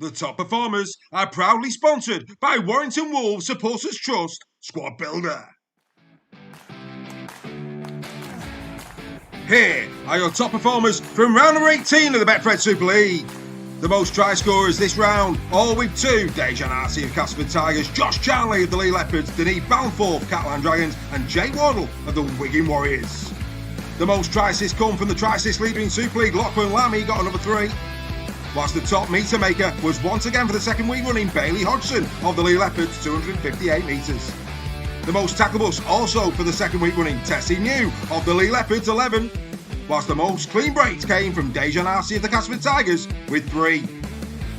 The top performers are proudly sponsored by Warrington Wolves Supporters Trust Squad Builder. Here are your top performers from round number 18 of the Betfred Super League. The most try scorers this round, all with two: Dejan Arce of Castleford Tigers, Josh Charnley of the Leigh Leopards, Denis Balfour of Catalan Dragons and Jake Wardle of the Wigan Warriors. The most try assists come from the try assist leader in Super League, Lachlan Lammy, got another 3. Whilst the top metre maker was once again for the second week running Bailey Hodgson of the Leigh Leopards, 258 metres. The most tackleables also for the second week running Tessie New of the Leigh Leopards, 11. Whilst the most clean breaks came from Dejan Arce of the Castleford Tigers with 3.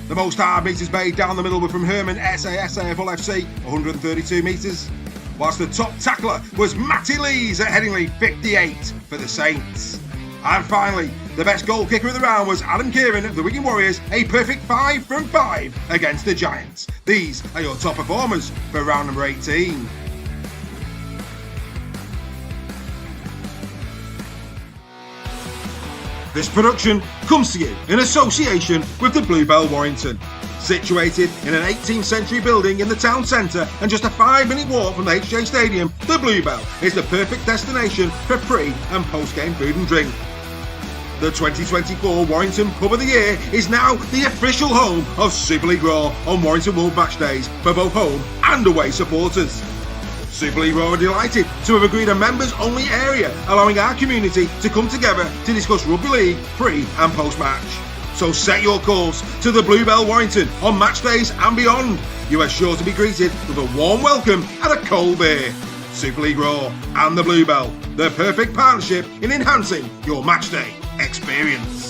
The most hard metres made down the middle were from Herman SASA of Hull FC, 132 metres. Whilst the top tackler was Matty Lees at Headingley, 58 for the Saints. And finally, the best goal kicker of the round was Adam Kieran of the Wigan Warriors, a perfect 5 from 5 against the Giants. These are your top performers for round number 18. This production comes to you in association with the Bluebell Warrington. Situated in an 18th century building in the town centre and just a 5-minute walk from the HJ Stadium, the Bluebell is the perfect destination for pre- and post-game food and drink. The 2024 Warrington Pub of the Year is now the official home of Super League Raw on Warrington Wolves match days for both home and away supporters. Super League Raw are delighted to have agreed a members-only area, allowing our community to come together to discuss rugby league pre- and post-match. So set your course to the Bluebell Warrington on match days and beyond. You are sure to be greeted with a warm welcome and a cold beer. Super League Raw and the Bluebell, the perfect partnership in enhancing your match day experience.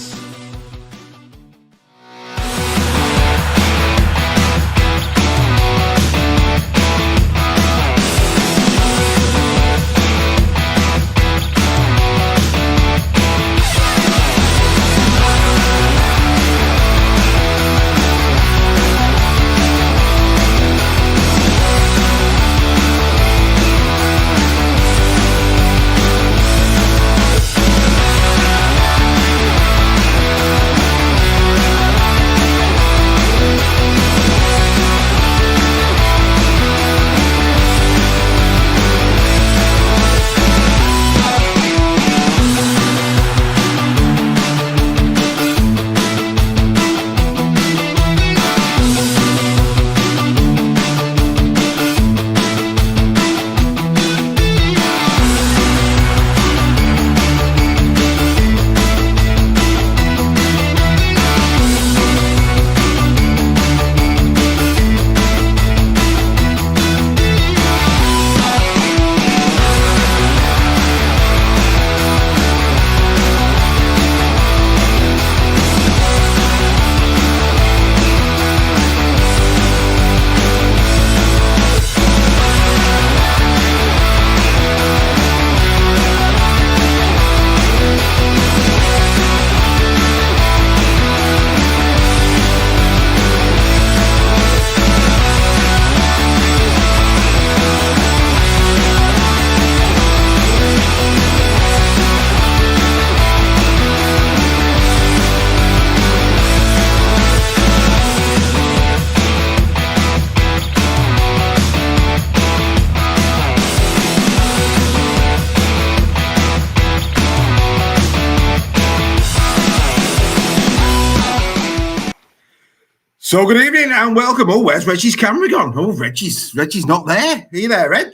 So good evening and welcome. Oh, where's Reggie's camera gone? Oh, Reggie's not there. Are you there, Reg?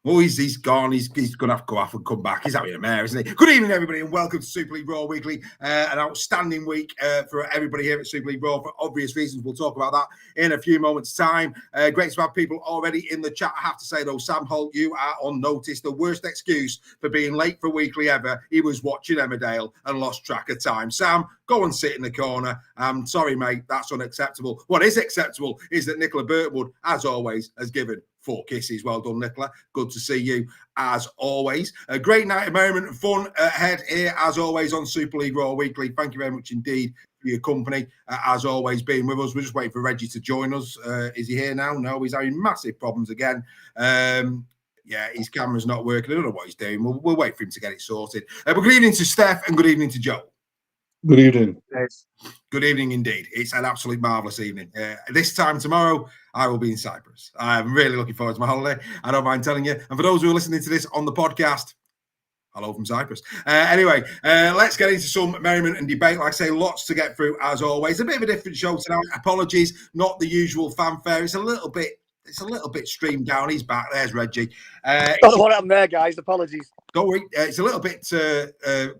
Oh, he's gone. He's going to have to go off and come back. He's having a mare, isn't he? Good evening, everybody, and welcome to Super League Raw Weekly. An outstanding week for everybody here at Super League Raw for obvious reasons. We'll talk about that in a few moments' time. Great to have people already in the chat. I have to say, though, Sam Holt, you are on notice. The worst excuse for being late for Weekly ever. He was watching Emmerdale and lost track of time. Sam, go and sit in the corner. I'm sorry, mate. That's unacceptable. What is acceptable is that Nicola Birkwood, as always, has given 4 kisses. Well done, Nicola. Good to see you, as always. A great night of merriment and fun ahead here, as always, on Super League Raw Weekly. Thank you very much indeed for your company, as always, being with us. We're just waiting for Reggie to join us. Is he here now? No, he's having massive problems again. Yeah, his camera's not working. I don't know what he's doing. We'll wait for him to get it sorted. But good evening to Steph and good evening to Joe. Good evening. Yes. Good evening indeed. It's an absolute marvellous evening. This time tomorrow, I will be in Cyprus. I'm really looking forward to my holiday. I don't mind telling you. And for those who are listening to this on the podcast, hello from Cyprus. Anyway, let's get into some merriment and debate. Like I say, lots to get through as always. A bit of a different show tonight. Apologies, not the usual fanfare. It's a little bit streamed down. He's back. There's Reggie. Don't know what happened there, guys. Apologies. Don't worry, it's a little bit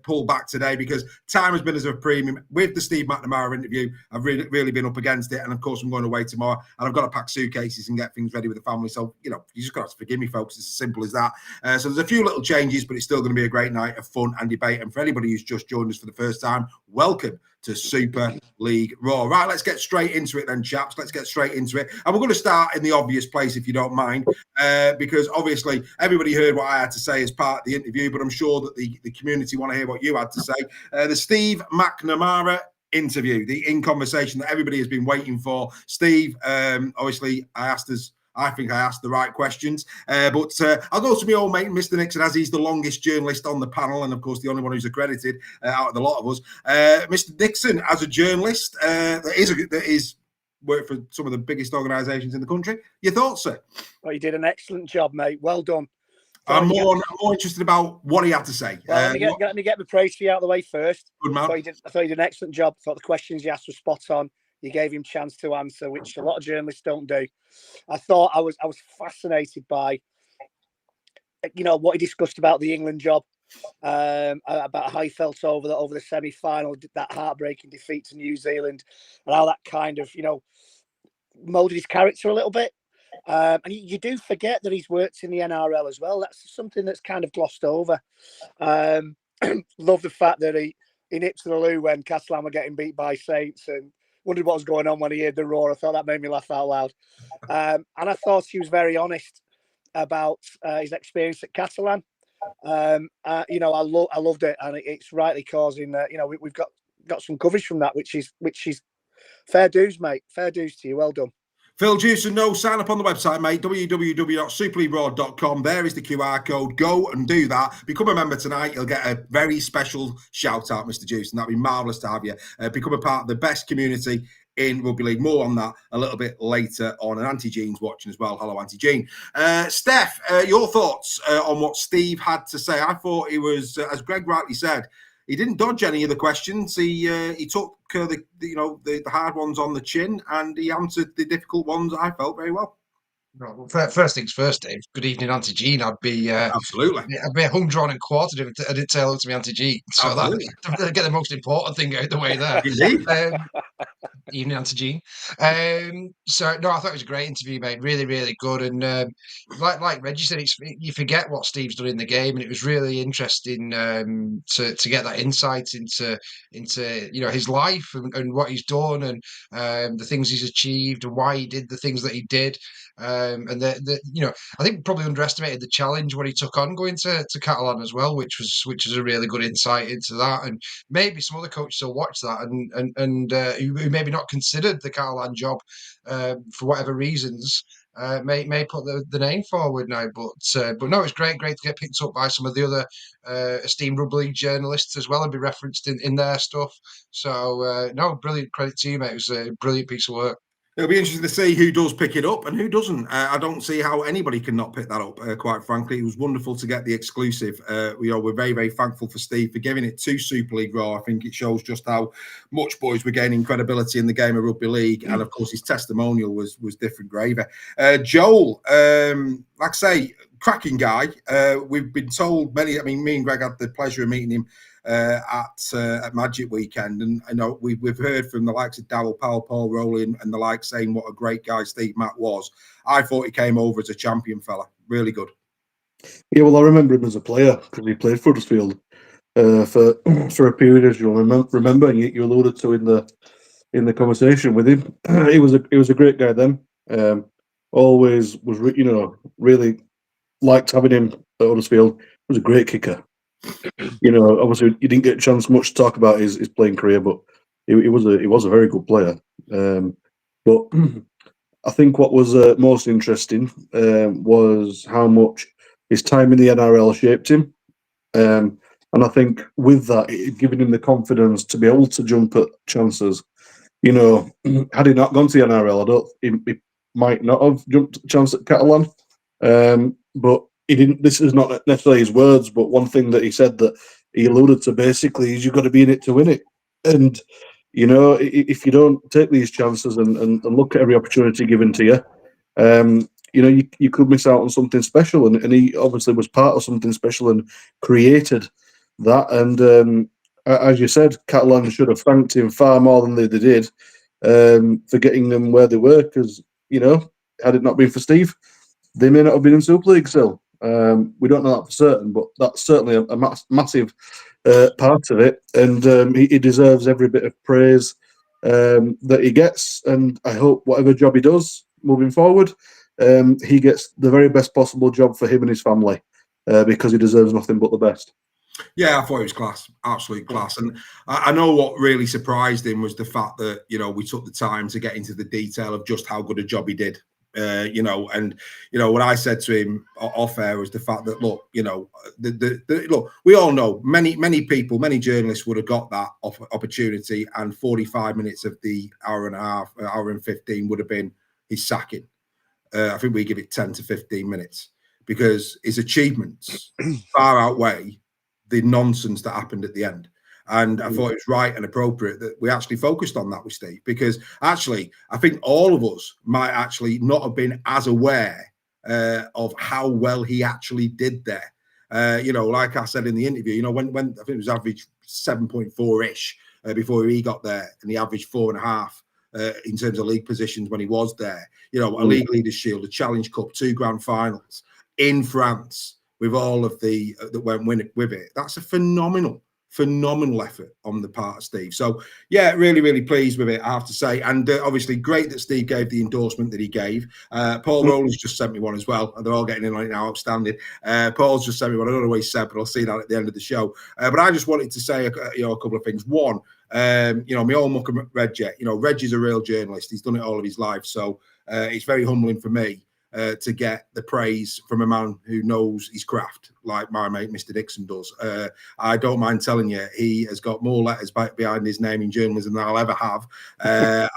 pulled back today because time has been as a premium. With the Steve McNamara interview, I've really been up against it. And of course, I'm going away tomorrow and I've got to pack suitcases and get things ready with the family. So, you just got to forgive me, folks. It's as simple as that. So there's a few little changes, but it's still going to be a great night of fun and debate. And for anybody who's just joined us for the first time, welcome to Super League Raw. Right, let's get straight into it then, chaps. Let's get straight into it. And we're going to start in the obvious place, if you don't mind, because obviously everybody heard what I had to say as part of the interview, but I'm sure that the community want to hear what you had to say. The Steve McNamara interview, the in conversation that everybody has been waiting for. Steve, obviously, I think I asked the right questions, but I'll go to my old mate, Mr. Nixon, as he's the longest journalist on the panel, and of course the only one who's accredited out of the lot of us. Mr. Nixon, as a journalist that is worked for some of the biggest organisations in the country, your thoughts, sir? Well, you did an excellent job, mate. Well done. I'm more interested about what he had to say. Well, let me get the praise for you out of the way first. Good man. I thought you did an excellent job. I thought the questions you asked were spot on. You gave him a chance to answer, which a lot of journalists don't do. I thought I was fascinated by, what he discussed about the England job, about how he felt over the semi-final, that heartbreaking defeat to New Zealand, and how that kind of, molded his character a little bit. And you do forget that he's worked in the NRL as well. That's something that's kind of glossed over. Love the fact that he nipped to the loo when Castleford were getting beat by Saints and wondered what was going on when he heard the roar. I thought that made me laugh out loud. And I thought he was very honest about his experience at Catalan. I loved it, and it's rightly causing. We've got some coverage from that, which is fair dues, mate. Fair dues to you. Well done. Phil Juice, no, sign up on the website, mate, www.superleagueraw.com. There is the QR code. Go and do that. Become a member tonight. You'll get a very special shout out, Mr. Juice, and that'd be marvellous to have you. Become a part of the best community in Rugby League. More on that a little bit later on. And Auntie Jean's watching as well. Hello, Auntie Jean. Steph, your thoughts on what Steve had to say? I thought he was, as Greg rightly said, he didn't dodge any of the questions. He took the hard ones on the chin, and he answered the difficult ones, I felt, very well. Well, first things first, Dave. Good evening, Auntie Jean. I'd be absolutely. I'd be hung, drawn, and quartered if I didn't say hello to me, Auntie Jean. So that get the most important thing out of the way there. Indeed. Evening, Auntie Jean. So no, I thought it was a great interview, mate. Really, really good. And like Reggie said, you forget what Steve's done in the game, and it was really interesting to get that insight into his life and what he's done and the things he's achieved and why he did the things that he did. And I think probably underestimated the challenge when he took on going to Catalan as well, which was a really good insight into that. And maybe some other coaches will watch that and who maybe not considered the Catalan job for whatever reasons may put the name forward now. But no, it's great to get picked up by some of the other esteemed Rugby League journalists as well and be referenced in their stuff. So no, brilliant credit to you, mate. It was a brilliant piece of work. It'll be interesting to see who does pick it up and who doesn't. I don't see how anybody can not pick that up, quite frankly. It was wonderful to get the exclusive. We're very, very thankful for Steve for giving it to Super League Raw. I think it shows just how much boys were gaining credibility in the game of rugby league. And, of course, his testimonial was different gravy. Joel, like I say, cracking guy. We've been told me and Greg had the pleasure of meeting him at Magic Weekend, and I know we've heard from the likes of Darryl Powell, Paul Rowley, and the like saying what a great guy Steve Mack was. I thought he came over as a champion fella, really good. Yeah, well, I remember him as a player because he played for Huddersfield for a period, as you'll remember, and you alluded to in the conversation with him. He was a great guy then. Always was really liked having him at Huddersfield. He was a great kicker. Obviously you didn't get a chance much to talk about his playing career, but he was a very good player. But I think what was most interesting was how much his time in the NRL shaped him. And I think with that, it giving him the confidence to be able to jump at chances. You know, had he not gone to the NRL, he might not have jumped at the chance at Catalan. But he didn't. This is not necessarily his words, but one thing that he said that he alluded to basically is you've got to be in it to win it. And you know, if you don't take these chances and look at every opportunity given to you, you know, you could miss out on something special. And he obviously was part of something special and created that. And as you said, Catalan should have thanked him far more than they did for getting them where they were. Because, you know, had it not been for Steve, they may not have been in Super League still. We don't know that for certain, but that's certainly a massive part of it. And he deserves every bit of praise that he gets. And I hope whatever job he does moving forward, he gets the very best possible job for him and his family because he deserves nothing but the best. Yeah, I thought it was class, absolute class. And I know what really surprised him was the fact that, you know, we took the time to get into the detail of just how good a job he did. You know, and you know what I said to him off air was the fact that look, you know, look, we all know many people, many journalists would have got that opportunity, and 45 minutes of the hour and a half, hour and 15 would have been his sacking. I think we give it 10 to 15 minutes because his achievements far outweigh the nonsense that happened at the end. And I thought it was right and appropriate that we actually focused on that with Steve, because actually, I think all of us might actually not have been as aware of how well he actually did there. You know, like I said in the interview, you know, when I think it was average 7.4-ish before he got there, and he averaged 4.5 in terms of league positions when he was there. You know, a League Leaders Shield, a Challenge Cup, 2 grand finals in France with all of the that went with it. That's a phenomenal effort on the part of Steve. So yeah, really pleased with it, I have to say. And obviously great that Steve gave the endorsement that he gave. Paul Rowland's just sent me one as well, and they're all getting in on it now. Outstanding. Paul's just sent me one. I don't know what he said, but I'll see that at the end of the show. But I just wanted to say a couple of things. One, you know, my old muck Reggie, you know, Reggie's a real journalist. He's done it all of his life. So it's very humbling for me to get the praise from a man who knows his craft, like my mate Mr. Nixon does. I don't mind telling you, he has got more letters behind his name in journalism than I'll ever have.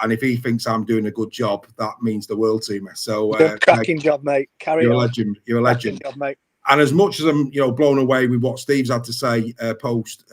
And if he thinks I'm doing a good job, that means the world to me. So cracking job, mate. Carry you're on. A legend. You're a legend, job, mate. And as much as I'm, you know, blown away with what Steve's had to say post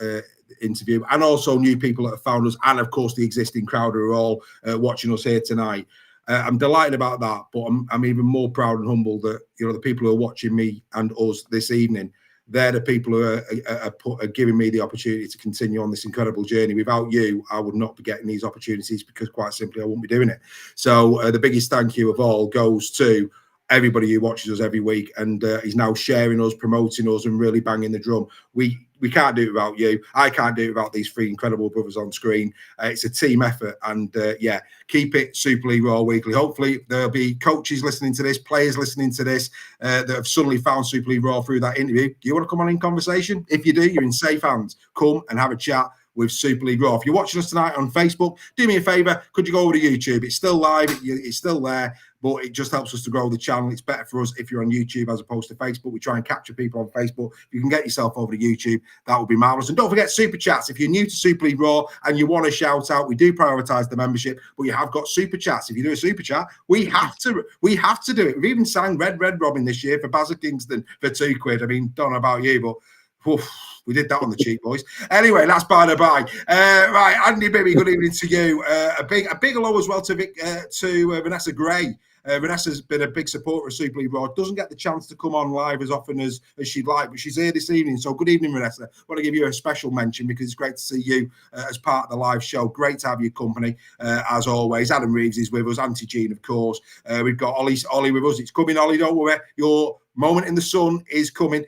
interview, and also new people that have found us, and of course the existing crowd who are all watching us here tonight. I'm delighted about that, but I'm even more proud and humble that, you know, the people who are watching me and us this evening, they're the people who are giving me the opportunity to continue on this incredible journey. Without you, I would not be getting these opportunities, because quite simply I wouldn't be doing it. So the biggest thank you of all goes to everybody who watches us every week and is now sharing us, promoting us, and really banging the drum. We can't do it without you. I can't do it without these 3 incredible brothers on screen. It's a team effort, and yeah, keep it Super League Raw Weekly. Hopefully there'll be coaches listening to this, players listening to this that have suddenly found Super League Raw through that interview. Do you want to come on in conversation? If you do, you're in safe hands. Come and have a chat with Super League Raw. If you're watching us tonight on Facebook, do me a favour, could you go over to YouTube? It's still live, it's still there, but it just helps us to grow the channel. It's better for us if you're on YouTube as opposed to Facebook. We try and capture people on Facebook. If you can get yourself over to YouTube, that would be marvellous. And don't forget Super Chats. If you're new to Super League Raw and you want to shout out, we do prioritise the membership, but you have got Super Chats. If you do a Super Chat, we have to do it. We've even sang Red Robin this year for Basil Kingston for £2. I mean, don't know about you, but oof, we did that on the cheap, boys. Anyway, that's by the by. Right, Andy Bibby, good evening to you. A big hello as well to Vanessa Gray. Vanessa's been a big supporter of Super League Raw. Doesn't get the chance to come on live as often as she'd like, but she's here this evening. So good evening, Vanessa. I want to give you a special mention because it's great to see you as part of the live show. Great to have your company, as always. Adam Reeves is with us. Auntie Jean, of course. We've got Ollie with us. It's coming, Ollie, don't worry. Your moment in the sun is coming.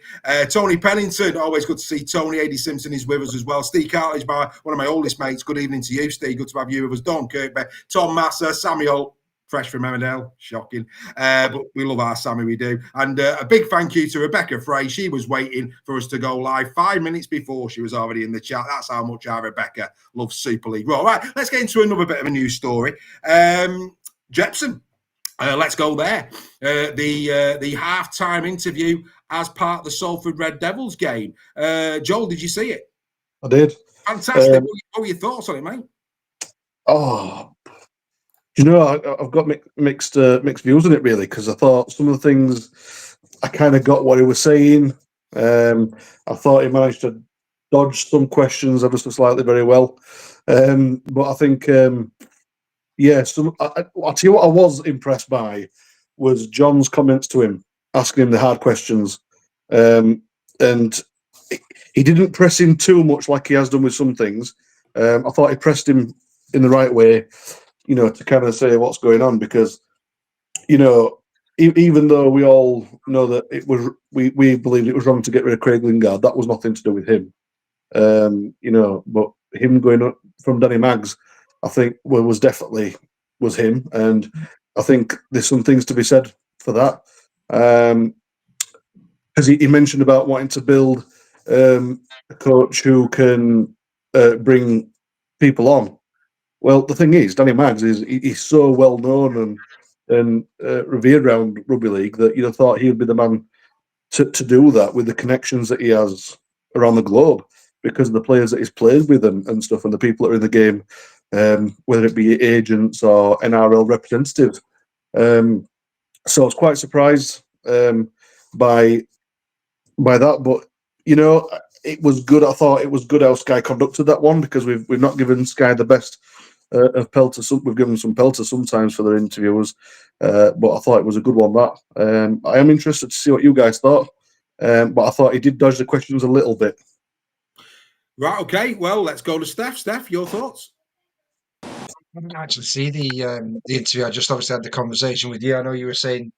Tony Pennington, always good to see Tony. Eddie Simpson is with us as well. Steve Carter is one of my oldest mates. Good evening to you, Steve. Good to have you with us. Don Kirkby, Tom Massa, Samuel, fresh from Emmerdale, shocking. But we love our Sammy, we do. And a big thank you to Rebecca Frey. She was waiting for us to go live 5 minutes before she was already in the chat. That's how much our Rebecca loves Super League. Right, let's get into another bit of a news story. Jepson. Let's go there. The half-time interview as part of the Salford Red Devils game. Joel, did you see it? I did. Fantastic. What were your thoughts on it, mate? Oh, do you know, I've got mixed views on it, really, because I thought some of the things I kind of got what he was saying. I thought he managed to dodge some questions ever so slightly very well. But I think, yeah, I'll tell you what I was impressed by was John's comments to him, asking him the hard questions. And he didn't press him too much like he has done with some things. I thought he pressed him in the right way, you know, to kind of say what's going on, because, you know, even though we all know that it was, we believed it was wrong to get rid of Craig Lingard, that was nothing to do with him. You know, but him going up from Danny Maggs, I think was definitely was him, and I think there's some things to be said for that. As he mentioned about wanting to build a coach who can bring people on. Well, the thing is, Danny Maggs he's so well known and revered around rugby league that you'd have thought he would be the man to do that with the connections that he has around the globe, because of the players that he's played with and stuff, and the people that are in the game, whether it be agents or NRL representatives. So I was quite surprised by that, but you know, it was good. I thought it was good how Sky conducted that one, because we've not given Sky the best of pelter. We've given some pelter sometimes for their interviewers, but I thought it was a good one. That I am interested to see what you guys thought, but I thought he did dodge the questions a little bit. Right. Okay. Well, let's go to Steph. Steph, your thoughts? I didn't actually see the interview. I just obviously had the conversation with you. I know you were saying,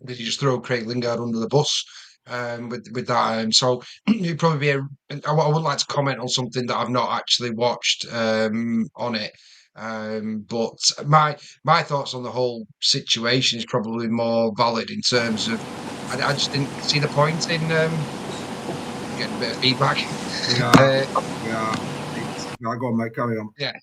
did you just throw Craig Lingard under the bus with that? So it'd probably be I would like to comment on something that I've not actually watched on it. But my thoughts on the whole situation is probably more valid in terms of I just didn't see the point in getting a bit of feedback. Yeah. Go on, mate. Carry on. Yeah.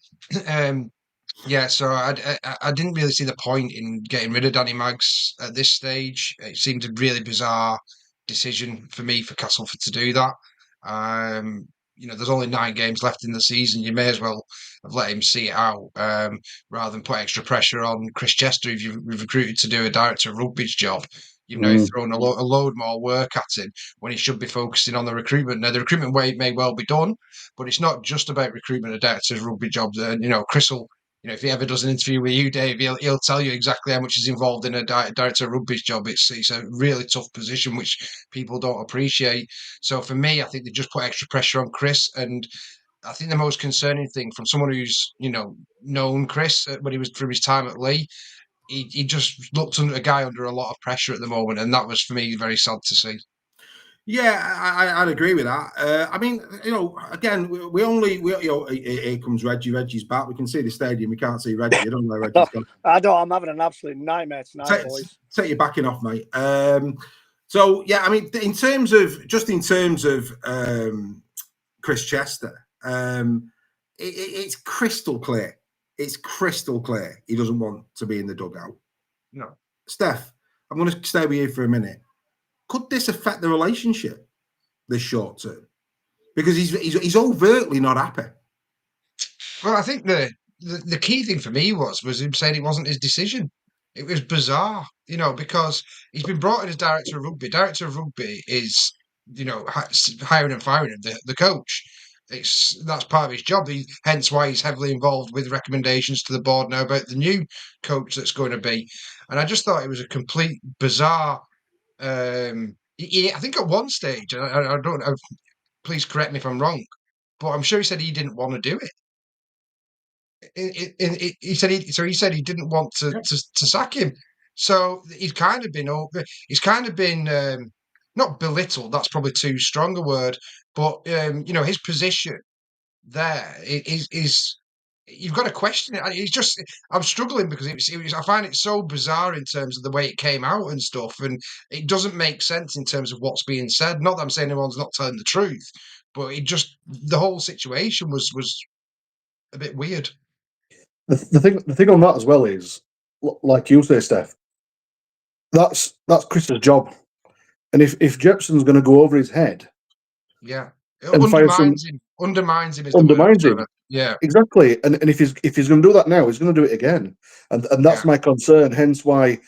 Yeah, so I didn't really see the point in getting rid of Danny Maggs at this stage. It seemed a really bizarre decision for me for Castleford to do that. You know, there's only 9 games left in the season. You may as well have let him see it out, rather than put extra pressure on Chris Chester, if you've recruited to do a director of rugby's job. You know, you've thrown a load more work at him when he should be focusing on the recruitment. Now, the recruitment way may well be done, but it's not just about recruitment of directors of rugby jobs. You know, Chris will, you know, if he ever does an interview with you, Dave, he'll tell you exactly how much is involved in a director of rugby's job. It's a really tough position, which people don't appreciate. So for me, I think they just put extra pressure on Chris, and I think the most concerning thing from someone who's, you know, known Chris when he was from his time at Leigh, he just looked under a guy under a lot of pressure at the moment, and that was for me very sad to see. Yeah, I'd agree with that. I mean, you know, again, we you know, here comes Reggie. Reggie's back. We can see the stadium. We can't see Reggie. I don't know where Reggie's gone. I don't. I'm having an absolute nightmare tonight, boys. Take your backing off, mate. So yeah, I mean, in terms of Chris Chester, it's crystal clear. It's crystal clear he doesn't want to be in the dugout. No, Steph, I'm going to stay with you for a minute. Could this affect the relationship this short term? Because he's overtly not happy. well, I think the key thing for me was him saying it wasn't his decision. It was bizarre, you know, because he's been brought in as director of rugby. Director of rugby is, you know, hiring and firing the coach. That's part of his job. Hence why he's heavily involved with recommendations to the board now about the new coach that's going to be. And I just thought it was a complete bizarre. I think at one stage, I don't know. Please correct me if I'm wrong, but I'm sure he said he didn't want to do it. He said he didn't want to sack him. So he's kind of been not belittled. That's probably too strong a word, but you know, his position there is you've got to question it. It's just I'm struggling because it was I find it so bizarre in terms of the way it came out and stuff, and it doesn't make sense in terms of what's being said. Not that I'm saying anyone's not telling the truth, but the whole situation was a bit weird. The thing on that as well is, like you say, Steph, that's Chris's job. And if Jepson's going to go over his head, Yeah, it and fire some undermines him is the word. undermines him. Yeah, Exactly. And if he's going to do that now, he's going to do it again. And that's my concern. Hence why,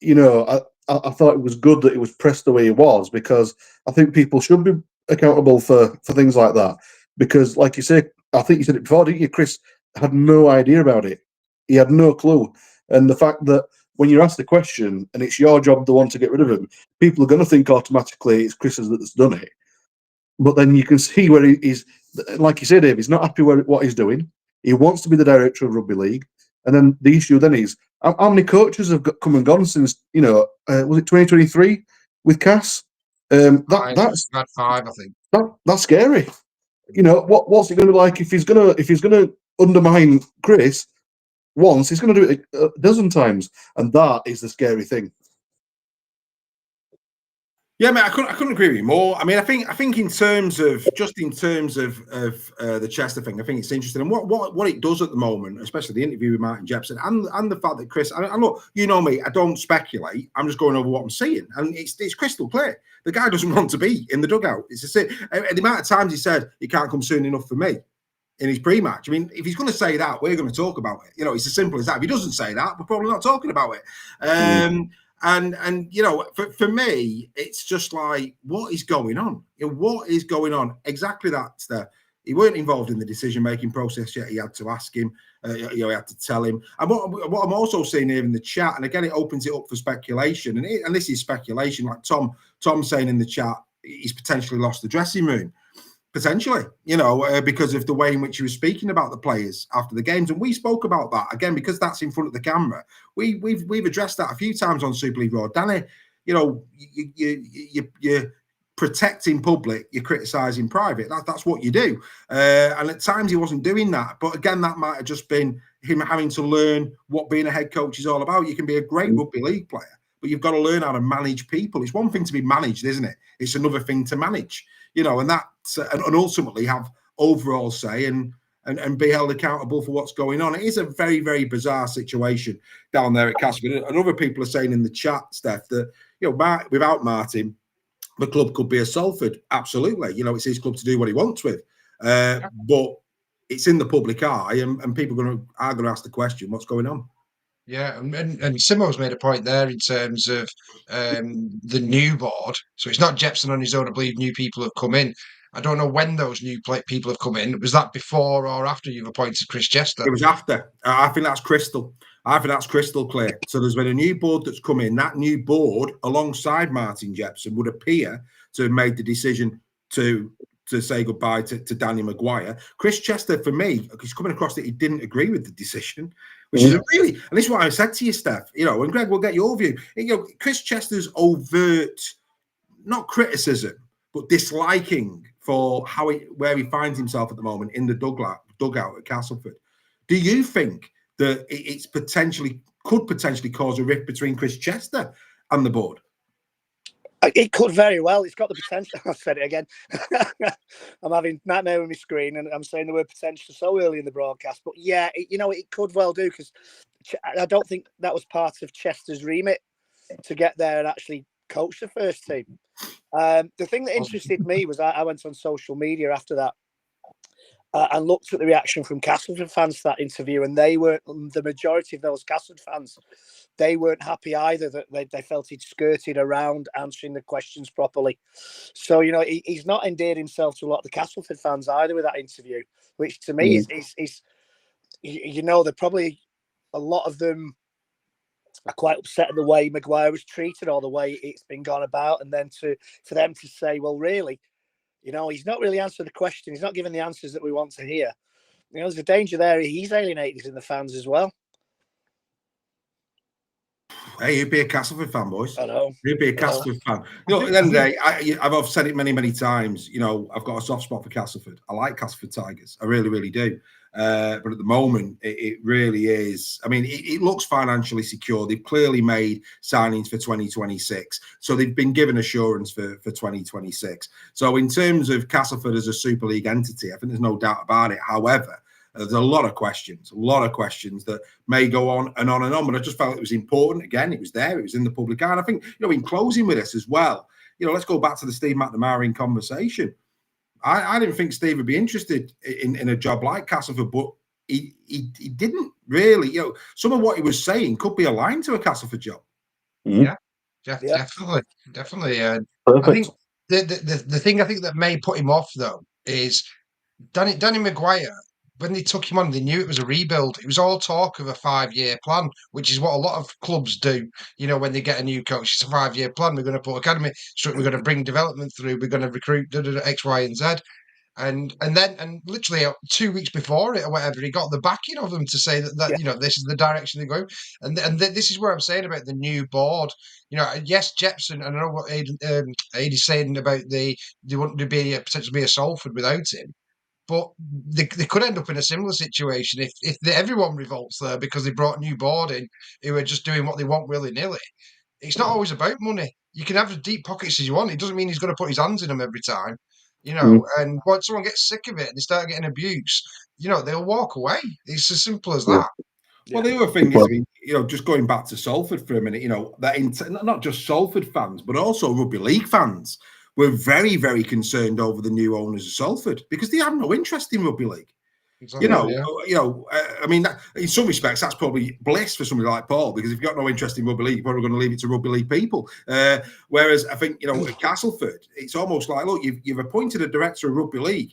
I thought it was good that it was pressed the way it was, because I think people should be accountable for things like that. Because, like you say, I think you said it before, didn't you? Chris had no idea about it. He had no clue. And the fact that when you're asked the question and it's your job to want to get rid of him, people are going to think automatically it's Chris that's done it. But then you can see where he's, like you say, Dave, he's not happy with what he's doing. He wants to be the director of rugby league. And then the issue then is, how many coaches have come and gone since, was it 2023 with Cass? That's had 5, I think. that's scary. What's it going to be like if he's gonna undermine Chris once? He's going to do it a dozen times, and that is the scary thing. Yeah, mate, I couldn't agree with you more. I mean, I think in terms of the Chester thing, I think it's interesting, and what it does at the moment, especially the interview with Martin Jepson, and the fact that Chris, and look, you know me, I don't speculate. I'm just going over what I'm seeing, and it's crystal clear. The guy doesn't want to be in the dugout. It's the amount of times he said he can't come soon enough for me in his pre-match. I mean, if he's going to say that, we're going to talk about it. It's as simple as that. If he doesn't say that, we're probably not talking about it. And for me, it's just like, what is going on? What is going on? Exactly that. He weren't involved in the decision-making process yet. He had to ask him. He had to tell him. And what I'm also seeing here in the chat, and again, it opens it up for speculation. And this is speculation, like Tom saying in the chat, he's potentially lost the dressing room. Potentially, because of the way in which he was speaking about the players after the games, and we spoke about that again because that's in front of the camera. We've addressed that a few times on Super League Raw. Danny, you protect in public, you criticise in private. That's what you do, and at times he wasn't doing that. But again, that might have just been him having to learn what being a head coach is all about. You can be a great rugby league player, but you've got to learn how to manage people. It's one thing to be managed, isn't it? It's another thing to manage. And that's and ultimately have overall say and be held accountable for what's going on. It is a very, very bizarre situation down there at Castleford. And other people are saying in the chat, Steph, that without Martin, the club could be a Salford. Absolutely, it's his club to do what he wants with. But it's in the public eye, and people are going to ask the question, what's going on? Yeah, and Simo's made a point there in terms of the new board. So it's not Jepson on his own. I believe new people have come in. I don't know when those new people have come in. Was that before or after you've appointed Chris Chester? It was after. I think that's crystal. Clear. So there's been a new board that's come in. That new board, alongside Martin Jepson, would appear to have made the decision to say goodbye to Danny Maguire. Chris Chester, for me, he's coming across that he didn't agree with the decision. Which is really, and this is what I said to you, Steph, and Greg will get your view. Chris Chester's overt, not criticism, but disliking for where he finds himself at the moment in the dugout at Castleford. Do you think that it's could potentially cause a rift between Chris Chester and the board? It could very well. It's got the potential. I've said it again. I'm having nightmare with my screen, and I'm saying the word potential so early in the broadcast. But yeah, it could well do, because I don't think that was part of Chester's remit to get there and actually coach the first team. The thing that interested me was I went on social media after that and looked at the reaction from Castleford fans to that interview, and the majority of those Castleford fans, they weren't happy either, that they felt he'd skirted around answering the questions properly. So, he's not endeared himself to a lot of the Castleford fans either with that interview, which to me is they're probably, a lot of them are quite upset at the way Maguire was treated or the way it's been gone about. And then for them to say, well, really, he's not really answered the question. He's not giving the answers that we want to hear. There's a danger there. He's alienated in the fans as well. Hey, you'd be a Castleford fan, boys. I know. You'd be a Castleford fan. At the end of the day, I've said it many, many times. I've got a soft spot for Castleford. I like Castleford Tigers. I really, really do. But at the moment, it really is. I mean, it looks financially secure. They've clearly made signings for 2026. So they've been given assurance for 2026. So in terms of Castleford as a Super League entity, I think there's no doubt about it. However, There's a lot of questions that may go on and on and on. But I just felt it was important. Again, it was there. It was in the public eye. And I think, in closing with this as well, let's go back to the Steve McNamara conversation. I didn't think Steve would be interested in a job like Castleford, but he didn't really. Some of what he was saying could be aligned to a Castleford job. Yeah, definitely. I think the thing I think that may put him off though is Danny Maguire. When they took him on, they knew it was a rebuild. It was all talk of a 5-year plan, which is what a lot of clubs do. When they get a new coach, it's a 5-year plan. We're going to put academy, we're going to bring development through. We're going to recruit X, Y, and Z. And literally 2 weeks before it or whatever, he got the backing of them to say that this is the direction they're going. And this is where I'm saying about the new board. Yes, Jepson. I don't know what Aidy's saying about they want to be potentially be a Salford without him. But they could end up in a similar situation if everyone revolts there because they brought a new board in who are just doing what they want willy-nilly. It's not always about money. You can have as deep pockets as you want. It doesn't mean he's going to put his hands in them every time. And once someone gets sick of it and they start getting abuse, they'll walk away. It's as simple as that. Well, the other thing is, just going back to Salford for a minute, that not just Salford fans, but also rugby league fans were very, very concerned over the new owners of Salford because they have no interest in rugby league. Exactly, I mean, in some respects, that's probably bliss for somebody like Paul because if you've got no interest in rugby league, you're probably going to leave it to rugby league people. Whereas I think, at Castleford, it's almost like, look, you've appointed a director of rugby league.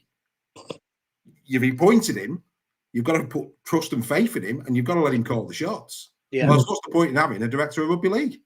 You've appointed him. You've got to put trust and faith in him, and you've got to let him call the shots. Yeah. Well, what's the point in having a director of rugby league?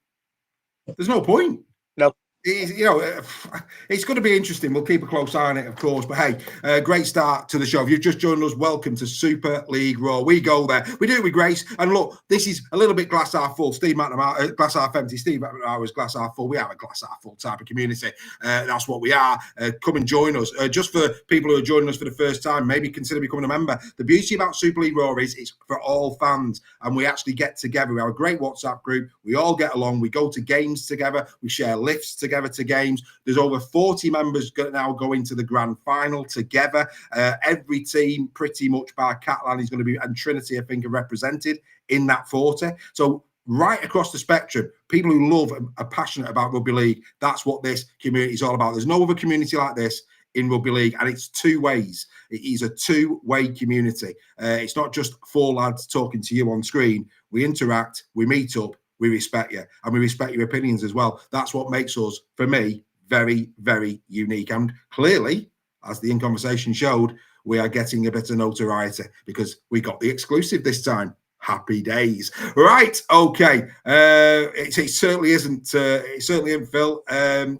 There's no point. No. It's going to be interesting. We'll keep a close eye on it, of course. But hey, great start to the show. If you've just joined us, welcome to Super League Raw. We go there. We do it with grace. And look, this is a little bit glass half full. Steve McNamara, glass half empty. Steve McNamara's glass half full. We have a glass half full type of community. That's what we are. Come and join us. Just for people who are joining us for the first time, maybe consider becoming a member. The beauty about Super League Raw is it's for all fans. And we actually get together. We have a great WhatsApp group. We all get along. We go to games together. We share lifts together to games. There's over 40 members now going to the grand final together. Every team, pretty much bar Catalan, is going to be, and Trinity, I think, are represented in that 40. So right across the spectrum, people who love and are passionate about rugby league, that's what this community is all about. There's no other community like this in rugby league, and it's two ways. It is a two-way community. It's not just four lads talking to you on screen. We interact, we meet up, we respect you, and we respect your opinions as well. That's what makes us, for me, very, very unique. And clearly, as the in-conversation showed, we are getting a bit of notoriety because we got the exclusive this time. Happy days. Right, okay. It certainly isn't. It certainly isn't, Phil.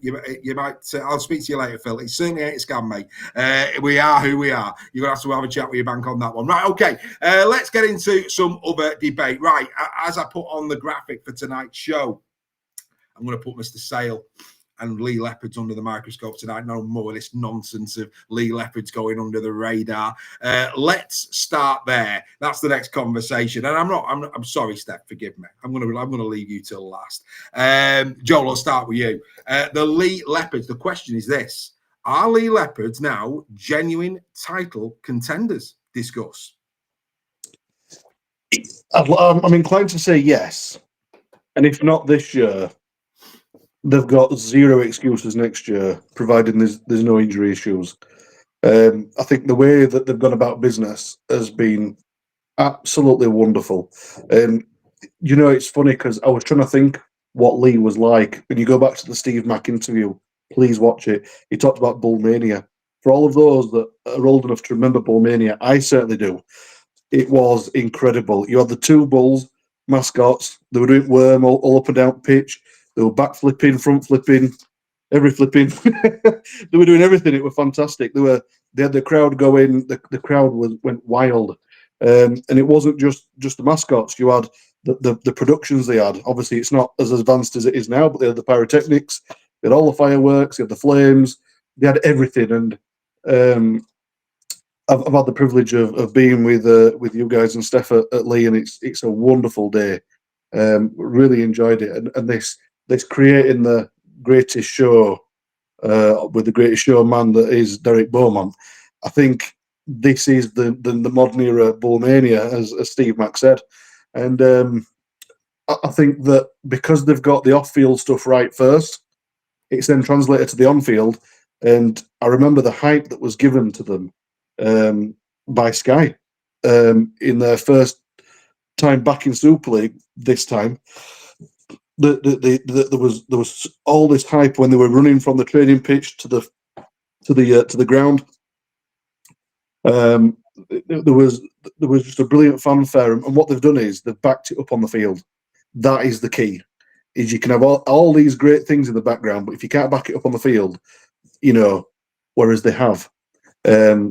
You might. I'll speak to you later, Phil. It certainly ain't a scam, mate. We are who we are. You're gonna have to have a chat with your bank on that one. Right, okay. Let's get into some other debate. Right, as I put on the graphic for tonight's show, I'm going to put Mr. Sale and Leigh Leopards under the microscope tonight. No more of this nonsense of Leigh Leopards going under the radar. Let's start there. That's the next conversation. And I'm sorry, Steph, forgive me. I'm gonna leave you till last. Joel, I'll start with you. The Leigh Leopards. The question is this: are Leigh Leopards now genuine title contenders? Discuss. I'm inclined to say yes. And if not this year, they've got zero excuses next year, providing there's no injury issues. I think the way that they've gone about business has been absolutely wonderful. It's funny because I was trying to think what Leigh was like. When you go back to the Steve Mack interview, please watch it. He talked about Bullmania. For all of those that are old enough to remember Bullmania, I certainly do. It was incredible. You had the two Bulls mascots. They were doing worm all up and down pitch. They were back flipping, front flipping, every flipping. They were doing everything. It was fantastic. They had the crowd going. The crowd went wild, and it wasn't just the mascots. You had the productions they had. Obviously, it's not as advanced as it is now, but they had the pyrotechnics. They had all the fireworks. They had the flames. They had everything. And I've had the privilege of being with you guys and Steph at Leigh, and it's a wonderful day. Really enjoyed it, and this creating the greatest show with the greatest showman that is Derek Beaumont. I think this is the modern era Bullmania, as Steve Mack said. And I think that because they've got the off-field stuff right first, it's then translated to the on-field. And I remember the hype that was given to them by Sky in their first time back in Super League. This time, there was all this hype when they were running from the training pitch to the ground. There was just a brilliant fanfare, and what they've done is they've backed it up on the field. That is the key. Is you can have all these great things in the background, but if you can't back it up on the field, whereas they have.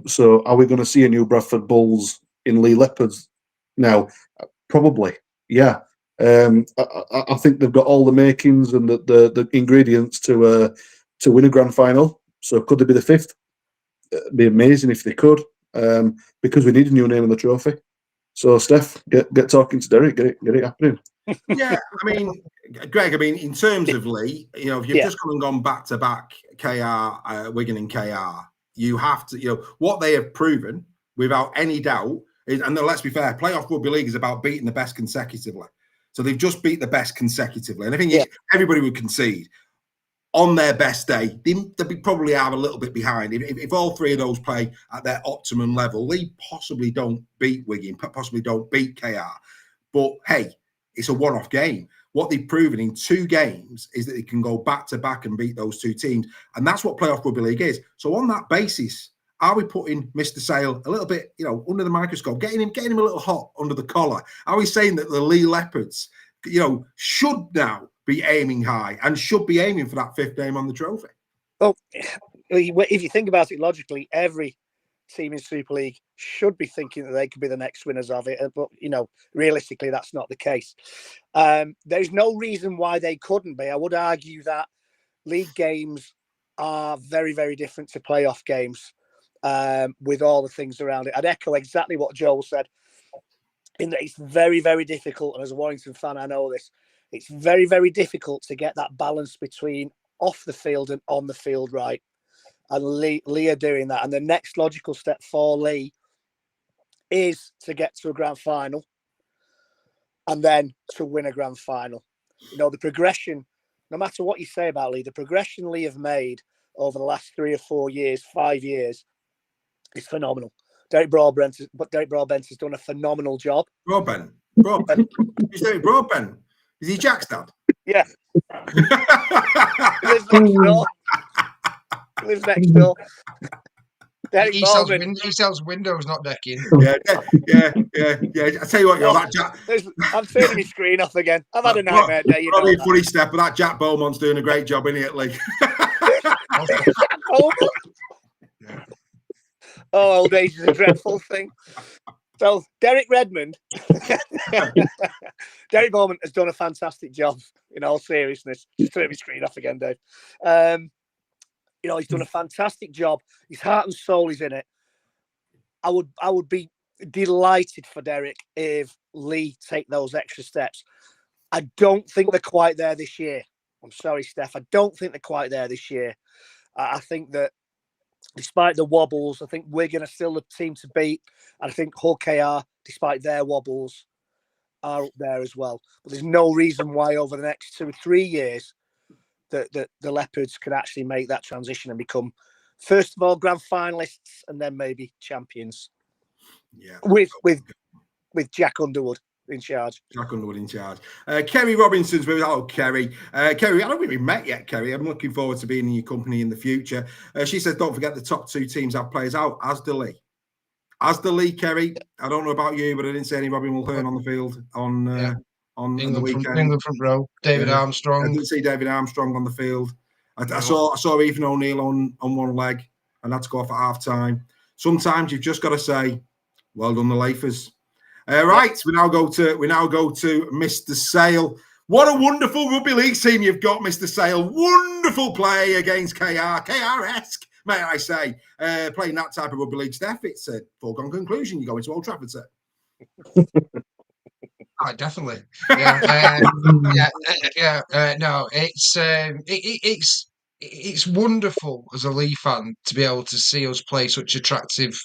So are we going to see a new Bradford Bulls in Leigh Leopards now? Probably, yeah. I think they've got all the makings and the ingredients to win a grand final. So could they be the fifth? It'd be amazing if they could, because we need a new name on the trophy. So Steph, get talking to Derek, get it happening. Yeah, I mean, Greg, in terms of Leigh, if you've just gone back to back KR, Wigan and KR, you have to, what they have proven without any doubt is, and let's be fair, playoff rugby league is about beating the best consecutively. So they've just beat the best consecutively, and I think everybody would concede on their best day, they probably are a little bit behind. If all three of those play at their optimum level, Leigh possibly don't beat Wigan, possibly don't beat KR. But hey, it's a one-off game. What they've proven in 2 games is that they can go back-to-back and beat those 2 teams. And that's what playoff rugby league is. So on that basis, are we putting Mr. Sale a little bit, under the microscope, getting him a little hot under the collar? Are we saying that the Leigh Leopards, should now be aiming high and should be aiming for that 5th name on the trophy? Well, if you think about it logically, every team in Super League should be thinking that they could be the next winners of it. But, realistically, that's not the case. There's no reason why they couldn't be. I would argue that league games are very, very different to playoff games with all the things around it. I'd echo exactly what Joel said, in that it's very, very difficult. And as a Warrington fan, I know this. It's very, very difficult to get that balance between off the field and on the field right. And Leigh are doing that. And the next logical step for Leigh is to get to a grand final and then to win a grand final. The progression, no matter what you say about Leigh, the progression Leigh have made over the last 3 or 4 years, 5 years, is phenomenal. Derek Broadbent has done a phenomenal job. Broadbent. Who's Derek Broadbent? Is he Jack's dad? Yeah. He lives next door. He sells windows, not decking. Yeah. I tell you what, that Jack. I'm turning my screen off again. I've had a nightmare day. Probably a funny step, but that Jack Beaumont's doing a great job, isn't he, at Leigh? Oh, old age is a dreadful thing. So Derek Redmond, Derek Beaumont has done a fantastic job. In all seriousness, just turn my screen off again, Dave. He's done a fantastic job. His heart and soul is in it. I would be delighted for Derek if Leigh take those extra steps. I don't think they're quite there this year. I'm sorry, Steph. I don't think they're quite there this year. I think that despite the wobbles, I think Wigan are still the team to beat. And I think Hull KR, despite their wobbles, are up there as well. But there's no reason why over the next 2 or 3 years that the Leopards could actually make that transition and become, first of all, grand finalists and then maybe champions. Yeah, with Jack Underwood in charge. Kerry Robinson's with us. Hello, Kerry. Kerry, I don't think we've met yet, Kerry. I'm looking forward to being in your company in the future. She says, don't forget the top 2 teams have players out, as the Leigh. Kerry. I don't know about you, but I didn't see any Robin Mulhern on the field on the weekend. England front row. David Armstrong. I didn't see David Armstrong on the field. I saw Ethan O'Neill on one leg, and had to go off at half time. Sometimes you've just got to say, well done, the Leifers. Right, we now go to Mr. Sale. What a wonderful rugby league team you've got, Mr. Sale. Wonderful play against KR-esque, may I say. Playing that type of rugby league, Steph, it's a foregone conclusion. You go into Old Trafford, sir. Oh, definitely. Yeah. No, it's wonderful as a Leigh fan to be able to see us play such attractive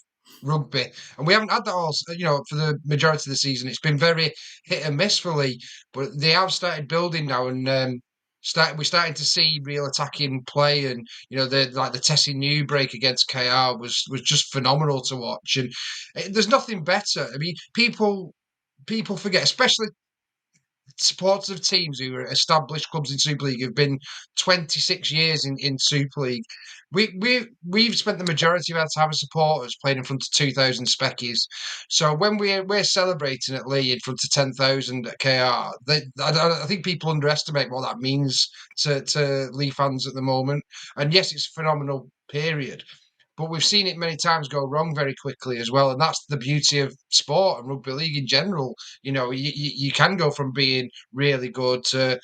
rugby, and we haven't had that all. For the majority of the season, it's been very hit and miss for Leigh. But they have started building now, and we're starting to see real attacking play. And the Tessie New break against KR was just phenomenal to watch. And there's nothing better. I mean, people forget, especially supporters of teams who are established clubs in Super League have been 26 years in Super League. We've spent the majority of our time as supporters playing in front of 2,000 speckies. So when we're celebrating at Leigh in front of 10,000 at KR, I think people underestimate what that means to Leigh fans at the moment. And yes, it's a phenomenal period. But we've seen it many times go wrong very quickly as well, and that's the beauty of sport and rugby league in general. You can go from being really good to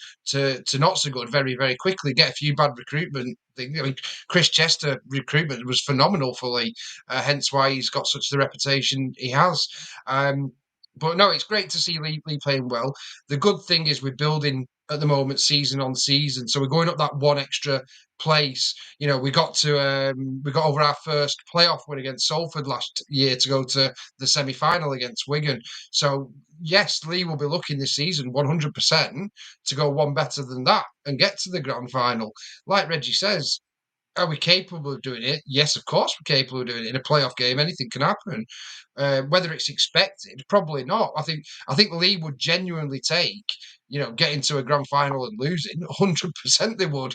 not so good very, very quickly. Get a few bad recruitment. I mean, Chris Chester recruitment was phenomenal for Leigh, hence why he's got such the reputation he has. But no, it's great to see Leigh playing well. The good thing is we're building at the moment season on season, so we're going up that one extra place. We got over our first playoff win against Salford last year to go to the semi-final against Wigan. So yes, Leigh will be looking this season 100% to go one better than that and get to the grand final. Like Reggie says, are we capable of doing it? Yes, of course we're capable of doing it. In a playoff game, anything can happen. Whether it's expected, probably not. I think Leigh would genuinely take, getting to a grand final and losing. 100% they would.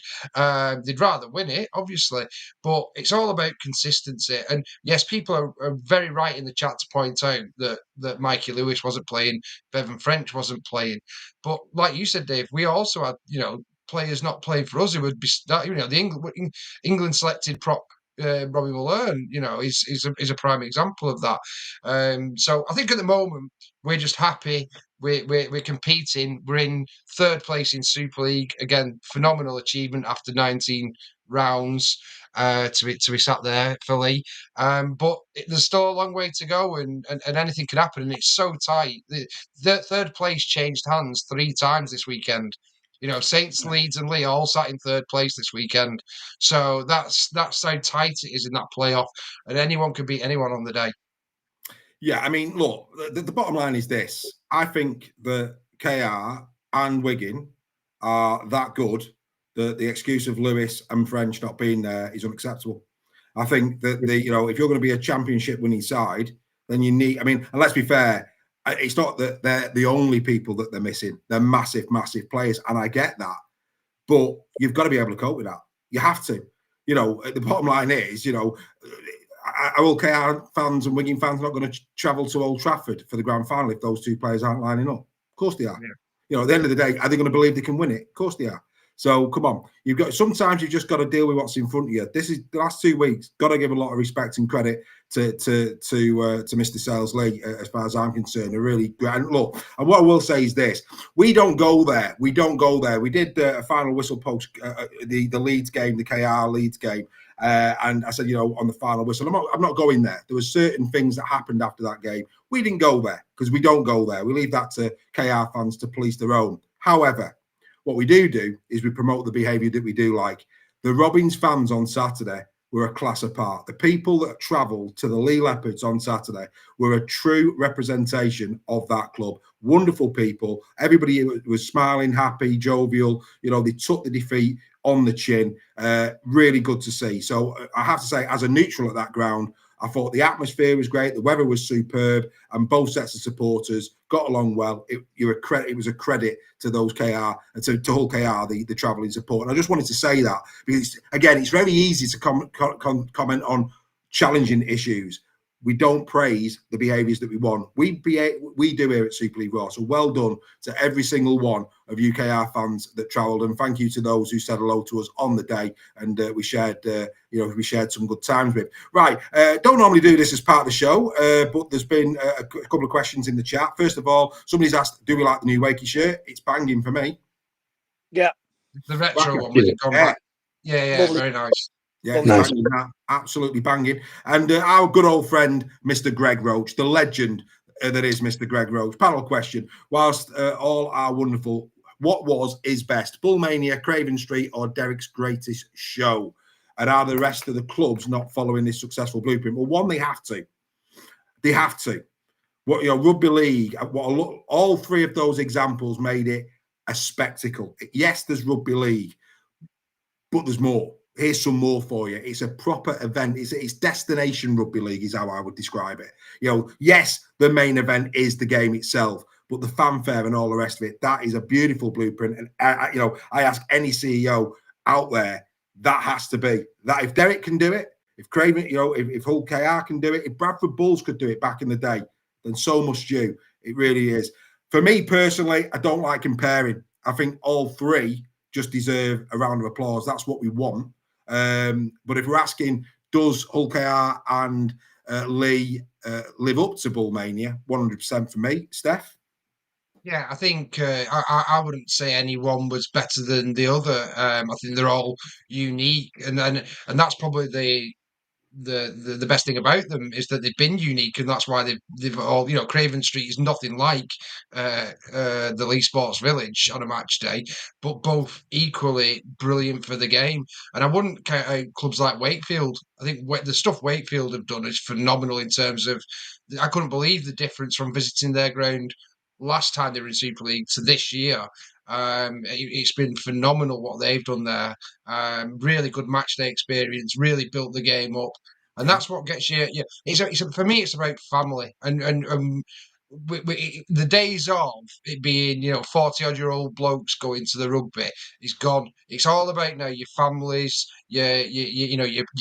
They'd rather win it, obviously. But it's all about consistency. And yes, people are very right in the chat to point out that Mikey Lewis wasn't playing, Bevan French wasn't playing. But like you said, Dave, we also had, players not playing for us who would be, the England selected prop Robbie Mullen, is a prime example of that. So I think at the moment we're just happy. We're competing. We're in third place in Super League again. Phenomenal achievement after 19 rounds to be sat there for Leigh. But there's still a long way to go, and anything can happen. And it's so tight. The third place changed hands 3 times this weekend. Saints, Leeds, and Leigh all sat in third place this weekend. So that's how tight it is in that playoff, and anyone can beat anyone on the day. Yeah, I mean, look, the bottom line is this. I think that KR and Wigan are that good that the excuse of Lewis and French not being there is unacceptable. I think that if you're going to be a championship winning side, then you need, and let's be fair, it's not that they're the only people that they're missing. They're massive, massive players, and I get that. But you've got to be able to cope with that. You have to. The bottom line is, are all KR fans and Wigan fans not going to travel to Old Trafford for the grand final if those 2 players aren't lining up? Of course they are. Yeah. At the end of the day, are they going to believe they can win it? Of course they are. So come on, sometimes you've just got to deal with what's in front of you. This is the last 2 weeks. Got to give a lot of respect and credit to Mr. Sales-Leigh as far as I'm concerned. A really great. And look, and what I will say is this: we don't go there. We did a final whistle post the Leeds game, the KR Leeds game. And I said, on the final whistle, I'm not going there. There were certain things that happened after that game. We didn't go there because we don't go there. We leave that to KR fans to police their own. However, what we do is we promote the behaviour that we do like. The Robins fans on Saturday were a class apart. The people that travelled to the Leigh Leopards on Saturday were a true representation of that club. Wonderful people. Everybody was smiling, happy, jovial. They took the defeat on the chin. Really good to see. So I have to say, as a neutral at that ground, I thought the atmosphere was great. The weather was superb, and both sets of supporters got along well. It was a credit to those KR and to Hull KR, the travelling support. And I just wanted to say that because, again, it's very easy to comment on challenging issues. We don't praise the behaviours that we want. We do here at Super League Raw. So well done to every single one of UKR fans that travelled, and thank you to those who said hello to us on the day, and we shared some good times with. Right, don't normally do this as part of the show, but there's been a couple of questions in the chat. First of all, somebody's asked, "Do we like the new Wakey shirt?" It's banging for me. Yeah, the retro one with the combat. Yeah, very nice. Yeah, nice. Absolutely banging. And our good old friend, Mr. Greg Roach, the legend that is Mr. Greg Roach. Panel question: whilst all are wonderful, what is best, Bullmania, Craven Street, or Derek's Greatest Show? And are the rest of the clubs not following this successful blueprint? Well, one, they have to. They have to. Rugby league, all three of those examples made it a spectacle. Yes, there's rugby league, but there's more. Here's some more for you. It's a proper event. It's destination rugby league is how I would describe it. Yes, the main event is the game itself, but the fanfare and all the rest of it, that is a beautiful blueprint. And I ask any CEO out there, that has to be that. If Derek can do it, if Craven, if Hull KR can do it, if Bradford Bulls could do it back in the day, then so must you. It really is. For me personally, I don't like comparing. I think all three just deserve a round of applause. That's what we want. But if we're asking, does Hull KR and Leigh live up to Bullmania? 100% for me. Steph? Yeah, I think I wouldn't say anyone was better than the other. I think they're all unique, and that's probably the best thing about them is that they've been unique, and that's why they've all, Craven Street is nothing like the Leigh Sports Village on a match day, but both equally brilliant for the game. And I wouldn't count out clubs like Wakefield. I think the stuff Wakefield have done is phenomenal in terms of, I couldn't believe the difference from visiting their ground last time they were in Super League to this year. It's been phenomenal what they've done there. Really good match day experience. Really built the game up, and that's what gets you. For me, it's about family, and the days of it being 40-odd-year-old blokes going to the rugby is gone. It's all about now your families, your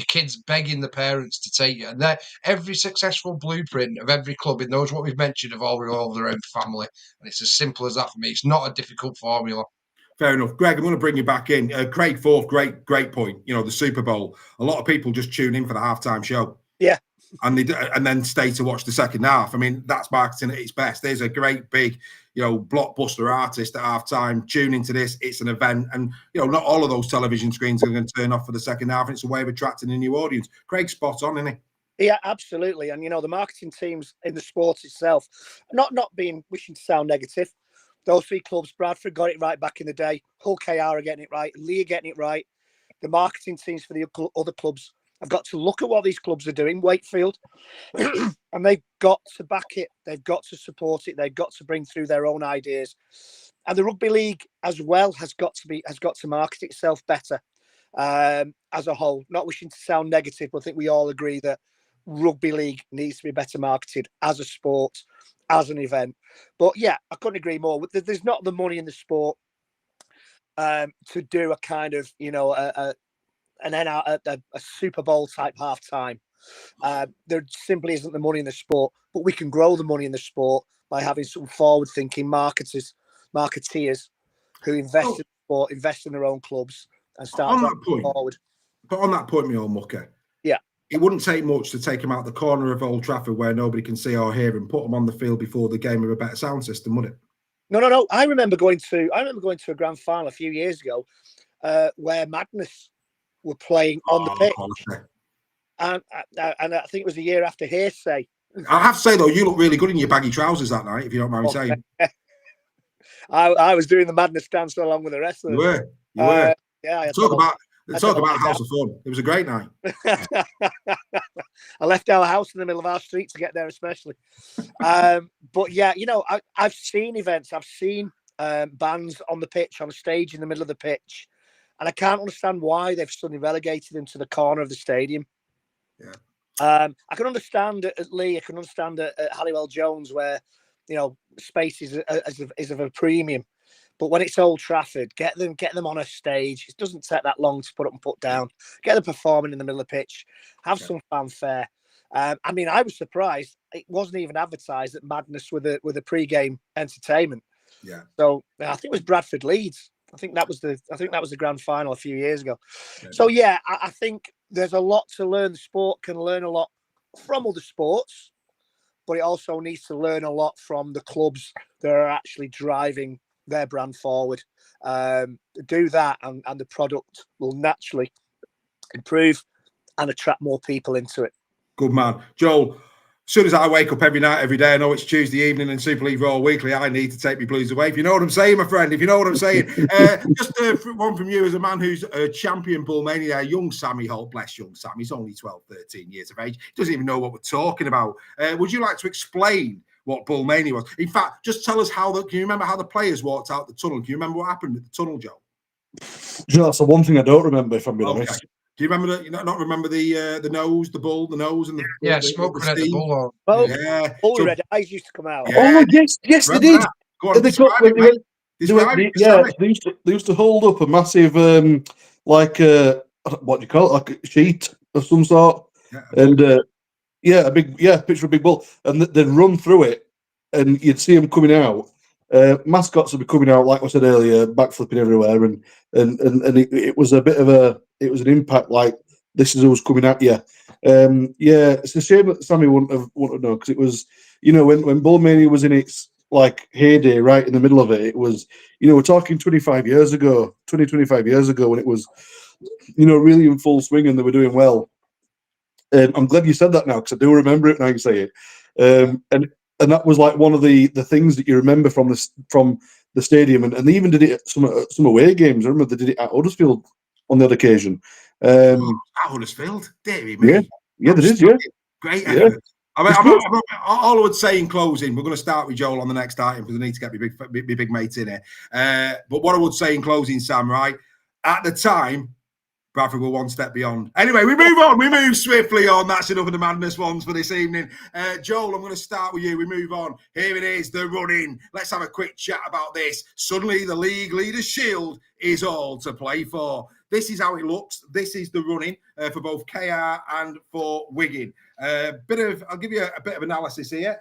kids begging the parents to take you, and every successful blueprint of every club in those what we've mentioned have all revolved around family, and it's as simple as that for me. It's not a difficult formula. Fair enough. Greg, I'm going to bring you back in. Craig Forth, great point. The Super Bowl. A lot of people just tune in for the halftime show. Yeah. And then stay to watch the second half. I mean, that's marketing at its best. There's a great big, blockbuster artist at halftime. Tune into this. It's an event. And, not all of those television screens are going to turn off for the second half. It's a way of attracting a new audience. Craig's spot on, isn't he? Yeah, absolutely. And, the marketing teams in the sport itself, not wishing to sound negative, those three clubs, Bradford got it right back in the day. Hull KR are getting it right. Leigh are getting it right. The marketing teams for the other clubs have got to look at what these clubs are doing, Wakefield, and they've got to back it. They've got to support it. They've got to bring through their own ideas. And the rugby league as well has got to market itself better as a whole. Not wishing to sound negative, but I think we all agree that rugby league needs to be better marketed as a sport, as an event. But yeah, I couldn't agree more. There's not the money in the sport to do a kind of, a Super Bowl type halftime. There simply isn't the money in the sport, but we can grow the money in the sport by having some forward-thinking marketeers who invest in the sport, invest in their own clubs, and start forward. But on that point, my old mucker, yeah, it wouldn't take much to take them out the corner of Old Trafford where nobody can see or hear and put them on the field before the game with a better sound system, would it? No. I remember going to a grand final a few years ago where Madness were playing on the pitch. And I think it was a year after Hearsay. I have to say, though, you look really good in your baggy trousers that night, if you don't mind me saying. I was doing the Madness dance along with the rest of them. You were. Yeah. Talk about House of Fun. It was a great night. I left our house in the middle of our street to get there, especially. But yeah, I've seen events. I've seen bands on the pitch, on a stage in the middle of the pitch. And I can't understand why they've suddenly relegated them to the corner of the stadium. Yeah. I can understand at Leigh. I can understand at Halliwell Jones where, space is of a premium. But when it's Old Trafford, get them on a stage. It doesn't take that long to put up and put down. Get them performing in the middle of the pitch. Have some fanfare. I was surprised. It wasn't even advertised at Madness with a pre-game entertainment. Yeah. So I think it was Bradford Leeds. I think that was the grand final a few years ago. Yeah. So yeah, I think there's a lot to learn. The sport can learn a lot from other sports, but it also needs to learn a lot from the clubs that are actually driving their brand forward. Do that, and the product will naturally improve and attract more people into it. Good man, Joel. As soon as I wake up every night, every day, I know it's Tuesday evening and Super League Raw Weekly. I need to take my blues away. If you know what I'm saying, my friend, if you know what I'm saying. Just one from you as a man who's a champion bullmania, young Sammy Holt. Bless young Sammy. He's only 12, 13 years of age. He doesn't even know what we're talking about. Would you like to explain what bullmania was? In fact, just tell us can you remember how the players walked out the tunnel? Can you remember what happened at the tunnel, Joe? That's the one thing I don't remember, if I'm being honest. Do you remember not remember the nose, the bull, the nose, and the smoke coming out the steam? bull. Well, Yeah, all red eyes used to come out. Yeah. Oh yes, they did. That? Go on, They describe it, mate. Describe it, yeah, Sammy. they used to hold up a massive, what do you call it, like a sheet of some sort, and a picture of a big bull, and they'd run through it, and you'd see them coming out. Mascots would be coming out, like I said earlier, backflipping everywhere, and it was a bit of an impact, like this is who's coming at you. It's a shame that Sammy wouldn't have known, because it was, when Bullmania was in its like heyday, right in the middle of it, it was, we're talking 25 years ago, when it was, really in full swing and they were doing well. I'm glad you said that now, because I do remember it now you say it. And that was like one of the things that you remember from the stadium, and they even did it at some away games. I remember they did it at Huddersfield on the other occasion. At Huddersfield, dearie me. Yeah, they did. Yeah, great effort. I mean, all I would say in closing, we're going to start with Joel on the next item because I need to get my big mate in here. But what I would say in closing, Sam, right at the time, Bradford were one step beyond. Anyway, we move on. We move swiftly on. That's enough of the madness ones for this evening. Joel, I'm going to start with you. We move on. Here it is, the run-in. Let's have a quick chat about this. Suddenly, the league leaders' shield is all to play for. This is how it looks. This is the run-in for both KR and for Wigan. I'll give you a bit of analysis here,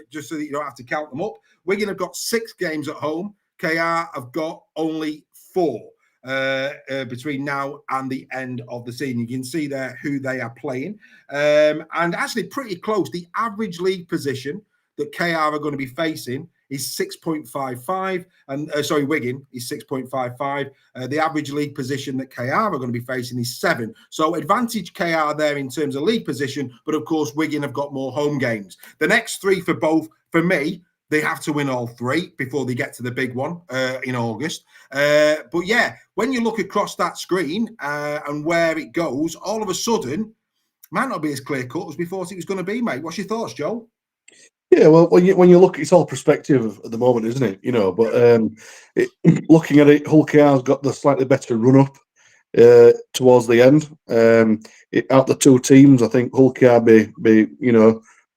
just so that you don't have to count them up. Wigan have got 6 games at home. KR have got only 4. Between now and the end of the season. You can see there who they are playing. And actually pretty close. The average league position that KR are going to be facing is 6.55. And Wigan is 6.55. The average league position that KR are going to be facing is 7. So advantage KR there in terms of league position. But of course, Wigan have got more home games. The next 3 for both, for me, they have to win all 3 before they get to the big one in August. But yeah, when you look across that screen and where it goes, all of a sudden, might not be as clear cut as we thought it was going to be, mate. What's your thoughts, Joe? Yeah, well, when you look, it's all perspective at the moment, isn't it? But looking at it, Hull KR's got the slightly better run up towards the end. Out the 2 teams, I think Hull KR be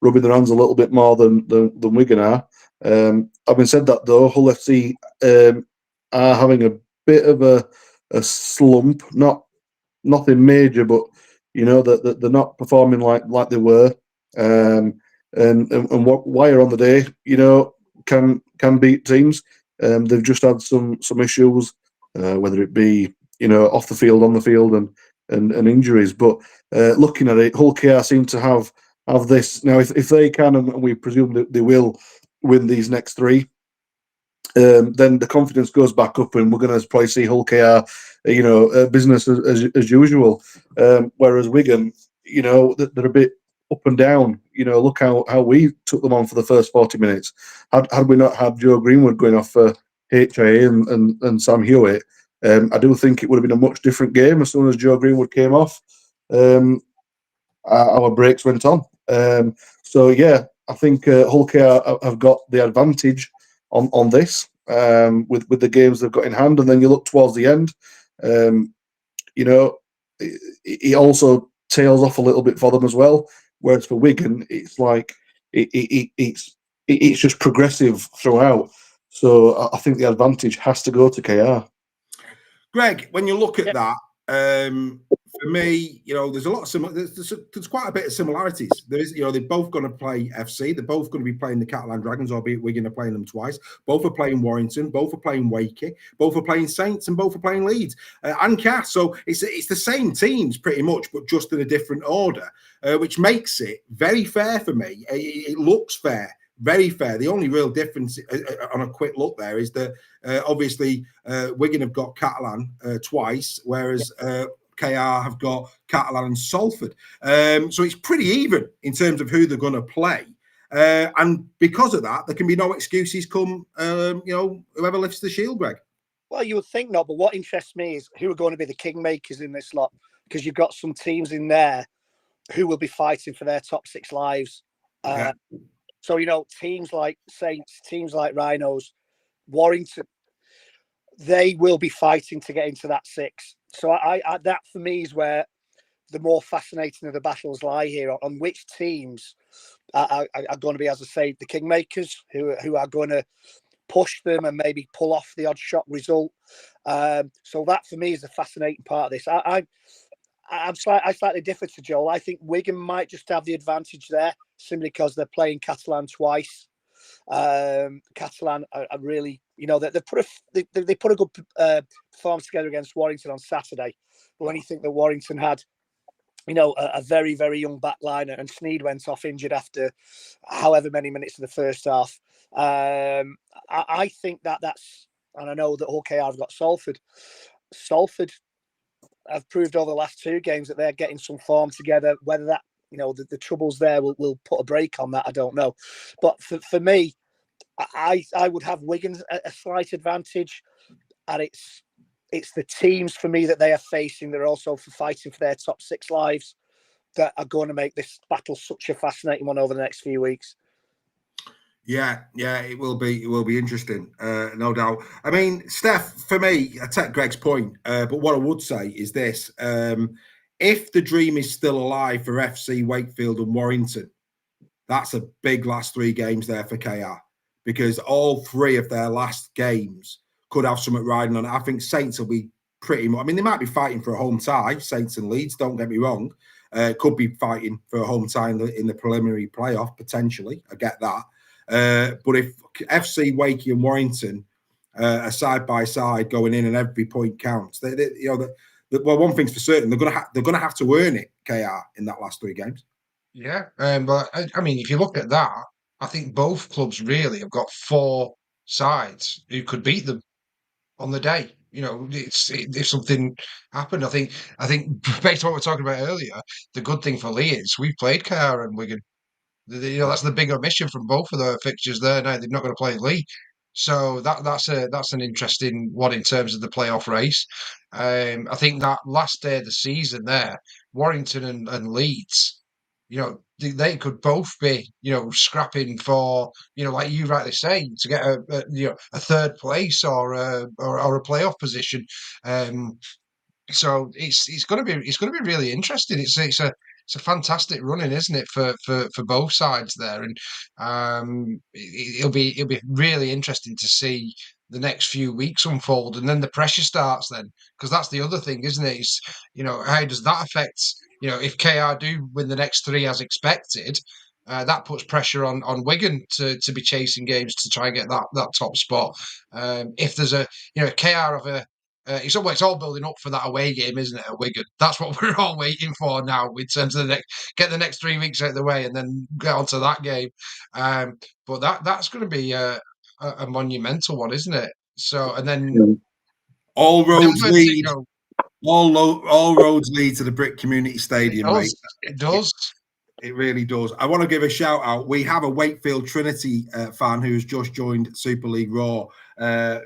rubbing their hands a little bit more than Wigan are. Having said that, though, Hull FC are having a bit of a slump. Nothing major, but that they're not performing like they were. And what Wire on the day, can beat teams. They've just had some issues, whether it be off the field, on the field, and injuries. But looking at it, Hull KR seem to have this now. If they can, and we presume that they will win these next 3, then the confidence goes back up, and we're going to probably see Hull KR, business as usual. Whereas Wigan, they're a bit up and down. Look how we took them on for the first 40 minutes. Had we not had Joe Greenwood going off for HIA and Sam Hewitt, I do think it would have been a much different game as soon as Joe Greenwood came off. Our breaks went on. So yeah, I think Hull KR have got the advantage on this with the games they've got in hand, and then you look towards the end. It also tails off a little bit for them as well. Whereas for Wigan, it's like it's just progressive throughout. So I think the advantage has to go to KR. Greg, when you look at that, for me, there's a lot of there's quite a bit of similarities. There is, they're both going to play FC. They're both going to be playing the Catalan Dragons, albeit Wigan are playing them twice. Both are playing Warrington. Both are playing Wakey. Both are playing Saints, and both are playing Leeds and Cass. So it's the same teams pretty much, but just in a different order, which makes it very fair for me. It looks fair. Very fair. The only real difference on a quick look there is that obviously Wigan have got Catalan twice, whereas KR have got Catalan and Salford. So it's pretty even in terms of who they're going to play. And because of that, there can be no excuses come, whoever lifts the shield, Greg. Well, you would think not, but what interests me is who are going to be the kingmakers in this lot, because you've got some teams in there who will be fighting for their top 6 lives. So, teams like Saints, teams like Rhinos, Warrington, they will be fighting to get into that 6. So I that for me is where the more fascinating of the battles lie here, on which teams are going to be, as I say, the kingmakers who are going to push them and maybe pull off the odd shock result. So that for me is a fascinating part of this. I slightly differ to Joel. I think Wigan might just have the advantage there simply because they're playing Catalan twice. Catalan are really, they put a good performance together against Warrington on Saturday. But when you think that Warrington had, a very, very young back line, and Sneed went off injured after however many minutes of the first half. I think that's, and I know that OKR have got Salford. Salford have proved over the last 2 games that they're getting some form together. Whether that, the troubles there will put a break on that, I don't know. But for me, I would have Wigan a slight advantage, and it's the teams for me that they are facing. They're also fighting for their top 6 lives that are going to make this battle such a fascinating one over the next few weeks. Yeah, it will be. It will be interesting, no doubt. I mean, Steph, for me, I take Greg's point, but what I would say is this: if the dream is still alive for FC Wakefield and Warrington, that's a big last 3 games there for KR, because all 3 of their last games could have something riding on it. I think Saints will be pretty much. I mean, they might be fighting for a home tie, Saints and Leeds. Don't get me wrong. Could be fighting for a home tie in the preliminary playoff potentially. I get that. But if FC Wakey and Warrington are side by side going in and every point counts, well, one thing's for certain, they're gonna have to earn it, KR, in that last 3 games. Yeah, but I mean, if you look at that, I think both clubs really have got 4 sides who could beat them on the day. If something happened, I think based on what we were talking about earlier, the good thing for Leigh is we've played KR and Wigan. That's the big omission from both of the fixtures there. Now they're not going to play Leigh, so that's an interesting one in terms of the playoff race. I think that last day of the season there, Warrington and Leeds, they could both be, scrapping for, like you rightly say, to get a 3rd place or a playoff position. So it's going to be really interesting. It's a fantastic running, isn't it, for both sides there, and it'll be really interesting to see the next few weeks unfold, and then the pressure starts then, because that's the other thing, isn't it? It's, how does that affect, if KR do win the next 3 as expected, that puts pressure on Wigan to be chasing games to try and get that top spot. If there's KR have a it's all building up for that away game, isn't it, at Wigan? That's what we're all waiting for now in terms of get the next 3 weeks out of the way and then get onto that game. But that's going to be a monumental one, isn't it? So, and then all roads lead. All roads lead to the Brick Community Stadium, mate. It does. It really does. I want to give a shout out. We have a Wakefield Trinity fan who's just joined Super League Raw.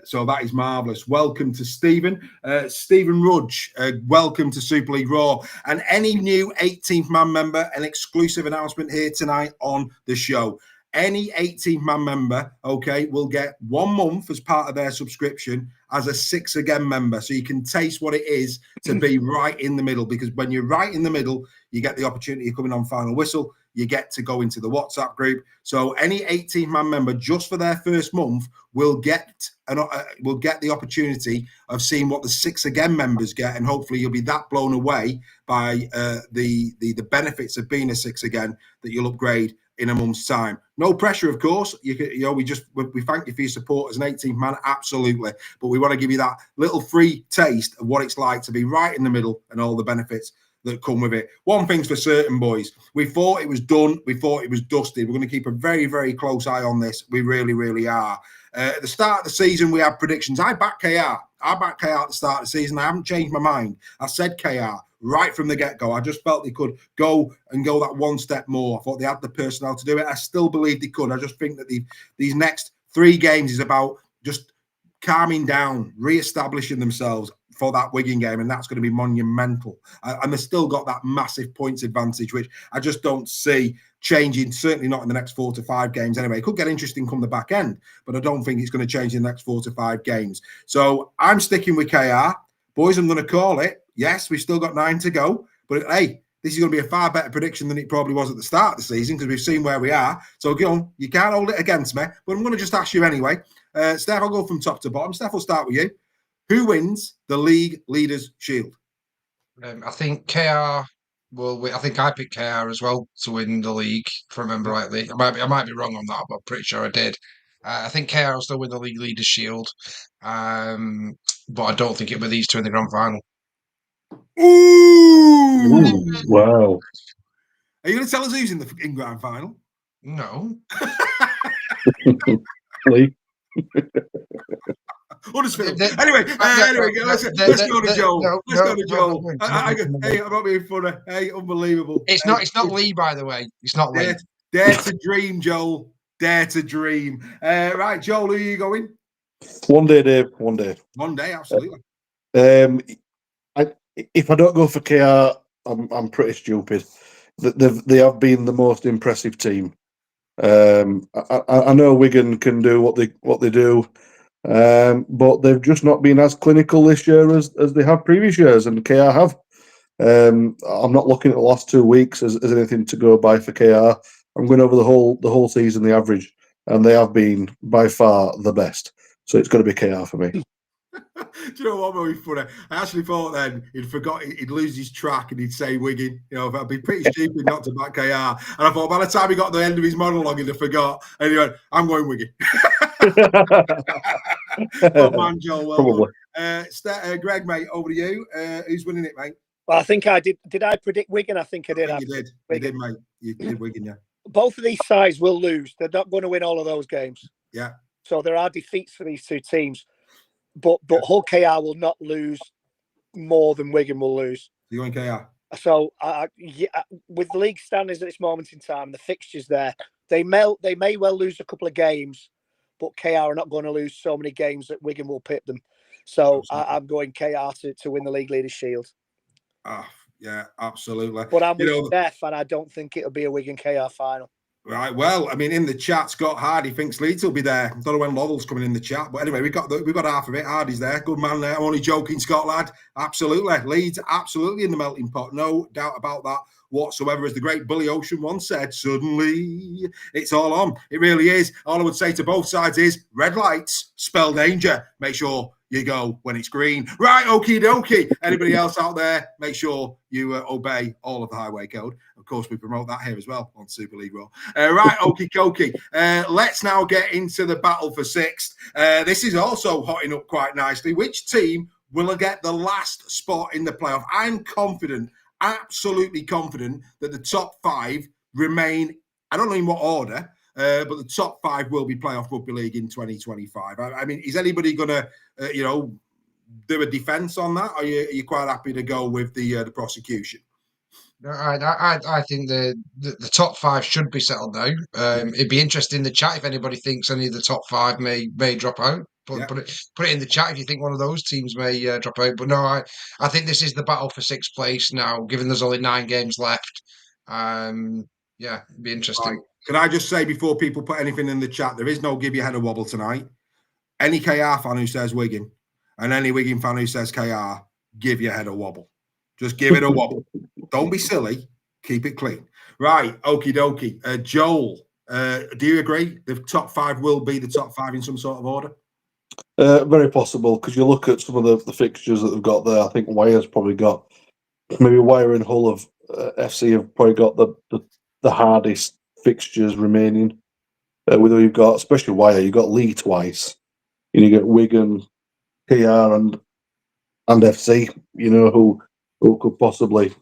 So that is marvellous. Welcome to Stephen. Stephen Rudge, welcome to Super League Raw. And any new 18th man member, an exclusive announcement here tonight on the show. Any 18th man member, will get 1 month as part of their subscription as a 6 Again member. So you can taste what it is to be right in the middle, because when you're right in the middle, you get the opportunity of coming on Final Whistle. You get to go into the WhatsApp group. So any 18th man member, just for their first month, will get the opportunity of seeing what the 6 Again members get, and hopefully you'll be that blown away by the benefits of being a 6 Again that you'll upgrade in a month's time. No pressure, of course. We thank you for your support as an 18th man, absolutely. But we want to give you that little free taste of what it's like to be right in the middle and all the benefits that come with it. One thing's for certain, boys. We thought it was done. We thought it was dusted. We're going to keep a very, very close eye on this. We really, really are. At the start of the season, we had predictions. I backed KR. I backed KR at the start of the season. I haven't changed my mind. I said KR right from the get-go. I just felt they could go that one step more. I thought they had the personnel to do it. I still believe they could. I just think that these next 3 games is about just calming down, re-establishing themselves for that Wigan game, and that's going to be monumental. And they've still got that massive points advantage, which I just don't see changing, certainly not in the next 4 to 5 games anyway. It could get interesting come the back end, but I don't think it's going to change in the next 4 to 5 games. So I'm sticking with KR. Boys, I'm going to call it. Yes, we've still got 9 to go, but hey, this is going to be a far better prediction than it probably was at the start of the season because we've seen where we are. So go on, you can't hold it against me, but I'm going to just ask you anyway. Steph, I'll go from top to bottom. Steph, we'll start with you. Who wins the League Leaders' Shield? I think KR will win. I think I picked KR as well to win the league, if I remember rightly. I might be wrong on that, but I'm pretty sure I did. I think KR will still win the League Leaders' Shield, but I don't think it'll be these two in the grand final. Ooh! Wow. Are you going to tell us who's in grand final? No. Leigh? Huddersfield. Anyway, let's go to Joel. Let's go to Joel. Hey, I'm not being funny. Hey, unbelievable. It's not Leigh, by the way. It's not Leigh. Dare to dream, Joel. Dare to dream. Right, Joel, who are you going? One day, Dave. One day. One day, absolutely. If I don't go for KR, I'm pretty stupid. They have been the most impressive team. I know Wigan can do what they do, but they've just not been as clinical this year as they have previous years, and KR have. I'm not looking at the last 2 weeks as anything to go by for KR. I'm going over the whole season, the average, and they have been by far the best. So it's got to be KR for me. Do you know what would be funny? I actually thought then he'd lose his track and he'd say Wigan. You know, I'd be pretty stupid not to back KR. And I thought by the time he got to the end of his monologue, he'd have forgot. And he went, I'm going Wigan. Oh, man, Joel, well done. Greg, mate, over to you. Who's winning it, mate? Well, I think I did. Did I predict Wigan? I think I did. You did. You did, mate. You did Wigan, yeah. Both of these sides will lose. They're not going to win all of those games. Yeah. So there are defeats for these two teams. But Hull KR will not lose more than Wigan will lose. You're going KR? So, with the league standings at this moment in time, the fixtures there, they may well lose a couple of games, but KR are not going to lose so many games that Wigan will pip them. So I'm going KR to win the League Leaders' Shield. Yeah, absolutely. But I'm with Steph, and I don't think it'll be a Wigan KR final. Right. Well, I mean, in the chat, Scott Hardy thinks Leeds will be there. I don't know when Lovell's coming in the chat, but anyway, we've got half of it. Hardy's there. Good man there. I'm only joking, Scott lad. Absolutely. Leeds absolutely in the melting pot. No doubt about that whatsoever. As the great Billy Ocean once said, suddenly it's all on. It really is. All I would say to both sides is red lights spell danger. Make sure you go when it's green. Right, okie dokie. Anybody else out there, make sure you obey all of the highway code. Of course, we promote that here as well on Super League Raw. Right, okie dokie. Let's now get into the battle for sixth. This is also hotting up quite nicely. Which team will get the last spot in the playoff? I'm confident, absolutely confident, that the top 5 remain, I don't know in what order, but the top 5 will be playoff rugby league in 2025. I mean, is anybody going to, do a defence on that? Or are you quite happy to go with the prosecution? I think the top 5 should be settled now. It'd be interesting in the chat if anybody thinks any of the top 5 may drop out. Put it in the chat if you think one of those teams may drop out. But no, I think this is the battle for 6th place now, given there's only 9 games left. Yeah, it'd be interesting. Right. Can I just say before people put anything in the chat, there is no give your head a wobble tonight. Any KR fan who says Wigan and any Wigan fan who says KR, give your head a wobble. Just give it a wobble. Don't be silly. Keep it clean. Right, okie dokie. Joel, do you agree the top 5 will be the top 5 in some sort of order? Very possible, because you look at some of the fixtures that they've got there. I think Wyre's probably got, maybe Wyre and Hull of FC have probably got the hardest fixtures remaining. Whether you've got, especially Wyre, you've got Leigh twice. You get Wigan, KR, and FC. Who could possibly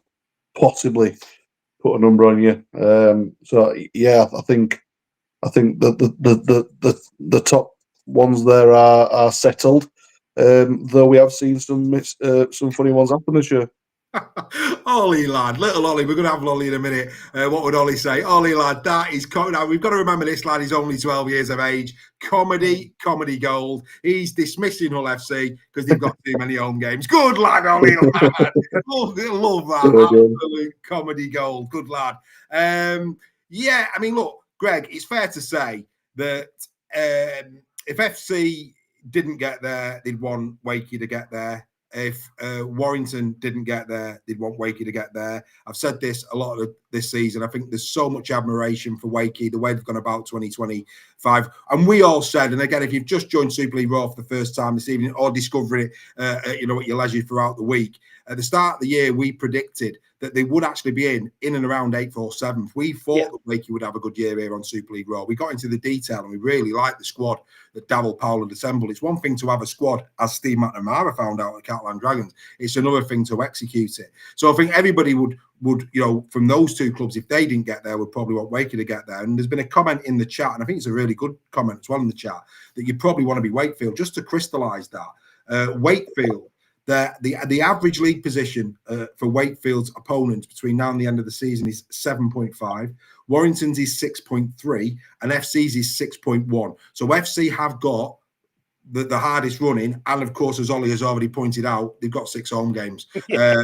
put a number on you. So yeah, I think that the top ones there are settled. Though we have seen some funny ones happen this year. Ollie, lad, little Ollie. We're going to have Ollie in a minute. What would Ollie say? Ollie, lad, that is... Now, we've got to remember this lad is only 12 years of age. Comedy gold. He's dismissing Hull FC because they've got too many home games. Good lad, Ollie, lad. Love that. Absolute comedy gold. Good lad. Yeah, I mean, look, Greg, it's fair to say that if FC didn't get there, they'd want Wakey to get there. If Warrington didn't get there, they'd want Wakey to get there. I've said this a lot of this season. I think there's so much admiration for Wakey, the way they've gone about 2025. And we all said, and again, if you've just joined Super League Raw for the first time this evening or discovering it, at your leisure throughout the week, at the start of the year, we predicted that they would actually be in and around 8th or 7th. We thought that Wakey would have a good year here on Super League Raw. We got into the detail and we really liked the squad that Davil Powell had assembled. It's one thing to have a squad, as Steve McNamara found out at Catalan Dragons. It's another thing to execute it. So I think everybody would from those two clubs, if they didn't get there, would probably want Wakey to get there. And there's been a comment in the chat, and I think it's a really good comment as well in the chat, that you probably want to be Wakefield. Just to crystallise that, Wakefield, the average league position for Wakefield's opponents between now and the end of the season is 7.5. Warrington's is 6.3, and FC's is 6.1. So FC have got the hardest running, and of course, as Ollie has already pointed out, they've got 6 home games,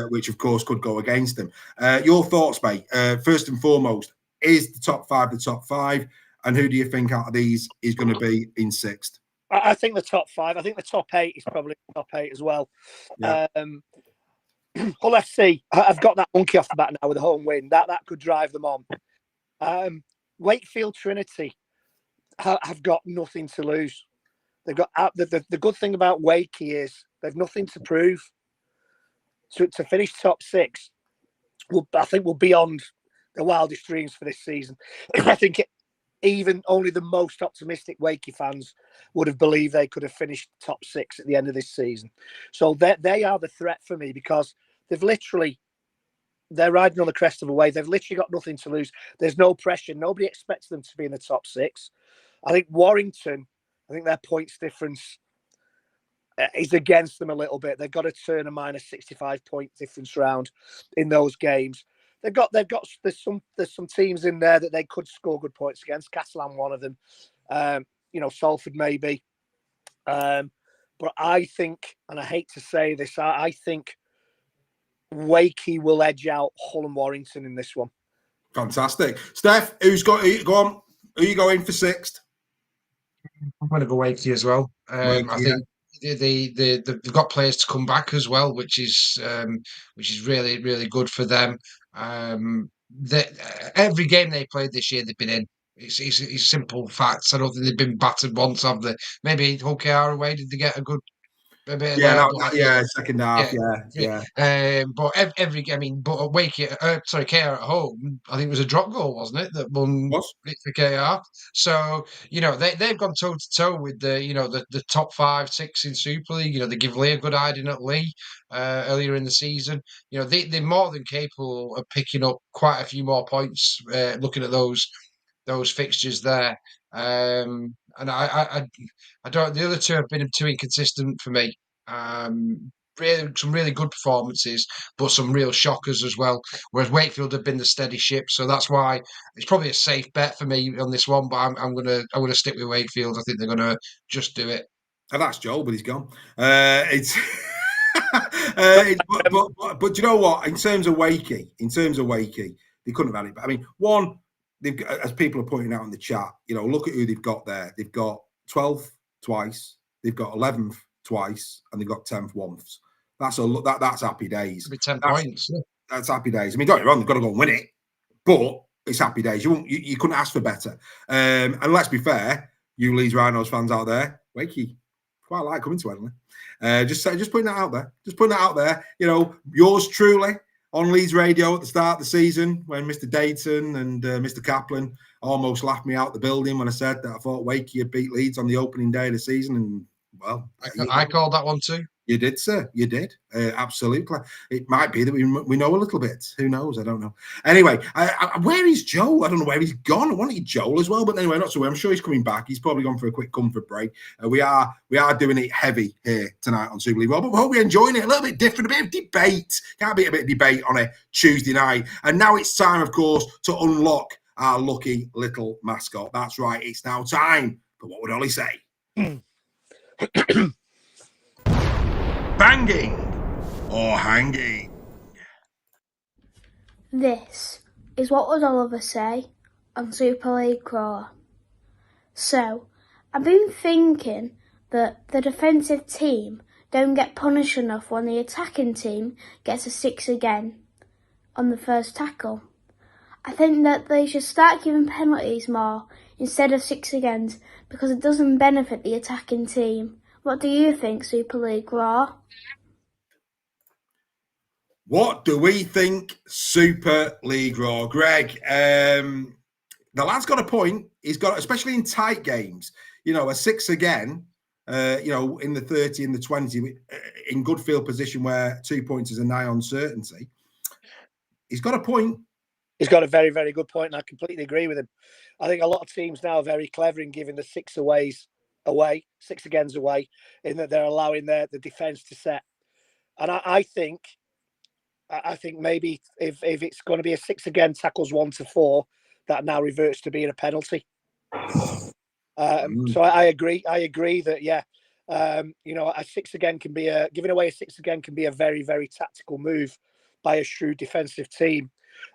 which of course could go against them. Your thoughts, mate? First and foremost, is the top 5, and who do you think out of these is going to be in 6th? I think the top 5. I think the top 8 is probably the top 8 as well. Yeah. Hull FC, I've got that monkey off the bat now with a home win. That could drive them on. Wakefield Trinity have got nothing to lose. They've got the good thing about Wakey is they've nothing to prove. So to finish top 6, I think will beyond the wildest dreams for this season. I think even only the most optimistic Wakey fans would have believed they could have finished top 6 at the end of this season. So they are the threat for me because they're riding on the crest of a wave. They've literally got nothing to lose. There's no pressure. Nobody expects them to be in the top 6. I think Warrington, their points difference is against them a little bit. They've got to turn a minus 65 point difference round in those games. There's some teams in there that they could score good points against. Catalan, one of them. Salford maybe. But I think, and I hate to say this, I think Wakey will edge out Hull and Warrington in this one. Fantastic, Steph. Go on. Who are you going for 6th? I'm going to go Wakey as well. I think they've got players to come back as well, which is really, really good for them. Every game they played this year, they've been in. It's simple facts. I don't think they've been battered once, have they? Maybe Hull KR away, did they get a good? Second half, yeah. But Wakey, KR at home, I think it was a drop goal, wasn't it? That won for KR. So they've gone toe to toe with the top 5, 6 in Super League. They give Leigh a good hiding at Leigh earlier in the season. They're more than capable of picking up quite a few more points. Looking at those fixtures there. And I don't. The other two have been too inconsistent for me. Some really good performances, but some real shockers as well. Whereas Wakefield have been the steady ship, so that's why it's probably a safe bet for me on this one. But I'm gonna stick with Wakefield. I think they're gonna just do it. And that's Joel, but he's gone. But you know what? In terms of Wakey, they couldn't have had it. But I mean, one. As people are pointing out in the chat, look at who they've got there. They've got 12th twice, they've got 11th twice, and they've got 10th once. That's happy days. 10 points. That's happy days. I mean, don't get me wrong, they've got to go and win it, but it's happy days. You couldn't ask for better. And let's be fair, you Leeds Rhinos fans out there, Wakey quite like coming to Edinburgh. Just putting that out there. Just putting that out there. Yours truly. On Leeds Radio at the start of the season, when Mr. Dayton and Mr. Kaplan almost laughed me out the building when I said that I thought Wakey had beat Leeds on the opening day of the season, and Well, I called that one too. You did, sir. You did. Absolutely. It might be that we know a little bit. Who knows? I don't know. Anyway, where is Joel? I don't know where he's gone. I wanted Joel as well, but anyway, not so. I'm sure he's coming back. He's probably gone for a quick comfort break. We are doing it heavy here tonight on Super League Raw, but we hope you're enjoying it. A little bit different, a bit of debate. Can't be a bit of debate on a Tuesday night. And now it's time, of course, to unlock our lucky little mascot. That's right. It's now time for What Would Ollie Say? Banging or hanging? This is What Would Oliver Say on Super League Raw. So, I've been thinking that the defensive team don't get punished enough when the attacking team gets a 6 again on the first tackle. I think that they should start giving penalties more instead of 6 agains because it doesn't benefit the attacking team. What do you think, Super League Raw? What do we think, Super League Raw? Greg, the lad's got a point. He's got, especially in tight games, a 6 again, in the 30 and the 20, in good field position where 2 points is a nigh on certainty. He's got a point. He's got a very, very good point, and I completely agree with him. I think a lot of teams now are very clever in giving the 6 agains away, in that they're allowing the defence to set. And I think maybe if it's going to be a 6 again, tackles 1 to 4, that now reverts to being a penalty. So I agree. I agree that a 6 again can be giving away a 6 again can be a very, very tactical move by a shrewd defensive team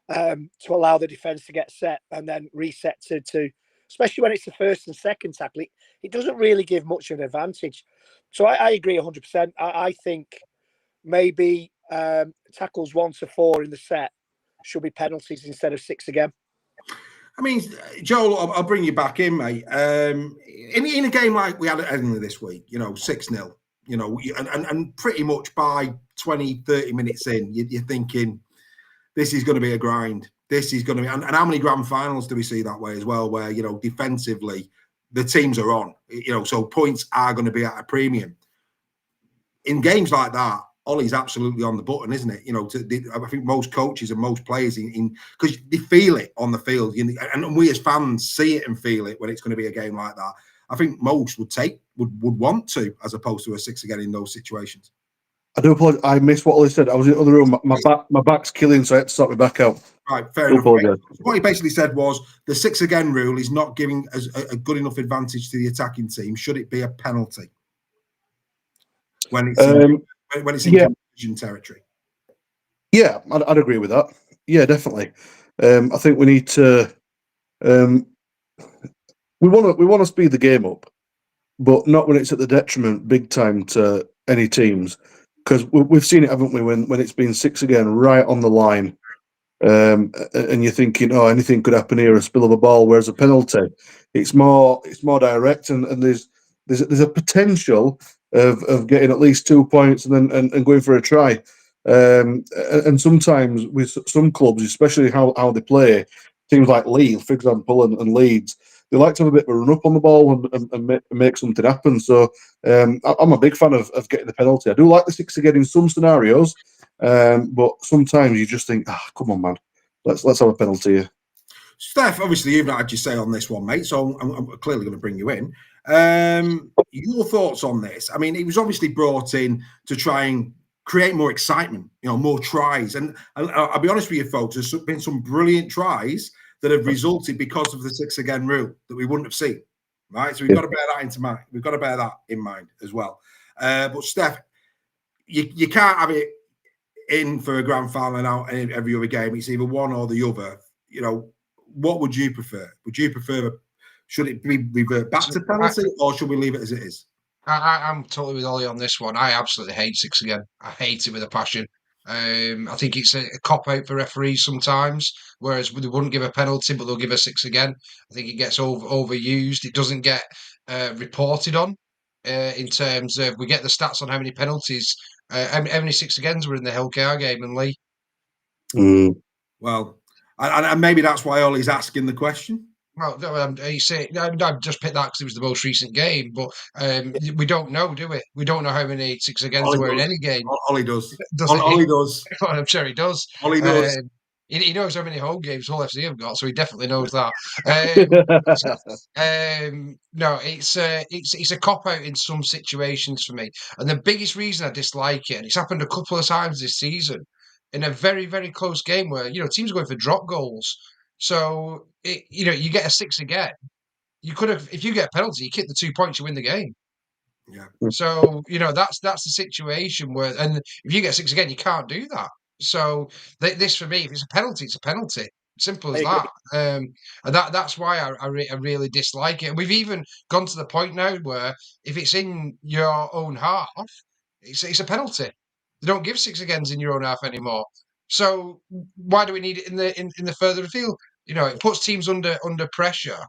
to allow the defense to get set and then reset to especially when it's the first and second tackle. It doesn't really give much of an advantage. So I agree 100%. I think maybe tackles 1 to 4 in the set should be penalties instead of 6 again. I mean, Joel, I'll bring you back in, mate. In a game like we had at Edinburgh this week, 6-0, and pretty much by 20, 30 minutes in, you're thinking, this is going to be a grind. This is going to be, and how many grand finals do we see that way as well, where, defensively, the teams are on, so points are going to be at a premium. In games like that, Ollie's absolutely on the button, isn't it? I think most coaches and most players because they feel it on the field, and we as fans see it and feel it when it's going to be a game like that. I think most would want to, as opposed to a 6 again in those situations. I do apologize. I missed what Ollie said. I was in the other room. My back's killing, so I had to sort my back out. Right, fair enough. What he basically said was the 6 again rule is not giving a good enough advantage to the attacking team. Should it be a penalty when it's in confusion territory? Yeah, I'd agree with that. Yeah, definitely. I think we need to. We want to speed the game up, but not when it's at the detriment, big time, to any teams. Because we've seen it, haven't we? When it's been 6 again, right on the line, and you're thinking, oh, anything could happen here, a spill of a ball. Whereas a penalty, it's more direct, and there's a potential of getting at least 2 points and going for a try. And sometimes with some clubs, especially how they play, teams like Leigh, for example, and Leeds, they like to have a bit of a run up on the ball and make something happen. So I'm a big fan of getting the penalty. I do like the 6 again in some scenarios, but sometimes you just think, come on, man, let's have a penalty here. Steph, obviously you've not had your say on this one, mate, so I'm clearly going to bring you in. Your thoughts on this? I mean, he was obviously brought in to try and create more excitement, more tries. And I'll be honest with you, folks, there's been some brilliant tries that have resulted because of the 6 again rule that we wouldn't have seen, right? So we've got to bear that into mind. We've got to bear that in mind as well. But Steph, you can't have it in for a grand final and out in every other game. It's either one or the other. What would you prefer? Would you prefer, should it be revert back to penalty, or should we leave it as it is? I'm totally with Ollie on this one. I absolutely hate 6 again. I hate it with a passion. I think it's a cop-out for referees sometimes, whereas they wouldn't give a penalty, but they'll give a 6 again. I think it gets overused. It doesn't get reported on in terms of, we get the stats on how many penalties, how many 6 agains were in the Hillcar game and Leigh. Well, and maybe that's why Ollie's asking the question. Well, no, you say I've just picked that because it was the most recent game, but we don't know, do we? We don't know how many six against there were in any game. Ollie does. Does he? Ollie does. I'm sure he does. Ollie does. He knows how many home games Hull FC have got, so he definitely knows that. No, it's a cop out in some situations for me, and the biggest reason I dislike it, and it's happened a couple of times this season, in a very very close game where teams are going for drop goals. So you get a six again. You could have, if you get a penalty, you kick the 2 points, you win the game. Yeah. So that's the situation where, and if you get six again, you can't do that. So this for me, if it's a penalty, it's a penalty. Simple as that. And that's why I really dislike it. And we've even gone to the point now where if it's in your own half, it's a penalty. They don't give six agains in your own half anymore. So why do we need it in the further field? It puts teams under pressure.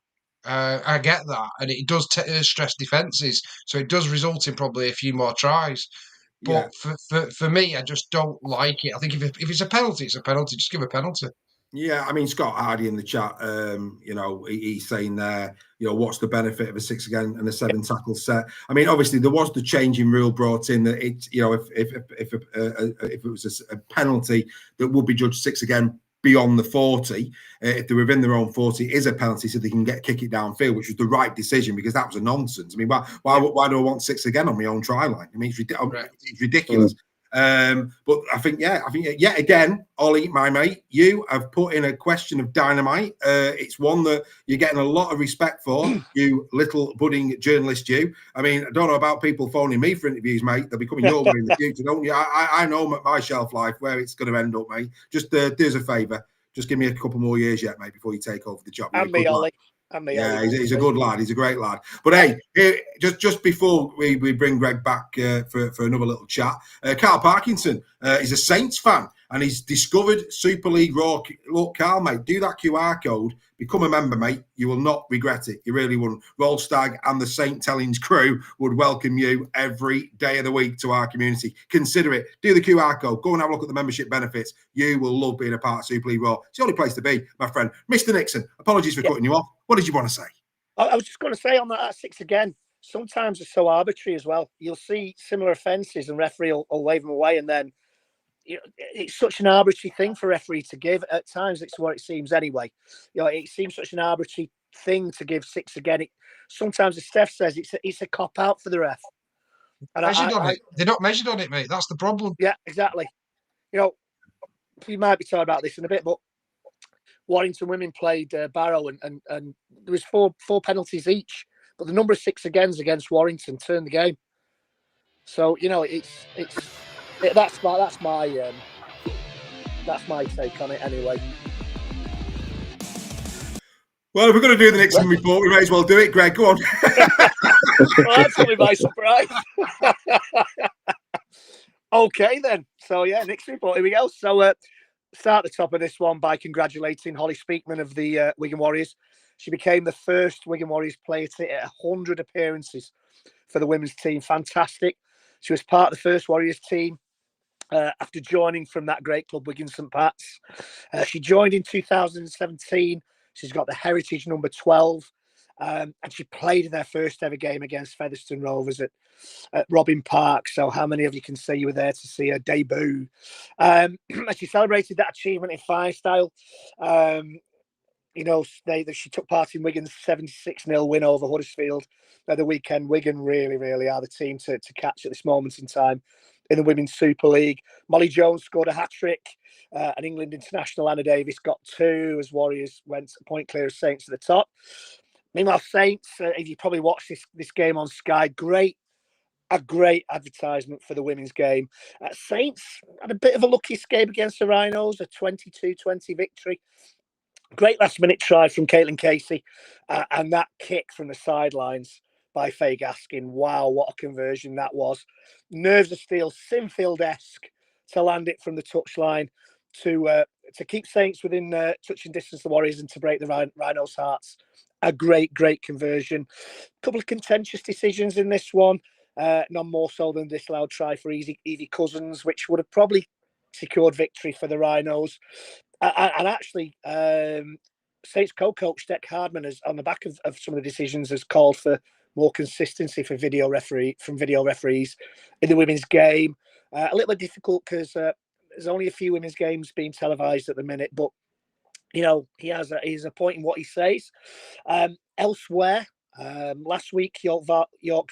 I get that, and it does stress defences, so it does result in probably a few more tries. But for me, I just don't like it. I think if it's a penalty, it's a penalty. Just give a penalty. Yeah, I mean, Scott Hardy in the chat, he's saying there, what's the benefit of a six again and a 7 tackle set? I mean, obviously there was the change in rule brought in that if it was a penalty that would be judged six again beyond the 40, if they're within their own 40, it is a penalty, so they can kick it downfield, which was the right decision because that was a nonsense. I mean, why do I want six again on my own try line? I mean, it's ridiculous. But I think yet again, Ollie, my mate, you have put in a question of dynamite. It's one that you're getting a lot of respect for, you little budding journalist. You, I mean, I don't know about people phoning me for interviews, mate. They'll be coming your way in the future, don't you? I know my shelf life where it's going to end up, mate. Just do us a favour. Just give me a couple more years yet, mate, before you take over the job. And me, Ollie. Yeah, he's a good lad. He's a great lad. But hey, just before we bring Greg back for another little chat, Carl Parkinson is a Saints fan and he's discovered Super League Raw. Look, Carl, mate, do that QR code. Become a member, mate. You will not regret it. You really wouldn't. Roll Stag and the St. Tellings crew would welcome you every day of the week to our community. Consider it. Do the QR code. Go and have a look at the membership benefits. You will love being a part of Super League Raw. It's the only place to be, my friend. Mr. Nixon, apologies for cutting you off. What did you want to say? I was just going to say on that six again, sometimes it's so arbitrary as well. You'll see similar offences and referee will wave them away, and then it's such an arbitrary thing for referee to give. At times, it's what it seems anyway. It seems such an arbitrary thing to give six again. Sometimes, as Steph says, it's a cop out for the ref. And they're not measured on it, mate. That's the problem. Yeah, exactly. We might be talking about this in a bit, but Warrington women played Barrow, and there was four penalties each, but the number of six agains against Warrington turned the game. So that's my take on it anyway. Well, if we're going to do the Nixon report, we may as well do it. Greg, go on. Well, that's probably my surprise. Okay, then. So, Nixon report. Here we go. So, start the top of this one by congratulating Holly Speakman of the Wigan Warriors. She became the first Wigan Warriors player to hit 100 appearances for the women's team. Fantastic. She was part of the first Warriors team after joining from that great club, Wigan St Pat's. She joined in 2017. She's got the heritage number 12. And she played in their first ever game against Featherstone Rovers at Robin Park. So how many of you can say you were there to see her debut? She celebrated that achievement in fire style. She took part in Wigan's 76-0 win over Huddersfield at the weekend. Wigan really, really are the team to catch at this moment in time in the Women's Super League. Molly Jones scored a hat-trick. And England international Anna Davis got 2 as Warriors went a point clear of Saints to the top. Meanwhile, Saints, if you probably watched this game on Sky, a great advertisement for the women's game. Saints had a bit of a lucky escape against the Rhinos, a 22-20 victory. Great last-minute try from Caitlin Casey, and that kick from the sidelines by Faye Gaskin. Wow, what a conversion that was. Nerves of steel, Sinfield-esque to land it from the touchline to keep Saints within touching distance of the Warriors and to break the Rhinos' hearts. A great conversion. A couple of contentious decisions in this one. None more so than this loud try for Evie Cousins, which would have probably secured victory for the Rhinos. And actually, Saints co-coach Deck Hardman has, on the back of some of the decisions, has called for more consistency for video referees in the women's game. A little bit difficult because there's only a few women's games being televised at the minute, but he's a point in what he says. Elsewhere, last week, York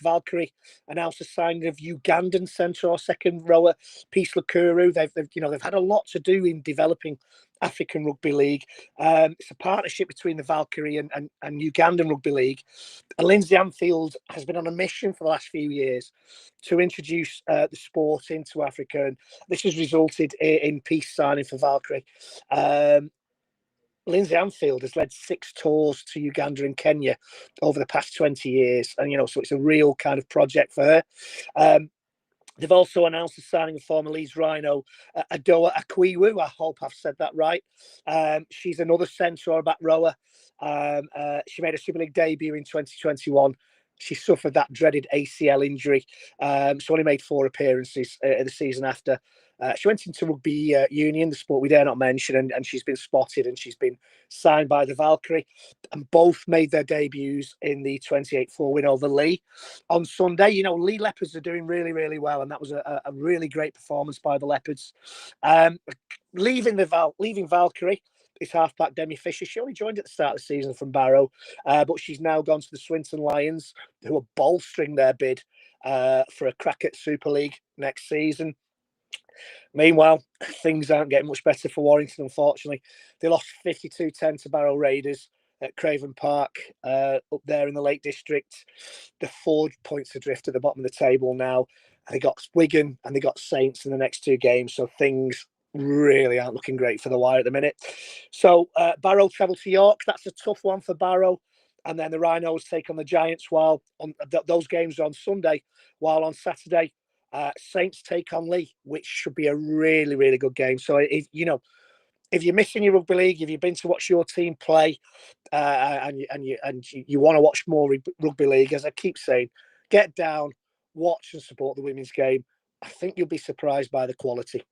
Valkyrie announced the signing of Ugandan centre or second rower Peace Lakuru. They've had a lot to do in developing African Rugby League. It's a partnership between the Valkyrie and Ugandan Rugby League. And Lindsay Anfield has been on a mission for the last few years to introduce the sport into Africa, and this has resulted in Peace signing for Valkyrie. Lindsay Anfield has led 6 tours to Uganda and Kenya over the past 20 years. And, so it's a real kind of project for her. They've also announced the signing of former Leeds Rhino, Adoa Akwiwu. I hope I've said that right. She's another centre or back rower. She made a Super League debut in 2021. She suffered that dreaded ACL injury. So only made 4 appearances the season after. She went into rugby union, the sport we dare not mention, and she's been spotted and she's been signed by the Valkyrie. And both made their debuts in the 28-4 win over Leigh on Sunday. Leigh Leopards are doing really, really well, and that was a really great performance by the Leopards. Leaving Valkyrie is halfback Demi Fisher. She only joined at the start of the season from Barrow, but she's now gone to the Swinton Lions, who are bolstering their bid for a crack at Super League next season. Meanwhile, things aren't getting much better for Warrington, unfortunately. They lost 52-10 to Barrow Raiders at Craven Park up there in the Lake District. They're 4 points adrift at the bottom of the table now. They got Wigan and they got Saints in the next 2 games, so things really aren't looking great for the Wire at the minute. So Barrow travel to York. That's a tough one for Barrow. And then the Rhinos take on the Giants while on those games are on Sunday, while on Saturday, Saints take on Leigh, which should be a really, really good game. So, if you're missing your rugby league, if you've been to watch your team play, and you want to watch more rugby league, as I keep saying, get down, watch and support the women's game. I think you'll be surprised by the quality.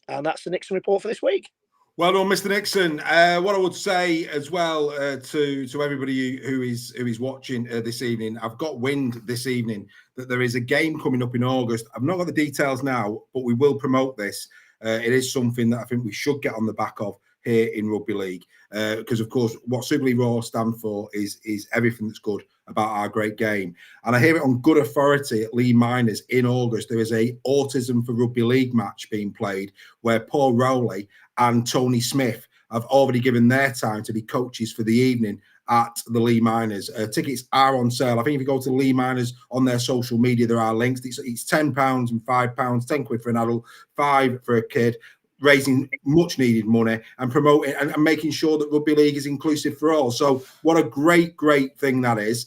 And that's the Nixon report for this week. Well done, Mr. Nixon. What I would say as well to everybody who is watching this evening, I've got wind this evening that there is a game coming up in August. I've not got the details now, but we will promote this. It is something that I think we should get on the back of here in Rugby League, because of course what Super League Raw stand for is everything that's good about our great game. And I hear it on good authority at Leigh Miners in August. There is a Autism for Rugby League match being played where Paul Rowley and Tony Smith have already given their time to be coaches for the evening at the Leigh Miners. Tickets are on sale. I think if you go to Leigh Miners on their social media, there are links. It's £10 and £5, £10 for an adult, £5 for a kid, raising much needed money and promoting and making sure that rugby league is inclusive for all. So what a great thing that is.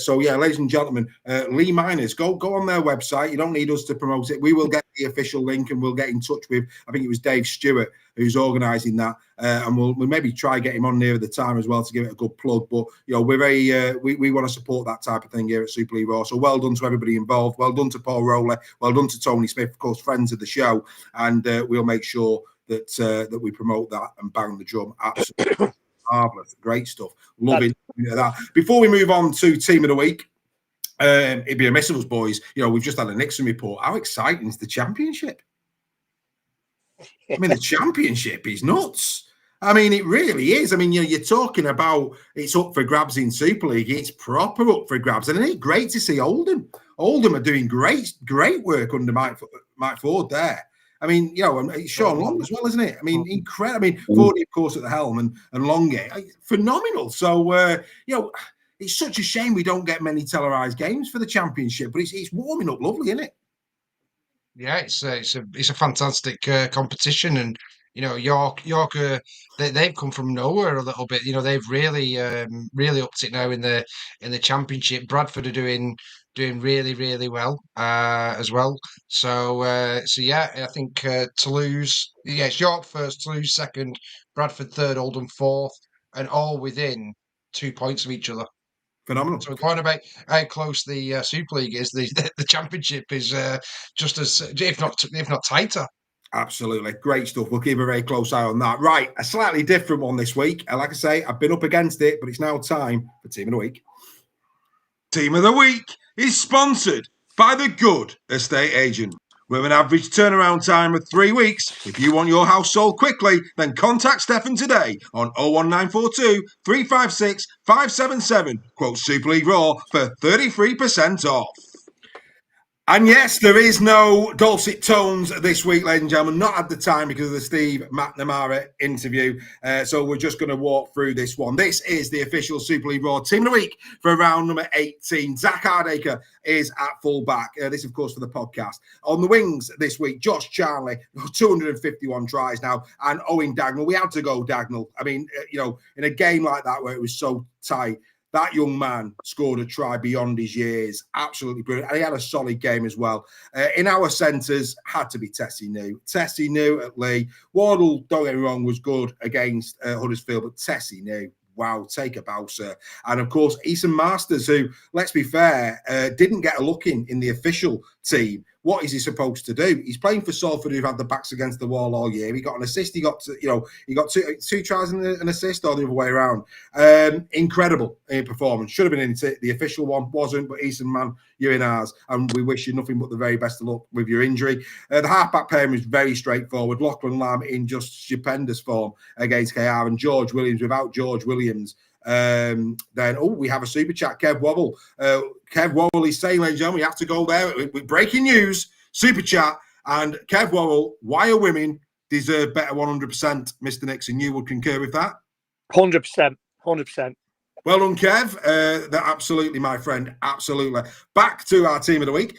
So yeah, ladies and gentlemen, Leigh Miners, go on their website. You don't need us to promote it. We will get the official link and we'll get in touch with, I think it was Dave Stewart who's organising that, and we'll maybe try get him on near the time as well to give it a good plug. But we're very we want to support that type of thing here at Super League Raw. So well done to everybody involved. Well done to Paul Rowley. Well done to Tony Smith, of course, friends of the show, and we'll make sure that we promote that and bang the drum. Absolutely marvellous, great stuff. Loving that. Before we move on to Team of the Week, it'd be amiss of us, boys. We've just had a Nixon report. How exciting is the Championship? I mean, the Championship is nuts. I mean, it really is. I mean, you're talking about it's up for grabs in Super League. It's proper up for grabs. And it's great to see Oldham. Oldham are doing great work under Mike Ford there. I mean, it's Sean Long as well, isn't it? I mean, incredible. I mean, Fordy, of course, at the helm and Longay, phenomenal. So, it's such a shame we don't get many televised games for the Championship, but it's warming up lovely, isn't it? Yeah, it's a fantastic competition, and York they've come from nowhere a little bit. They've really upped it now in the Championship. Bradford are doing really, really well as well. So yeah, I think Toulouse, it's York first, Toulouse second, Bradford third, Oldham fourth, and all within 2 points of each other. Phenomenal. So we're talking about how close the Super League is. The Championship is just as, if not tighter. Absolutely. Great stuff. We'll keep a very close eye on that. Right, a slightly different one this week. And like I say, I've been up against it, but it's now time for Team of the Week. Team of the Week is sponsored by The Good Estate Agent. With an average turnaround time of 3 weeks, if you want your house sold quickly, then contact Stefan today on 01942 356 577. Quote Super League Raw for 33% off. And yes, there is no dulcet tones this week, ladies and gentlemen. Not at the time because of the Steve McNamara interview. So we're just going to walk through this one. This is the official Super League Raw Team of the Week for round number 18. Zach Hardacre is at full-back. This, of course, for the podcast. On the wings this week, Josh Charnley, 251 tries now, and Owen Dagnall. We had to go Dagnall. I mean, in a game like that where it was so tight, that young man scored a try beyond his years. Absolutely brilliant. And he had a solid game as well. In our centres, had to be Tessie New. Tessie New at Leigh. Wardle, don't get me wrong, was good against Huddersfield, but Tessie New, wow, take a bow, sir. And of course, Eason Masters, who, let's be fair, didn't get a look in the official team. What is he supposed to do? He's playing for Salford, who've had the backs against the wall all year. He got an assist. He got two tries and an assist, or the other way around. Incredible performance. Should have been in the official one, wasn't. But Eason, man, you're in ours, and we wish you nothing but the very best of luck with your injury. The halfback pairing was very straightforward. Lachlan Lamb in just stupendous form against KR, and George Williams without George Williams. Then we have a super chat. Kev Wobble. Kev Wobble is saying, ladies and gentlemen, we have to go there with breaking news, super chat. And Kev Wobble, why are women deserve better 100%? Mr. Nixon, you would concur with that? 100%. 100%. Well done, Kev. Absolutely, my friend. Absolutely. Back to our team of the week.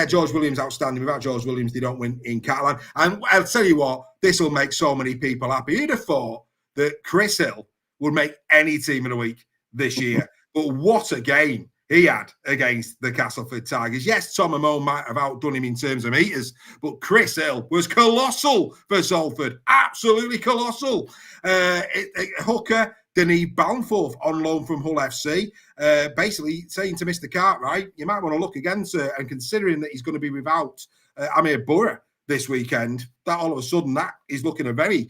George Williams, outstanding. Without George Williams, they don't win in Catalan. And I'll tell you what, this will make so many people happy. Who'd have thought that Chris Hill would make any team of the week this year? But what a game he had against the Castleford Tigers. Yes, Tom Amon might have outdone him in terms of meters, but Chris Hill was colossal for Salford. Absolutely colossal. Hooker, Denis Balmforth on loan from Hull FC, basically saying to Mr. Cartwright, you might want to look again, sir, and considering that he's going to be without Amir Burra this weekend, that all of a sudden that is looking a very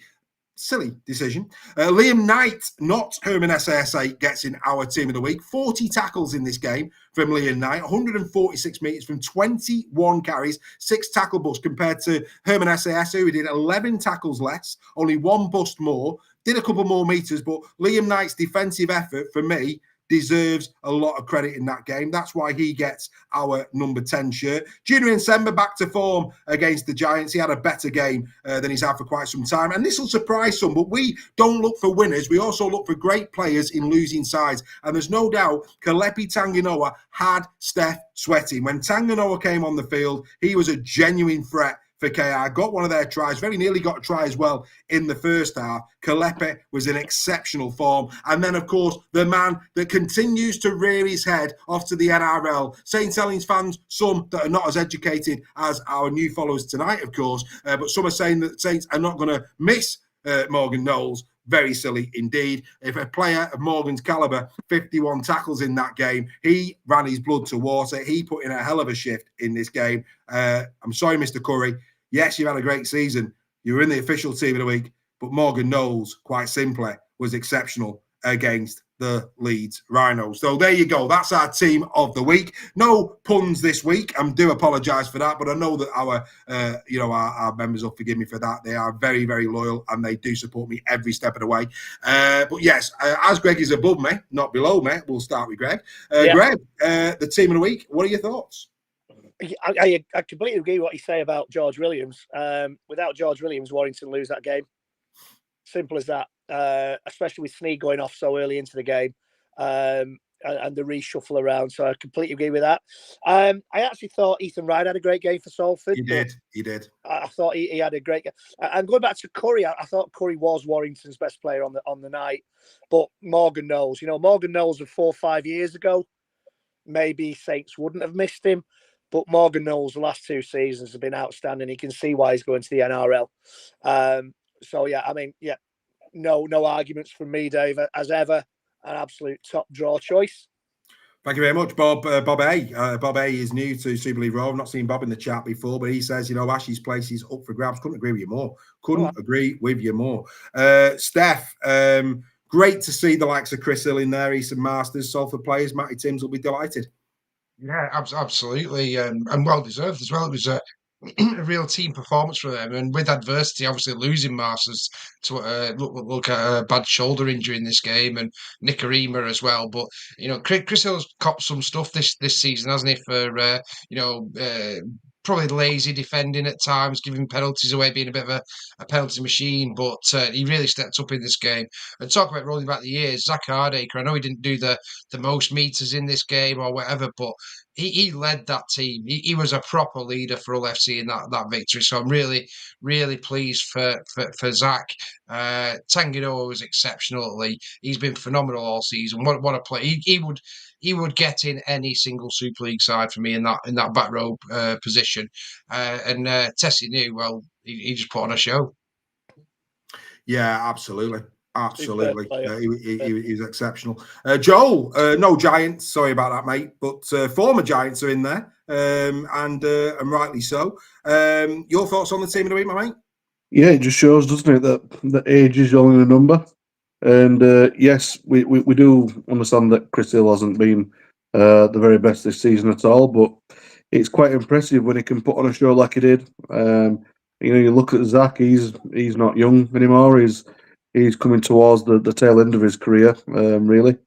silly decision. Liam Knight, not Herman SASA, gets in our team of the week. 40 tackles in this game from Liam Knight, 146 metres from 21 carries, 6 tackle busts compared to Herman SASA, who did 11 tackles less, only 1 bust more, did a couple more metres, but Liam Knight's defensive effort, for me, deserves a lot of credit in that game. That's why he gets our number 10 shirt. Junior Nsemba back to form against the Giants. He had a better game than he's had for quite some time. And this will surprise some, but we don't look for winners. We also look for great players in losing sides. And there's no doubt Kalepi Tanganoa had Steph sweating. When Tanganoa came on the field, he was a genuine threat for KR, got one of their tries, very nearly got a try as well in the first half. Kalepe was in exceptional form. And then, of course, the man that continues to rear his head off to the NRL. St. Helens fans, some that are not as educated as our new followers tonight, of course, but some are saying that Saints are not going to miss Morgan Knowles. Very silly indeed. If a player of Morgan's calibre, 51 tackles in that game, he ran his blood to water. He put in a hell of a shift in this game. I'm sorry, Mr. Curry. Yes, you've had a great season. You were in the official team of the week, but Morgan Knowles, quite simply, was exceptional against the Leeds Rhinos. So there you go. That's our team of the week. No puns this week. I do apologise for that, but I know that our members will forgive me for that. They are very, very loyal and they do support me every step of the way. But yes, as Greg is above me, not below me, we'll start with Greg. Greg, the team of the week. What are your thoughts? I completely agree with what you say about George Williams. Without George Williams, Warrington lose that game. Simple as that. Especially with Snead going off so early into the game and the reshuffle around. So I completely agree with that. I actually thought Ethan Ryan had a great game for Salford. He did. I thought he had a great game. And going back to Curry, I thought Curry was Warrington's best player on the night. But Morgan Knowles, Morgan Knowles of 4 or 5 years ago, maybe Saints wouldn't have missed him. But Morgan Knowles, the last 2 seasons have been outstanding. You can see why he's going to the NRL. No arguments from me, Dave. As ever, an absolute top draw choice. Thank you very much, Bob. Bob A. Bob A is new to Super League Raw. I've not seen Bob in the chat before, but he says, Ashley's place is up for grabs. Couldn't agree with you more. Agree with you more. Steph, great to see the likes of Chris Hill in there, Easton Masters, Salford players. Matty Timms will be delighted. Yeah, absolutely, and well deserved as well. It was a real team performance for them, and with adversity, obviously losing Masters to look at a bad shoulder injury in this game, and Nicarima as well. But Chris Hill's copped some stuff this season, hasn't he? For probably lazy defending at times, giving penalties away, being a bit of a penalty machine. But he really stepped up in this game. And talk about rolling back the years, Zach Hardacre. I know he didn't do the most meters in this game or whatever, but he led that team. He was a proper leader for Hull FC in that victory. So I'm really, really pleased for Zach. Tanginoa was exceptional. He's been phenomenal all season. What a play! He would get in any single Super League side for me in that back row position. And Tessie knew, well, he just put on a show. Yeah, absolutely. Absolutely. He was exceptional. Joel, no Giants. Sorry about that, mate. But former Giants are in there, and rightly so. Your thoughts on the team of the week, my mate? Yeah, it just shows, doesn't it, that age is only a number. And yes, we do understand that Chris Hill hasn't been the very best this season at all, but it's quite impressive when he can put on a show like he did. You look at Zach; he's not young anymore. He's coming towards the tail end of his career, really.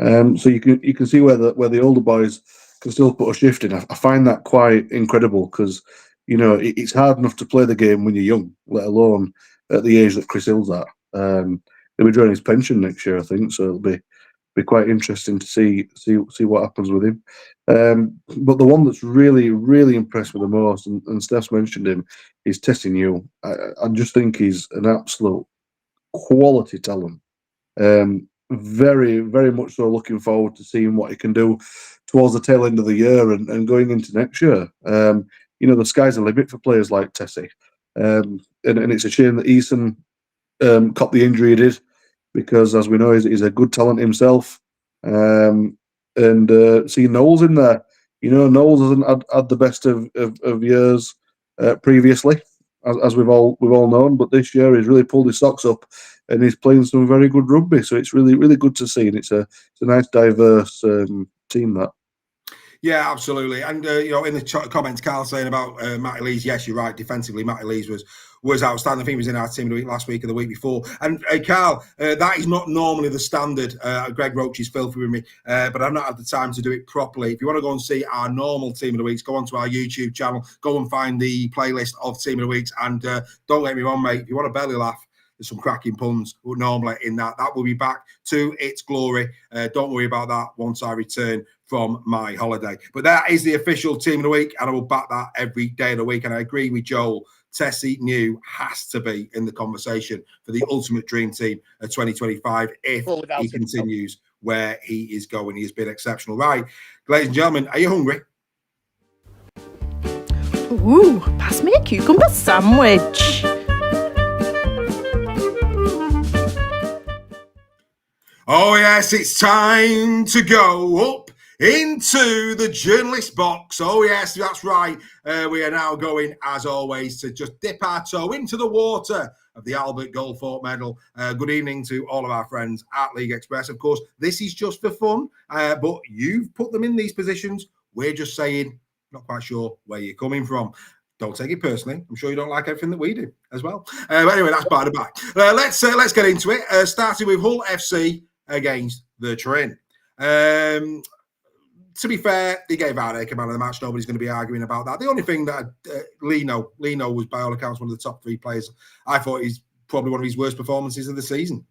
So you can see where the older boys can still put a shift in. I find that quite incredible because it's hard enough to play the game when you're young, let alone at the age that Chris Hill's at. He'll be drawing his pension next year, I think, so it'll be quite interesting to see what happens with him. But the one that's really, really impressed me the most, and Steph's mentioned him, is Tessie New. I just think he's an absolute quality talent. Very, very much so looking forward to seeing what he can do towards the tail end of the year and going into next year. The sky's the limit for players like Tessie. And it's a shame that Eason caught the injury he did, because, as we know, he's a good talent himself. And seeing Knowles in there, Knowles hasn't had the best of years previously, as we've all known. But this year he's really pulled his socks up, and he's playing some very good rugby. So it's really, really good to see, and it's a nice, diverse team that. Yeah, absolutely. And, in the comments, Carl saying about Matty Lees, yes, you're right. Defensively, Matty Lees was outstanding. I think he was in our team of the week last week or the week before. And, Carl, that is not normally the standard. Greg Roach is filthy with me, but I've not had the time to do it properly. If you want to go and see our normal team of the weeks, go onto our YouTube channel, go and find the playlist of team of the weeks. And don't get me wrong, mate, if you want a belly laugh, there's some cracking puns normally in that. That will be back to its glory. Don't worry about that once I return from my holiday. But that is the official team of the week, and I will back that every day of the week. And I agree with Joel. Tessie New has to be in the conversation for the ultimate dream team of 2025 if he continues where he is going. He has been exceptional. Right, ladies and gentlemen, are you hungry? Ooh, pass me a cucumber sandwich. Oh, yes, it's time to go up into the journalist box. Oh, yes, that's right. We are now going, as always, to just dip our toe into the water of the Albert Goldthorpe medal. Good evening to all of our friends at League Express. Of course, this is just for fun, but you've put them in these positions. We're just saying, not quite sure where you're coming from. Don't take it personally. I'm sure you don't like everything that we do as well. But anyway, that's by the back. Let's get into it. Starting with Hull FC against the Trin. To be fair, they gave Hardacre man of the match. Nobody's going to be arguing about that. The only thing that Lino was, by all accounts, one of the top three players. I thought he's probably one of his worst performances of the season,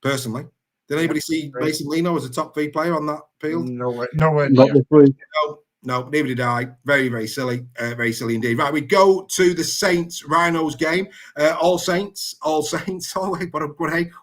personally. Did anybody see Mason Lino as a top three player on that field? Nowhere Not the three. No, neither did I. Very, very silly. Very silly indeed. Right, we go to the Saints Rhinos game. All Saints. Oh,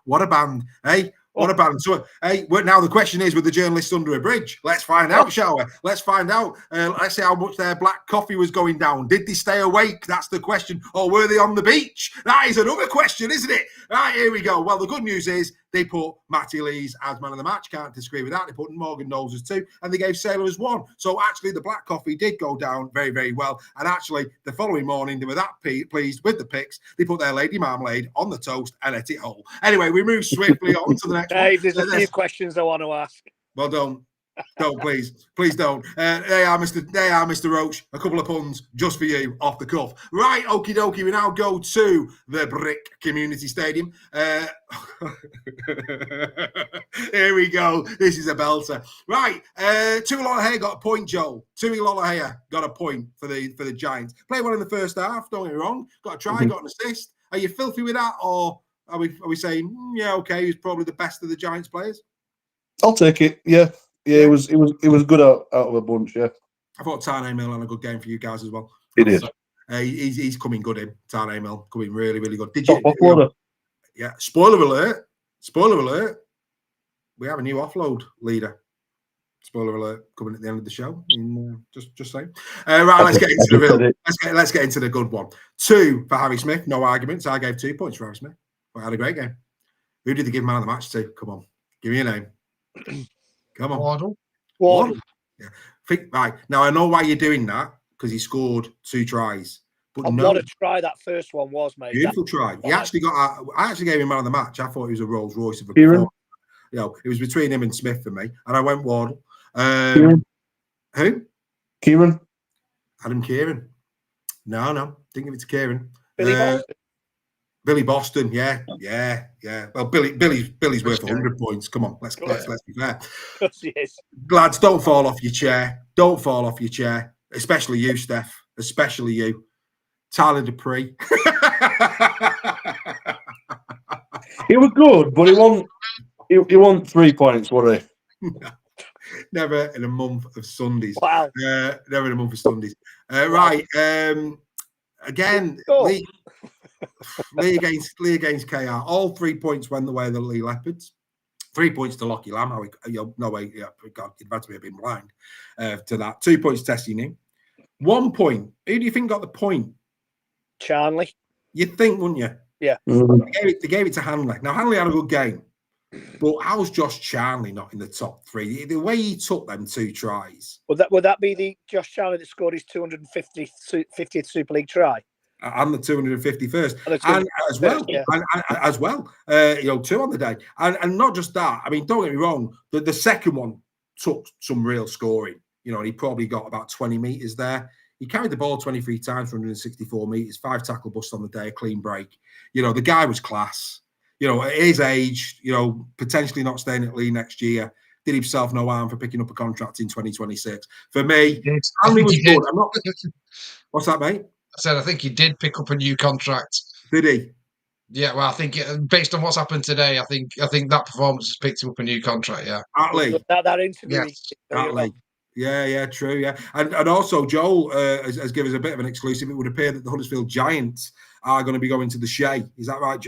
what a band, hey? What a band. So, hey, now the question is, with the journalists under a bridge, let's find out, shall we? Let's find out. Let's see how much their black coffee was going down. Did they stay awake? That's the question. Or were they on the beach? That is another question, isn't it? Right, here we go. Well, the good news is They put Matty Lees as man of the match. Can't disagree with that. They put Morgan Knowles as 2, and they gave Sailor as 1. So actually, the black coffee did go down very, very well. And actually, the following morning, they were that pleased with the picks. They put their Lady Marmalade on the toast and ate it whole. Anyway, we move swiftly on to the next one. There's a few questions I want to ask. Well, don't, please don't. They are Mr. Roach. A couple of puns just for you off the cuff. Right, okie dokie. We now go to the Brick Community Stadium. Here we go. This is a belter. Right, Tuilolohe got a point, Joel. Tuilolohe got a point for the Giants. Played well in the first half. Don't get me wrong. Got a try, got an assist. Are you filthy with that, or are we saying yeah, okay, he's probably the best of the Giants players? I'll take it. Yeah. It was good out of a bunch. Yeah, I thought Tane Mill had a good game for you guys as well. He did. He's coming good in Tane Mill, coming really, really good. Did Top you? offloader. Yeah. Spoiler alert. We have a new offload leader. Spoiler alert coming at the end of the show. Just saying. Right, let's get into the real. Let's get into the good one. 2 for Harry Smith. No arguments. I gave 2 points for Harry Smith. I had a great game. Who did they give man of the match to? Come on, give me a name. Come on. Wardle. Yeah. Right. Now, I know why you're doing that, because he scored 2 tries. But what a try that first one was, mate. Beautiful try. He actually got. I actually gave him man of the match. I thought he was a Rolls Royce of a Kieran? It was between him and Smith for me. And I went Wardle. Kieran? Who? Kieran? Adam Kieran. No. Didn't give it to Kieran. Billy Boston. Billy Boston, yeah. Well, Billy's worth 100 points. Come on, let's be fair. Yes. Lads, don't fall off your chair. Don't fall off your chair. Especially you, Steph. Especially you. Tyler Dupree. He was good, but he won 3 points, were he? Never in a month of Sundays. Wow. Never in a month of Sundays. Right. Again, Leigh against KR. All 3 points went the way of the Leigh Leopards. 3 points to Lockie Lamb. No way. Yeah, God, you'd have to be a bit blind to that. 2 points testing him. 1 point. Who do you think got the point? Charnley. You'd think, wouldn't you? Yeah. They gave it to Hanley. Now, Hanley had a good game. But how's Josh Charnley not in the top 3? The way he took them 2 tries. Would that be the Josh Charnley that scored his 250th Super League try? And the 251st, and as well, 2 on the day, and not just that. I mean, don't get me wrong. The second one took some real scoring. And he probably got about 20 meters there. He carried the ball 23 times for 164 meters, 5 tackle busts on the day, a clean break. The guy was class. At his age, potentially not staying at Leigh next year. Did himself no harm for picking up a contract in 2026. For me, Hanley was good. I'm not. What's that, mate? I said, I think he did pick up a new contract. Did he? Yeah, well, I think based on what's happened today, I think that performance has picked him up a new contract. Yeah, at Leigh. That interview. Yes. At Leigh. Yeah, true. Yeah, and also Joel has given us a bit of an exclusive. It would appear that the Huddersfield Giants are going to be going to the Shea. Is that right?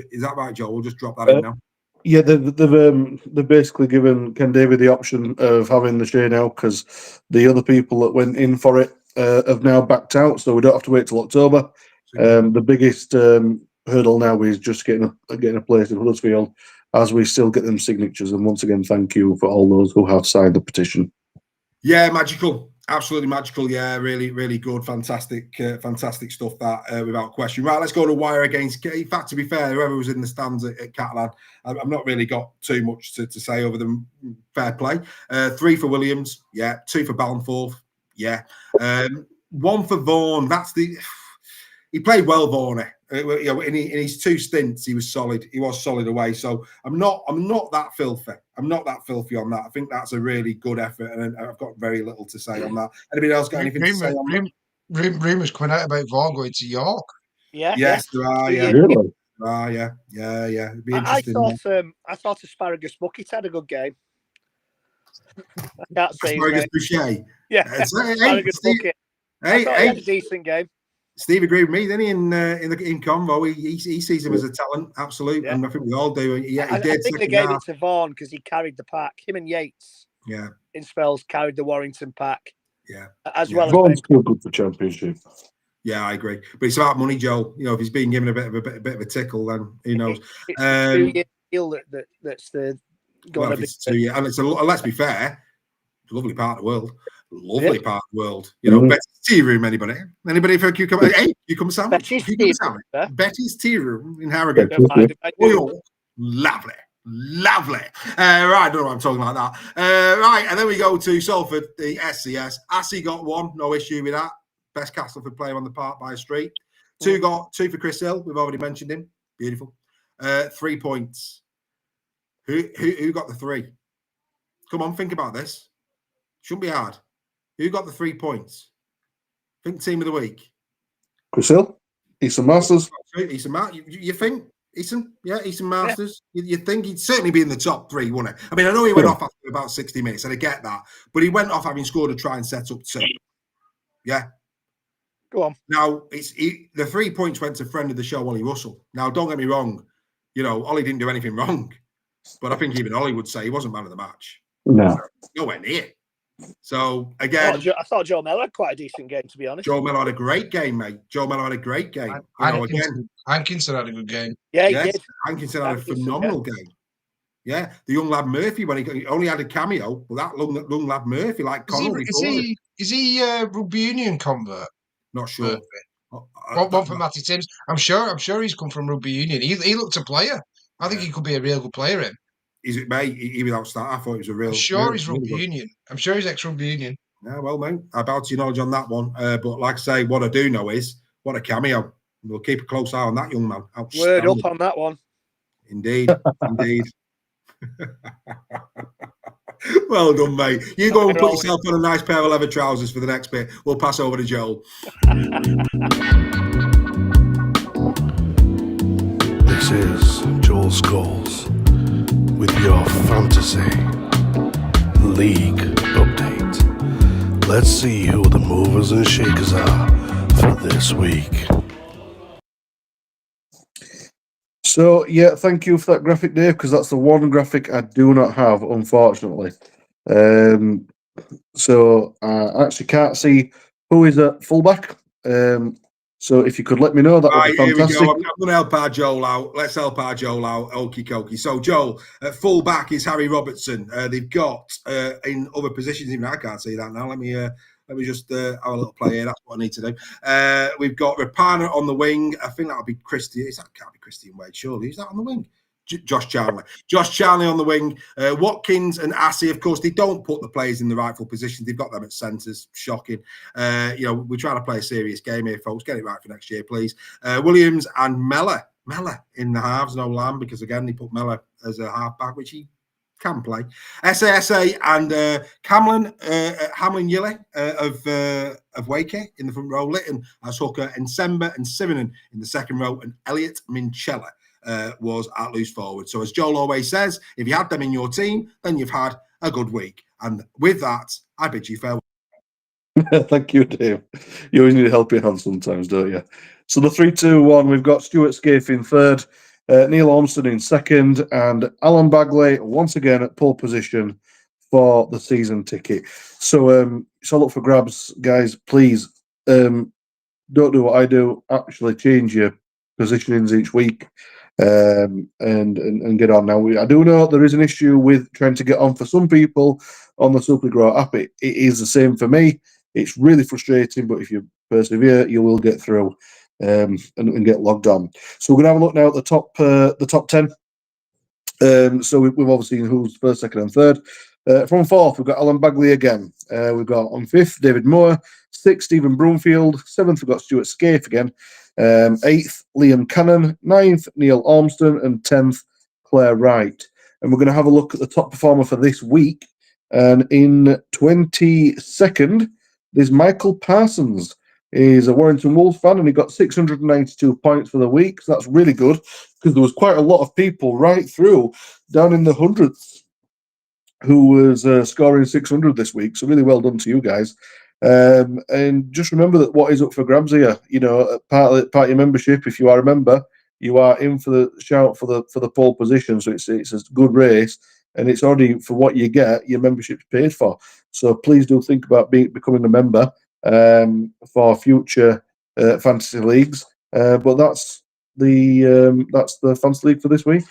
Joel? We'll just drop that in now. Yeah, they've basically given Ken David the option of having the Shea now, because the other people that went in for it have now backed out, so we don't have to wait till October. The biggest hurdle now is just getting a place in Huddersfield, as we still get them signatures. And once again, thank you for all those who have signed the petition. Yeah, magical. Absolutely magical. Yeah, really, really good. Fantastic stuff that, without question. Right, let's go to Wire against. In fact, to be fair, whoever was in the stands at Catalan, I've not really got too much to say over them. Fair play. 3 for Williams. Yeah. 2 for Ballanforth. Yeah. 1 for Vaughan. He played well, Vaughan. In his 2 stints, he was solid. He was solid away. So I'm not that filthy. I'm not that filthy on that. I think that's a really good effort, and I've got very little to say on that. Anybody else got anything to say on that? Rumours coming out about Vaughan going to York. Yeah. Yes, there are. Yeah. Really? Yeah. It'd be interesting. I thought Asparagus Bucket had a good game. I can't say Asparagus Boucher. Yeah, Asparagus Bucket. He had a decent game. Steve agreed with me, didn't he? In convo, he sees him as a talent, absolute, and I think we all do. Yeah, I think they gave it to Vaughan because he carried the pack. Him and Yates, in spells, carried the Warrington pack. Yeah, as well. Vaughan's still good for Championship. Yeah, I agree, but it's about money, Joel. If he's being given a bit of a tickle, then who knows? It's 2 years feel that's the going Well, to if it's be. and it's let's be fair, it's a lovely part of the world. Lovely part of the world. You know, Mhm. Betty's tea room. Anybody for a cucumber? Hey, cucumber sandwich. Betty's Cucumber tea sandwich. room, yeah? Betty's tea room in Harrogate. Don't mind if I do. Oil. Lovely. Right, I don't know what I'm talking like that. Right, and then we go to Salford, the SCS. Assy got one, no issue with that. Best Castleford player on the park by a street. Two for Chris Hill. We've already mentioned him. Beautiful. 3 points. Who got the 3? Come on, think about this. Shouldn't be hard. Who got the 3 points? Think team of the week. Chris Hill, Easton Masters. Easton Masters. You think Easton? Yeah, Easton Masters. Yeah. You'd think he'd certainly be in the top 3, wouldn't he? I mean, I know he went off after about 60 minutes, and I get that, but he went off having scored a try and set up 2. Yeah. Go on. Now the 3 points went to friend of the show, Ollie Russell. Now, don't get me wrong. You know, Ollie didn't do anything wrong, but I think even Ollie would say he wasn't man of the match. No. Nowhere near. So again, I thought Joe Mellor had quite a decent game, to be honest. Joe Mellor had a great game, mate. Joe Mellor had a great game. Hankinson had a good game. Yeah, he did. Hankinson had a phenomenal game. Yeah, the young lad Murphy, when he only had a cameo, but that young lad Murphy, like Connell. Is he Rugby Union convert? Not sure. One for Matty Timms. I'm sure he's come from Rugby Union. He looked a player. I think he could be a real good player. Him. Is it, mate? He was outstart. I thought he was a real. I'm sure he's Rugby Union. I'm sure he's ex-Rugby Union. Yeah, well, mate, I bow to your knowledge on that one. But like I say, what I do know is what a cameo. We'll keep a close eye on that young man. Word up on that one. Indeed, indeed. Well done, mate. You go and put yourself on a nice pair of leather trousers for the next bit. We'll pass over to Joel. This is Joel Scholes with your fantasy league update. Let's see who the movers and shakers are for this week. So, yeah, thank you for that graphic, Dave, because that's the one graphic I do not have, unfortunately. So, I actually can't see who is at fullback. So, if you could let me know, that would be fantastic. Here we go. I'm going to help our Joel out. Let's help our Joel out. Okie dokie. So, Joel, at fullback is Harry Robertson. They've got in other positions, even I can't see that now. Let me just have a little play here. That's what I need to do. We've got Rapana on the wing. I think that'll be Christian. That can't be Christian Wade, surely. Is that on the wing? Josh Charnley. Josh Charnley on the wing. Watkins and Assy, of course, they don't put the players in the rightful positions. They've got them at centres. Shocking. We're trying to play a serious game here, folks. Get it right for next year, please. Williams and Mellor in the halves, no lamb, because, again, they put Mellor as a half-back, which he can play. SASA and Hamlin Yille of Wakey in the front row, Litton as hooker, and Semba and Simonen in the second row, and Elliot Minchella was at loose forward. So as Joel always says, if you had them in your team, then you've had a good week. And with that, I bid you farewell. Thank you, Dave. You always need a helping hand sometimes, don't you? So the 3-2-1, we've got Stuart Scaife in third, Neil Ormston in second, and Alan Bagley once again at pole position for the season ticket. So look for grabs, guys. Please don't do what I do. Actually change your positionings each week and get on. Now, I do know there is an issue with trying to get on for some people on the Super Grow app. It is the same for me. It's really frustrating, but if you persevere, you will get through and get logged on. So we're going to have a look now at the top 10. So we've obviously seen who's first, second, and third. From fourth, we've got Alan Bagley again. We've got on fifth, David Moore. Sixth, Stephen Broomfield. Seventh, we've got Stuart Scaife again. Eighth, Liam Cannon. Ninth, Neil Ormston. And 10th, Claire Wright. And we're going to have a look at the top performer for this week. And in 22nd, there's Michael Parsons. He's a Warrington Wolves fan, and he got 692 points for the week. So that's really good, because there was quite a lot of people right through down in the hundreds who was scoring 600 this week. So really well done to you guys. And just remember that what is up for grabs here, part of your membership, if you are a member, you are in for the shout for the pole position. So it's a good race, and it's already, for what you get, your membership's paid for. So please do think about becoming a member for future fantasy leagues. But that's the fantasy league for this week.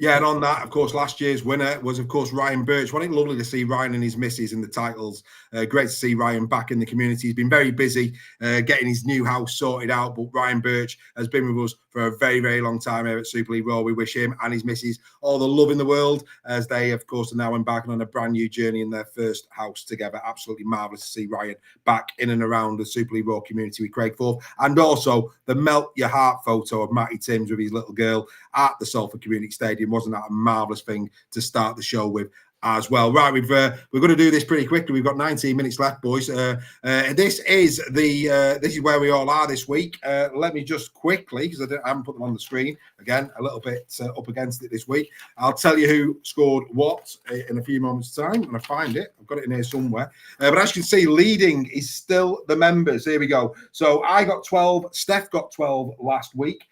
Yeah, and on that, of course, last year's winner was, of course, Ryan Birch. Wasn't it lovely to see Ryan and his missus in the titles? Great to see Ryan back in the community. He's been very busy getting his new house sorted out, but Ryan Birch has been with us for a very, very long time here at Super League Raw. We wish him and his missus all the love in the world as they, of course, are now embarking on a brand new journey in their first house together. Absolutely marvellous to see Ryan back in and around the Super League Raw community with Craig Forth. And also the melt your heart photo of Matty Timms with his little girl at the Salford Community Stadium. Wasn't that a marvellous thing to start the show with as well? Right, we're going to do this pretty quickly. We've got 19 minutes left, boys. This is where we all are this week. Let me just quickly, because I haven't put them on the screen again, a little bit up against it this week. I'll tell you who scored what in a few moments' time, and I find it. I've got it in here somewhere. But as you can see, leading is still the members. Here we go. So I got 12. Steph got 12 last week.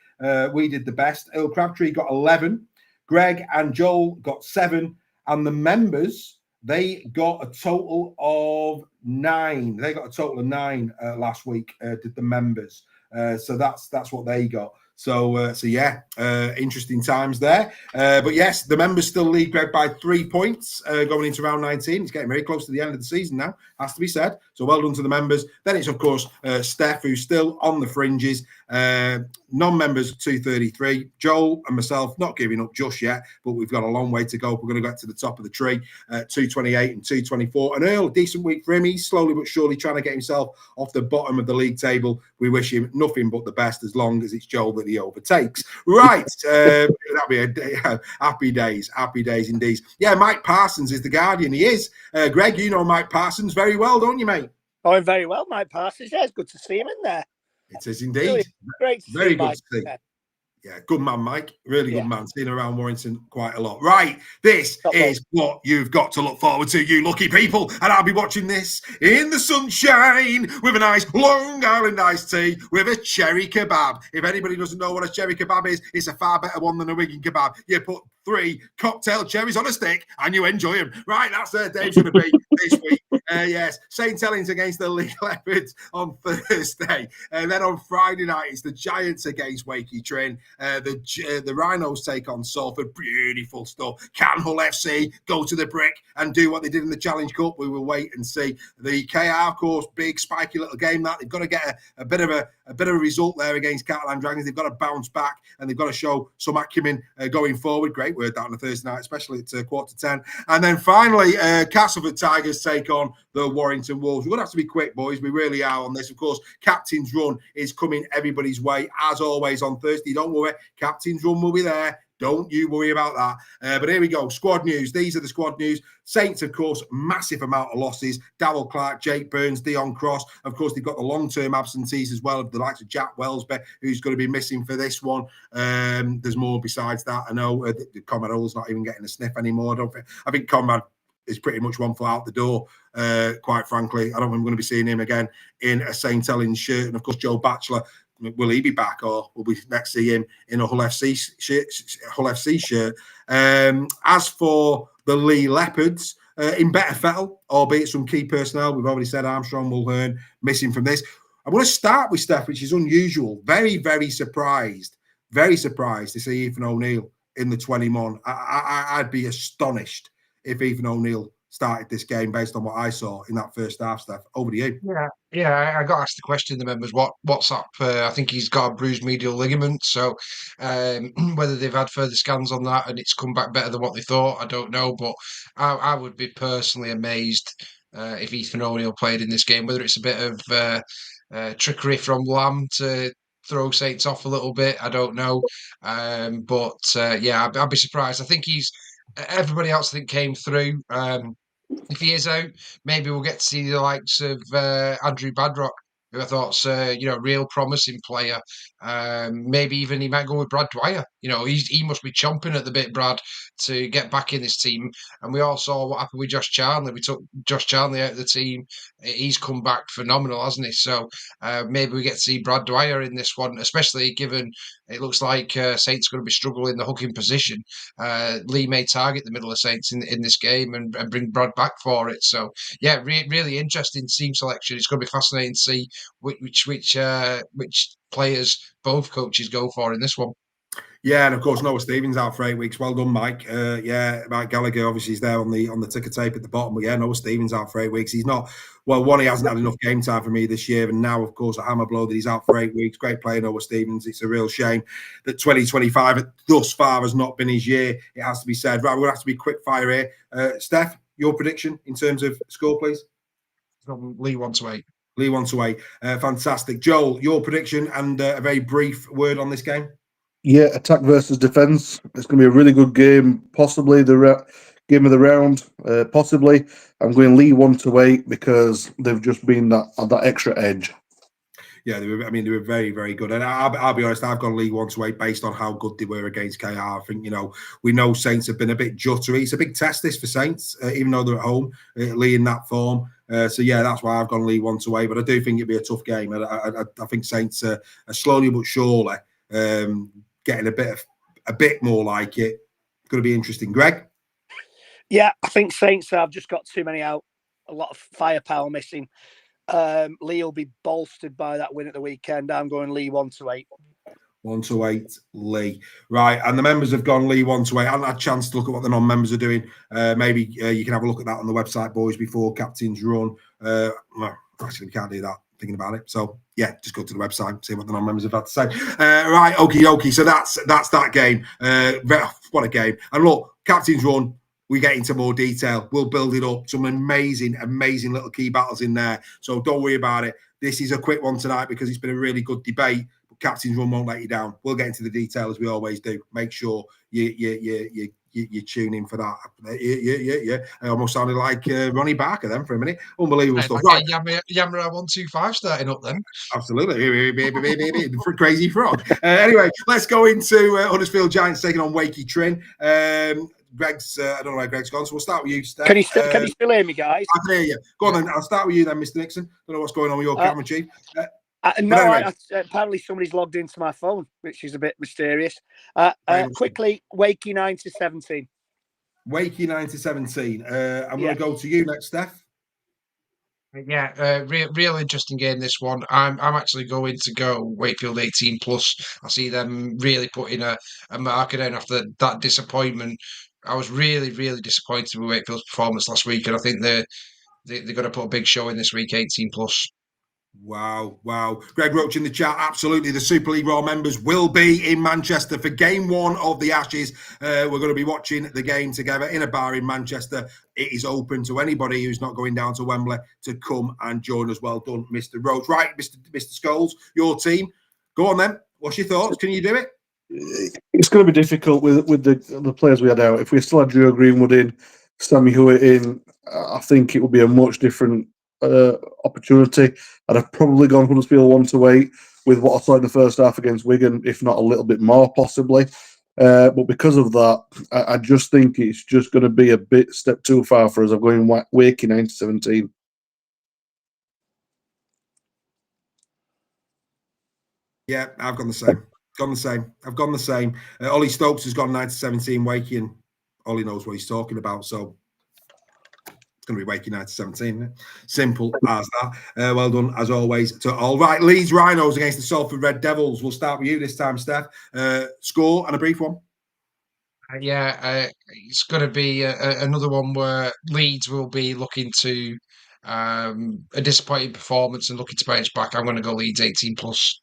We did the best. Earl Crabtree got 11. Greg and Joel got 7. And the members, they got a total of 9. They got a total of 9 last week, did the members. So that's what they got. So yeah, interesting times there. But yes, the members still lead Greg by 3 points going into round 19. It's getting very close to the end of the season now, has to be said. So well done to the members. Then it's, of course, Steph, who's still on the fringes. Non-members 233. Joel and myself not giving up just yet, but we've got a long way to go. We're going to get to the top of the tree, 228 and 224. And Earl, a decent week for him. He's slowly but surely trying to get himself off the bottom of the league table. We wish him nothing but the best as long as it's Joel that he overtakes. Right. That'll be a day, happy days indeed. Yeah, Mike Parsons is the Guardian. He is. Greg, you know Mike Parsons very well, don't you, mate? Oh, I'm very well, Mike Parsons. Yeah, it's good to see him in there. It is indeed. Really great to very see good Mike. to see. Yeah, good man, Mike. Really good Yeah. man. Seen around Warrington quite a lot. Right, this is what you've got to look forward to, you lucky people. And I'll be watching this in the sunshine with a nice Long Island iced tea with a cherry kebab. If anybody doesn't know what a cherry kebab is, it's a far better one than a Wigan kebab. You put 3 cocktail cherries on a stick and you enjoy them. Right, that's where Dave's going to be this week. Yes, St. Helens against the Leigh Leopards on Thursday. And then on Friday night, it's the Giants against Wakefield Trinity. The Rhinos take on Salford. Beautiful stuff. Can Hull FC go to the brick and do what they did in the Challenge Cup? We will wait and see. The KR, of course, big spiky little game that they've got to get a bit of a result there against Catalan Dragons. They've got to bounce back and they've got to show some acumen going forward. Great word that on a Thursday night, especially at 9:45. And then finally, Castleford Tigers take on the Warrington Wolves. We're going to have to be quick, boys. We really are on this. Of course, Captain's Run is coming everybody's way, as always, on Thursday. Don't worry, Captain's Run will be there. Don't you worry about that. But here we go. Squad news. These are the squad news. Saints, of course, massive amount of losses. Darryl Clark, Jake Burns, Dion Cross. Of course, they've got the long-term absentees as well, of the likes of Jack Wellsby, who's going to be missing for this one. There's more besides that. I know Conrad Hull's not even getting a sniff anymore. I think Conrad is pretty much one foot out the door, quite frankly. I don't think I'm going to be seeing him again in a St. Helens shirt. And, of course, Joe Batchelor, will he be back or will we next see him in a Hull FC shirt? As for the Leigh Leopards, in better fettle, albeit some key personnel, we've already said Armstrong, Mulhern, missing from this. I want to start with Steph, which is unusual. Very, very surprised to see Ethan O'Neill in the 21. I'd be astonished if Ethan O'Neill started this game based on what I saw in that first half, Steph. Over to you. Yeah, I got asked the question, the members, what's up? I think he's got a bruised medial ligament, so whether they've had further scans on that and it's come back better than what they thought, I don't know, but I would be personally amazed if Ethan O'Neill played in this game, whether it's a bit of trickery from Lamb to throw Saints off a little bit, I don't know, but yeah, I'd be surprised. I think everybody else I think came through. If he is out, maybe we'll get to see the likes of Andrew Badrock, who I thought's real promising player. Maybe even he might go with Brad Dwyer. He must be chomping at the bit, Brad, to get back in this team. And we all saw what happened with Josh Charnley. We took Josh Charnley out of the team. He's come back phenomenal, hasn't he? So maybe we get to see Brad Dwyer in this one, especially given it looks like Saints are going to be struggling the hooking position. Leigh may target the middle of Saints in this game and bring Brad back for it. So yeah, really interesting team selection. It's going to be fascinating to see which players both coaches go for in this one. Yeah, and of course Noah Stevens out for 8 weeks. Well done, Mike. Mike Gallagher obviously is there on the ticker tape at the bottom. But yeah, Noah Stevens out for 8 weeks. He's not one. He hasn't had enough game time for me this year, and now of course a hammer blow that he's out for 8 weeks. Great player, Noah Stevens. It's a real shame that 2025 thus far has not been his year. It has to be said. Right, we're gonna have to be quick fire here. Steph, your prediction in terms of score, please. Leigh 1-8. Leigh 1-8. Fantastic. Joel, your prediction and a very brief word on this game. Yeah, attack versus defence. It's going to be a really good game. Possibly the game of the round. Possibly, I'm going Leigh 1-8 because they've just been that extra edge. Yeah, they were very, very good. And I'll be honest, I've gone Leigh 1-8 based on how good they were against KR. I think, we know Saints have been a bit juttery. It's a big test this for Saints, even though they're at home, Leigh in that form. So yeah, that's why I've gone Leigh 1-8. But I do think it'd be a tough game. I think Saints are slowly but surely getting a bit more like it. It's going to be interesting. Greg? Yeah, I think Saints have just got too many out. A lot of firepower missing. Leigh will be bolstered by that win at the weekend. I'm going Leigh 1-8. 1-8, Leigh. Right, and the members have gone Leigh 1-8. I haven't had a chance to look at what the non-members are doing. Maybe you can have a look at that on the website, boys, before captains run. Well, actually, we can't do that. Thinking about it. So yeah, just go to the website, see what the non-members have had to say. Right, okie dokie. So that's that game. What a game! And look, captains run. We get into more detail. We'll build it up. Some amazing little key battles in there. So don't worry about it. This is a quick one tonight because it's been a really good debate. But captains run won't let you down. We'll get into the detail as we always do. Make sure you tune in for that. Yeah. I almost sounded like Ronnie Barker then for a minute. Unbelievable stuff. Right. Yamara 125 starting up then. Absolutely. Crazy frog. Anyway, let's go into Huddersfield Giants taking on Wakey Trin. Greg's, I don't know where Greg's gone, so we'll start with you, Steph. Can you still hear me, guys? I can hear you. Go on then. I'll start with you then, Mr. Nixon. Don't know what's going on with your camera, Chief. Apparently somebody's logged into my phone, which is a bit mysterious. Quickly, Wakey 9-17. Wakey 9-17. I'm going to go to you next, Steph. Yeah, real interesting game, this one. I'm actually going to go Wakefield 18 plus. I see them really putting a marker down after that disappointment. I was really disappointed with Wakefield's performance last week, and I think they're going to put a big show in this week, 18 plus. Wow. Greg Roach in the chat. Absolutely. The Super League Royal members will be in Manchester for game 1 of the Ashes. We're going to be watching the game together in a bar in Manchester. It is open to anybody who's not going down to Wembley to come and join us. Well done, Mr. Roach. Right, Mr. Scholes, your team. Go on then. What's your thoughts? Can you do it? It's going to be difficult with the players we had out. If we still had Joe Greenwood in, Sammy Hewitt in, I think it would be a much different opportunity. I'd have probably gone Huddersfield 1-8 with what I saw in the first half against Wigan, if not a little bit more possibly. But because of that, I just think it's just going to be a step too far for us. I'm going Wakey 9-17. Yeah, I've gone the same. I've gone the same. Ollie Stokes has gone 9-17 Wakey, and Ollie knows what he's talking about. So it's going to be Wakey 9-17. Simple as that. Well done, as always, to all. Right, Leeds Rhinos against the Salford Red Devils. We'll start with you this time, Steph. Score and a brief one. It's going to be another one where Leeds will be looking to a disappointing performance and looking to bounce back. I'm going to go Leeds 18 plus.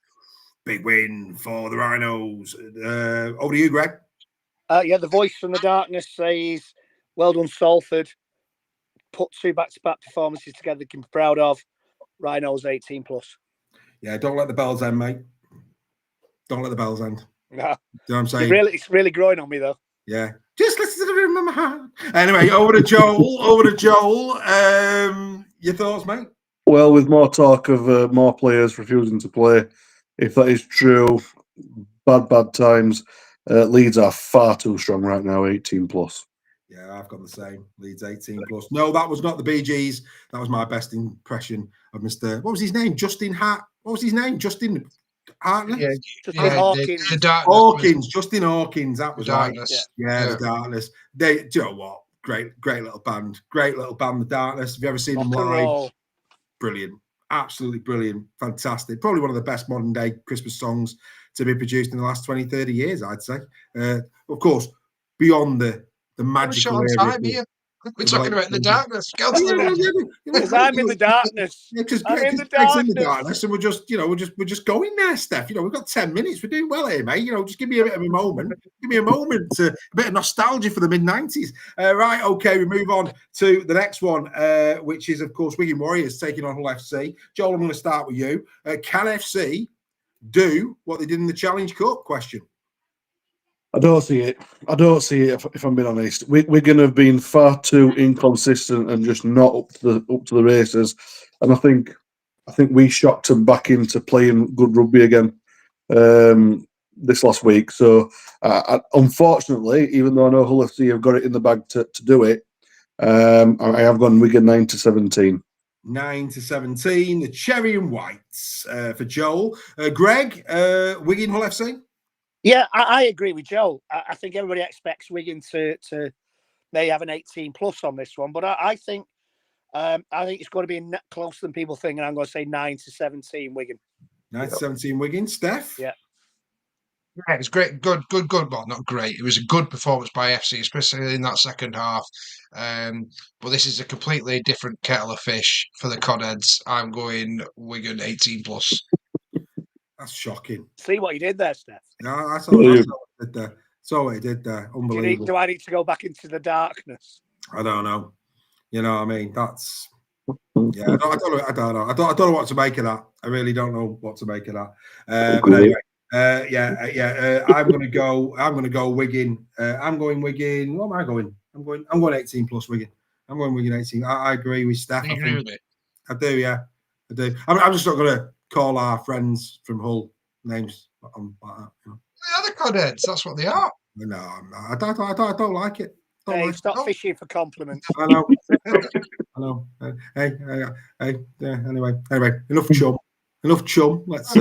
Big win for the Rhinos. Over to you, Greg. The voice from the darkness says, well done, Salford. Put 2 back-to-back performances together they can be proud of. Rhinos 18 plus. Yeah, don't let the bells end, mate. Don't let the bells end. No. You know what I'm saying? It's really growing on me, though. Yeah. Just listen to the rhythm of my heart. Anyway, over to Joel. Your thoughts, mate? Well, with more talk of more players refusing to play, if that is true, bad times. Leeds are far too strong right now, 18 plus. Yeah, I've got the same. Leeds 18 plus. No, that was not the Bee Gees. That was my best impression of Mr. What was his name? Justin Hart. What was his name? Justin Hartley? Hawkins. Hawkins. Justin Hawkins. That was right. Yeah, the Darkness. Do you know what? Great little band. The Darkness. Have you ever seen them live? Roll. Brilliant. Absolutely brilliant, fantastic. Probably one of the best modern day Christmas songs to be produced in the last 20, 30 years, I'd say. Of course, beyond the magical Short on era. time here. We're of the talking late about the 70s. darkness. Go to Yeah, the no, region. Because I'm in the darkness. Because I'm in Greg's the in the darkness. darkness, and we're just going there, Steph. We've got 10 minutes. We're doing well here, mate. Just give me a bit of a moment. Give me a moment, a bit of nostalgia for the mid-90s. Right, okay, we move on to the next one, which is, of course, Wigan Warriors taking on Hull FC. Joel, I'm going to start with you. Can FC do what they did in the Challenge Cup? Question. I don't see it. If I'm being honest. We're going to have been far too inconsistent and just not up to the races. And I think we shocked them back into playing good rugby again this last week. So unfortunately, even though I know Hull FC have got it in the bag to do it, I have gone Wigan 9-17. 9-17. The Cherry and Whites for Joel. Greg, Wigan Hull FC. Yeah, I agree with Joel. I think everybody expects Wigan to may have an 18 plus on this one, but I think it's going to be closer than people think, and I'm going to say 9-17 Wigan. 9-17 Wigan. Steph? Yeah. Yeah, it was great. Good. Well, not great. It was a good performance by FC, especially in that second half. But this is a completely different kettle of fish for the Conheads. I'm going Wigan 18 plus. That's shocking. See what you did there, Steph? No, that's all what he did there. That's what he did there. Unbelievable. Do I need to go back into the darkness? I don't know. You know what I mean? That's... Yeah, I don't know. I don't know what to make of that. I really don't know what to make of that. But anyway, I'm going to go Wigan. I'm going Wigan. What am I going? I'm going 18 plus Wigan. I'm going Wigan 18. I agree with Steph. You agree with me? I do, yeah. I do. I'm just not going to call our friends from Hull names like that. The other Conheads, that's what they are. No, I don't like it. Hey, stop fishing for compliments. I know. I know. Hey. Anyway, enough chum. Let's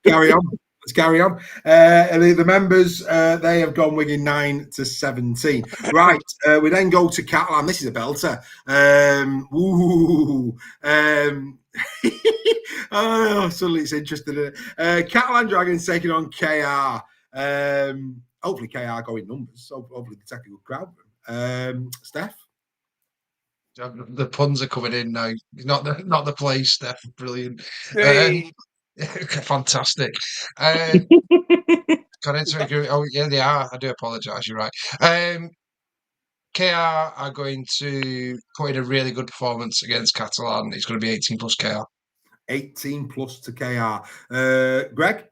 carry on. And the members, they have gone Wigan 9-17. Right. We then go to Catalan. This is a belter. Suddenly it's interesting. Isn't it? Catalan Dragons taking on KR. Hopefully KR go in numbers. So hopefully they take a good crowd. Steph? The puns are coming in now. Not the place, Steph. Brilliant. Hey. Fantastic. Oh yeah, they are. I do apologise. You're right. KR are going to put in a really good performance against Catalan. It's going to be 18 plus KR. 18 plus to KR. Greg?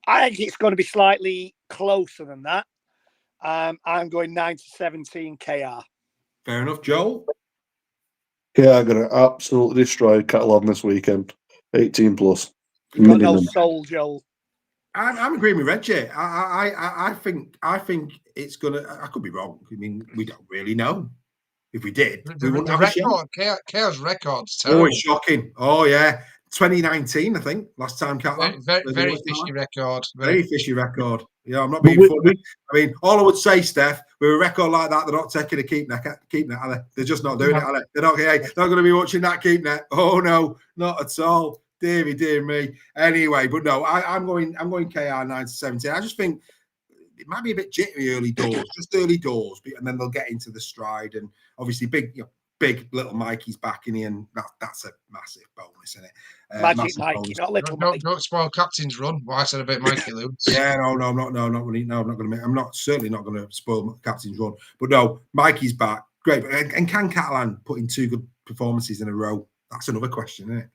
I think it's going to be slightly closer than that. I'm going 9-17 KR. Fair enough. Joel? KR are going to absolutely destroy Catalan this weekend. 18 plus. You've got no soul, Joel. I'm agreeing with Reggie. I think it's gonna. I could be wrong. I mean, we don't really know. If we did, we wouldn't have record. KR's record's terrible. Oh, it's shocking. Oh yeah, 2019, I think. Last time Catalan. Very fishy record. Very fishy record. Yeah, I'm not being funny. I mean, all I would say, Steph, with a record like that, they're not taking a keep net, are they? They're just not doing it, are they? They're not going to be watching that keep net. Oh no, not at all. Dear me. Anyway, but no, I'm going KR 9-17. I just think it might be a bit jittery early doors, and then they'll get into the stride. And obviously, big little Mikey's back in the end. That's a massive bonus, isn't it? Magic Mikey, not little Mikey. Don't spoil captain's run. Well, I said a bit Mikey Lou. Yeah, no, I'm not really. No, I'm not going to. I'm certainly not going to spoil captain's run. But no, Mikey's back. Great. And can Catalan put in 2 good performances in a row? That's another question, isn't it?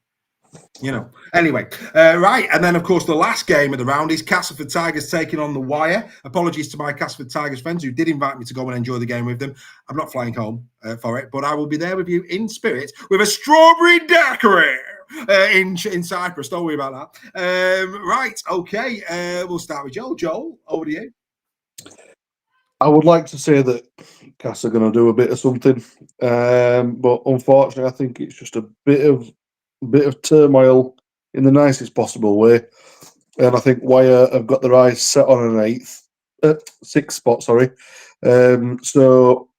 Anyway, right, and then of course the last game of the round is Castleford Tigers taking on the Wire. Apologies to my Castleford Tigers friends who did invite me to go and enjoy the game with them. I'm not flying home for it, but I will be there with you in spirit with a strawberry daiquiri in Cyprus. Don't worry about that. Right, okay, we'll start with Joel. Joel, over to you. I would like to say that Cass are going to do a bit of something, but unfortunately, I think it's just a bit of turmoil in the nicest possible way, and I think Wire have got their eyes set on an 6th spot. Sorry, so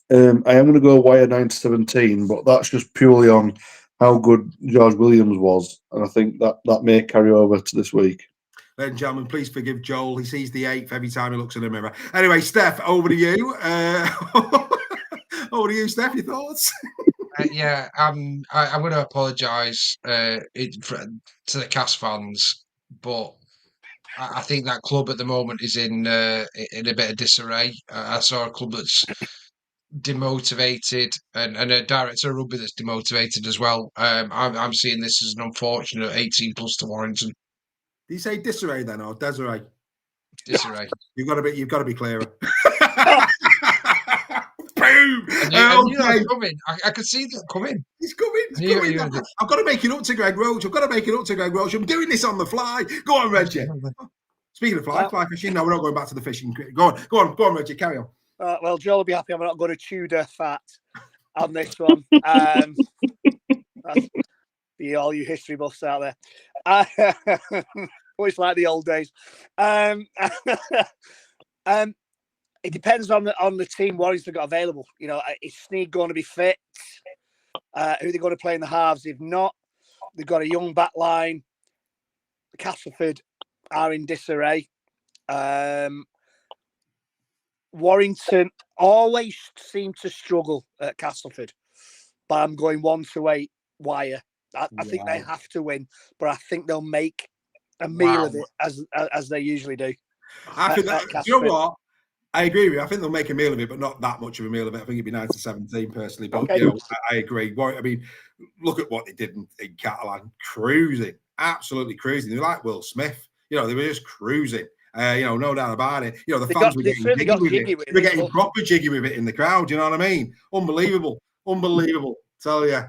I am going to go Wire 9-17, but that's just purely on how good George Williams was, and I think that may carry over to this week. Ladies and gentlemen, please forgive Joel. He sees the 8th every time he looks in the mirror. Anyway, Steph, over to you. Over to you, Steph. Your thoughts? I'm going to apologise to the Cas fans, but I think that club at the moment is in a bit of disarray. I saw a club that's demotivated and a director of rugby that's demotivated as well. I'm seeing this as an unfortunate 18 plus to Warrington. Do you say disarray then, or Desiree? Disarray. You've got to be clearer. Boom! I knew that was coming. I could see that coming. It's coming. I've got to make it up to Greg Roach. I'm doing this on the fly. Go on, Reggie. Speaking of fly fishing, no, we're not going back to the fishing. Go on, Reggie. Carry on. Well, Joel will be happy I'm not going to Tudor fat on this one. For all you history buffs out there. Always like the old days. It depends on the team Warrington got available. You know, is Snead going to be fit? Who are they going to play in the halves? If not, they've got a young back line. Castleford are in disarray. Warrington always seem to struggle at Castleford, but I'm going 1-8 wire. I think they have to win, but I think they'll make a meal of it as they usually do. I think that, you know what? I agree with you. I think they'll make a meal of it, but not that much of a meal of it. I think it'd be 9-17 personally. But okay. You know, I agree. I mean, look at what they did in Catalan, cruising, absolutely cruising. They're like Will Smith. You know, they were just cruising. You know, no doubt about it. You know, the fans were getting jiggy with it. They were getting proper jiggy with it in the crowd. You know what I mean? Unbelievable. Tell you.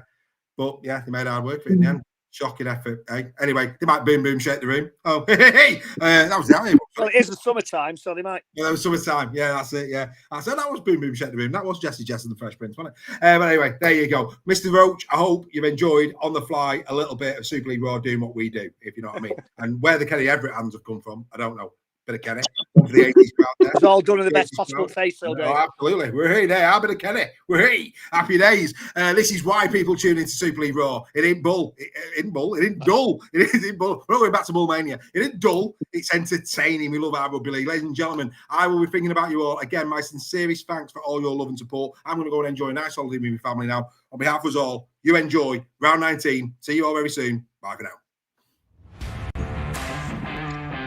But yeah, they made hard work of it in the end. Shocking effort. Hey, anyway, they might boom shake the room. Oh, hey, that was that. Well, it is the summertime, so they might. Yeah, it was summertime. Yeah, that's it. Yeah, I said that was boom shake the room. That was Jesse and the Fresh Prince, wasn't it? But anyway, there you go, Mr. Roach. I hope you've enjoyed on the fly a little bit of Super League Raw doing what we do, if you know what I mean. And where the Kenny Everett hands have come from, I don't know. Bit of Kenny. For the 80s crowd there. It's all done in the best possible face, though, Dave. Oh, absolutely. We're here there. A bit of Kenny. We're here. Happy days. This is why people tune into Super League Raw. It ain't bull. It ain't bull. It ain't dull. It isn't bull. We're not going back to Bullmania. It ain't dull. It's entertaining. We love our rugby league. Ladies and gentlemen, I will be thinking about you all. Again, my sincerest thanks for all your love and support. I'm going to go and enjoy a nice holiday with my family now. On behalf of us all, you enjoy round 19. See you all very soon. Bye for now.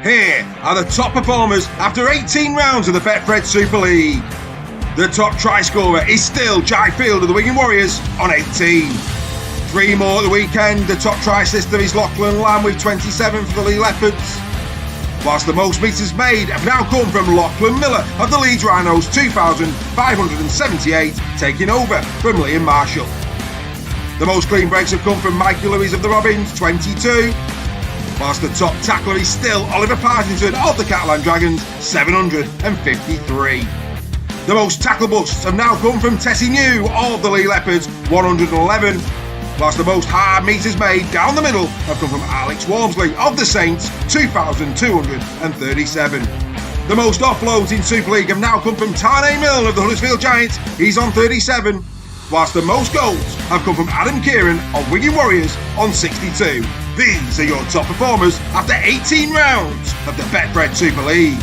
Here are the top performers after 18 rounds of the Betfred Super League. The top try scorer is still Jai Field of the Wigan Warriors on 18. 3 more at the weekend. The top try sister is Lachlan Lamb with 27 for the Leigh Leopards. Whilst the most meters made have now come from Lachlan Miller of the Leeds Rhinos, 2,578, taking over from Liam Marshall. The most clean breaks have come from Mikey Lewis of the Robins, 22. Whilst the top tackler is still Oliver Partington of the Catalan Dragons, 753. The most tackle busts have now come from Tessie New of the Leigh Leopards, 111. Whilst the most hard meters made down the middle have come from Alex Walmsley of the Saints, 2,237. The most offloads in Super League have now come from Tane Milne of the Huddersfield Giants, he's on 37. Whilst the most goals have come from Adam Kieran of Wigan Warriors on 62. These are your top performers after 18 rounds of the Betfred Super League.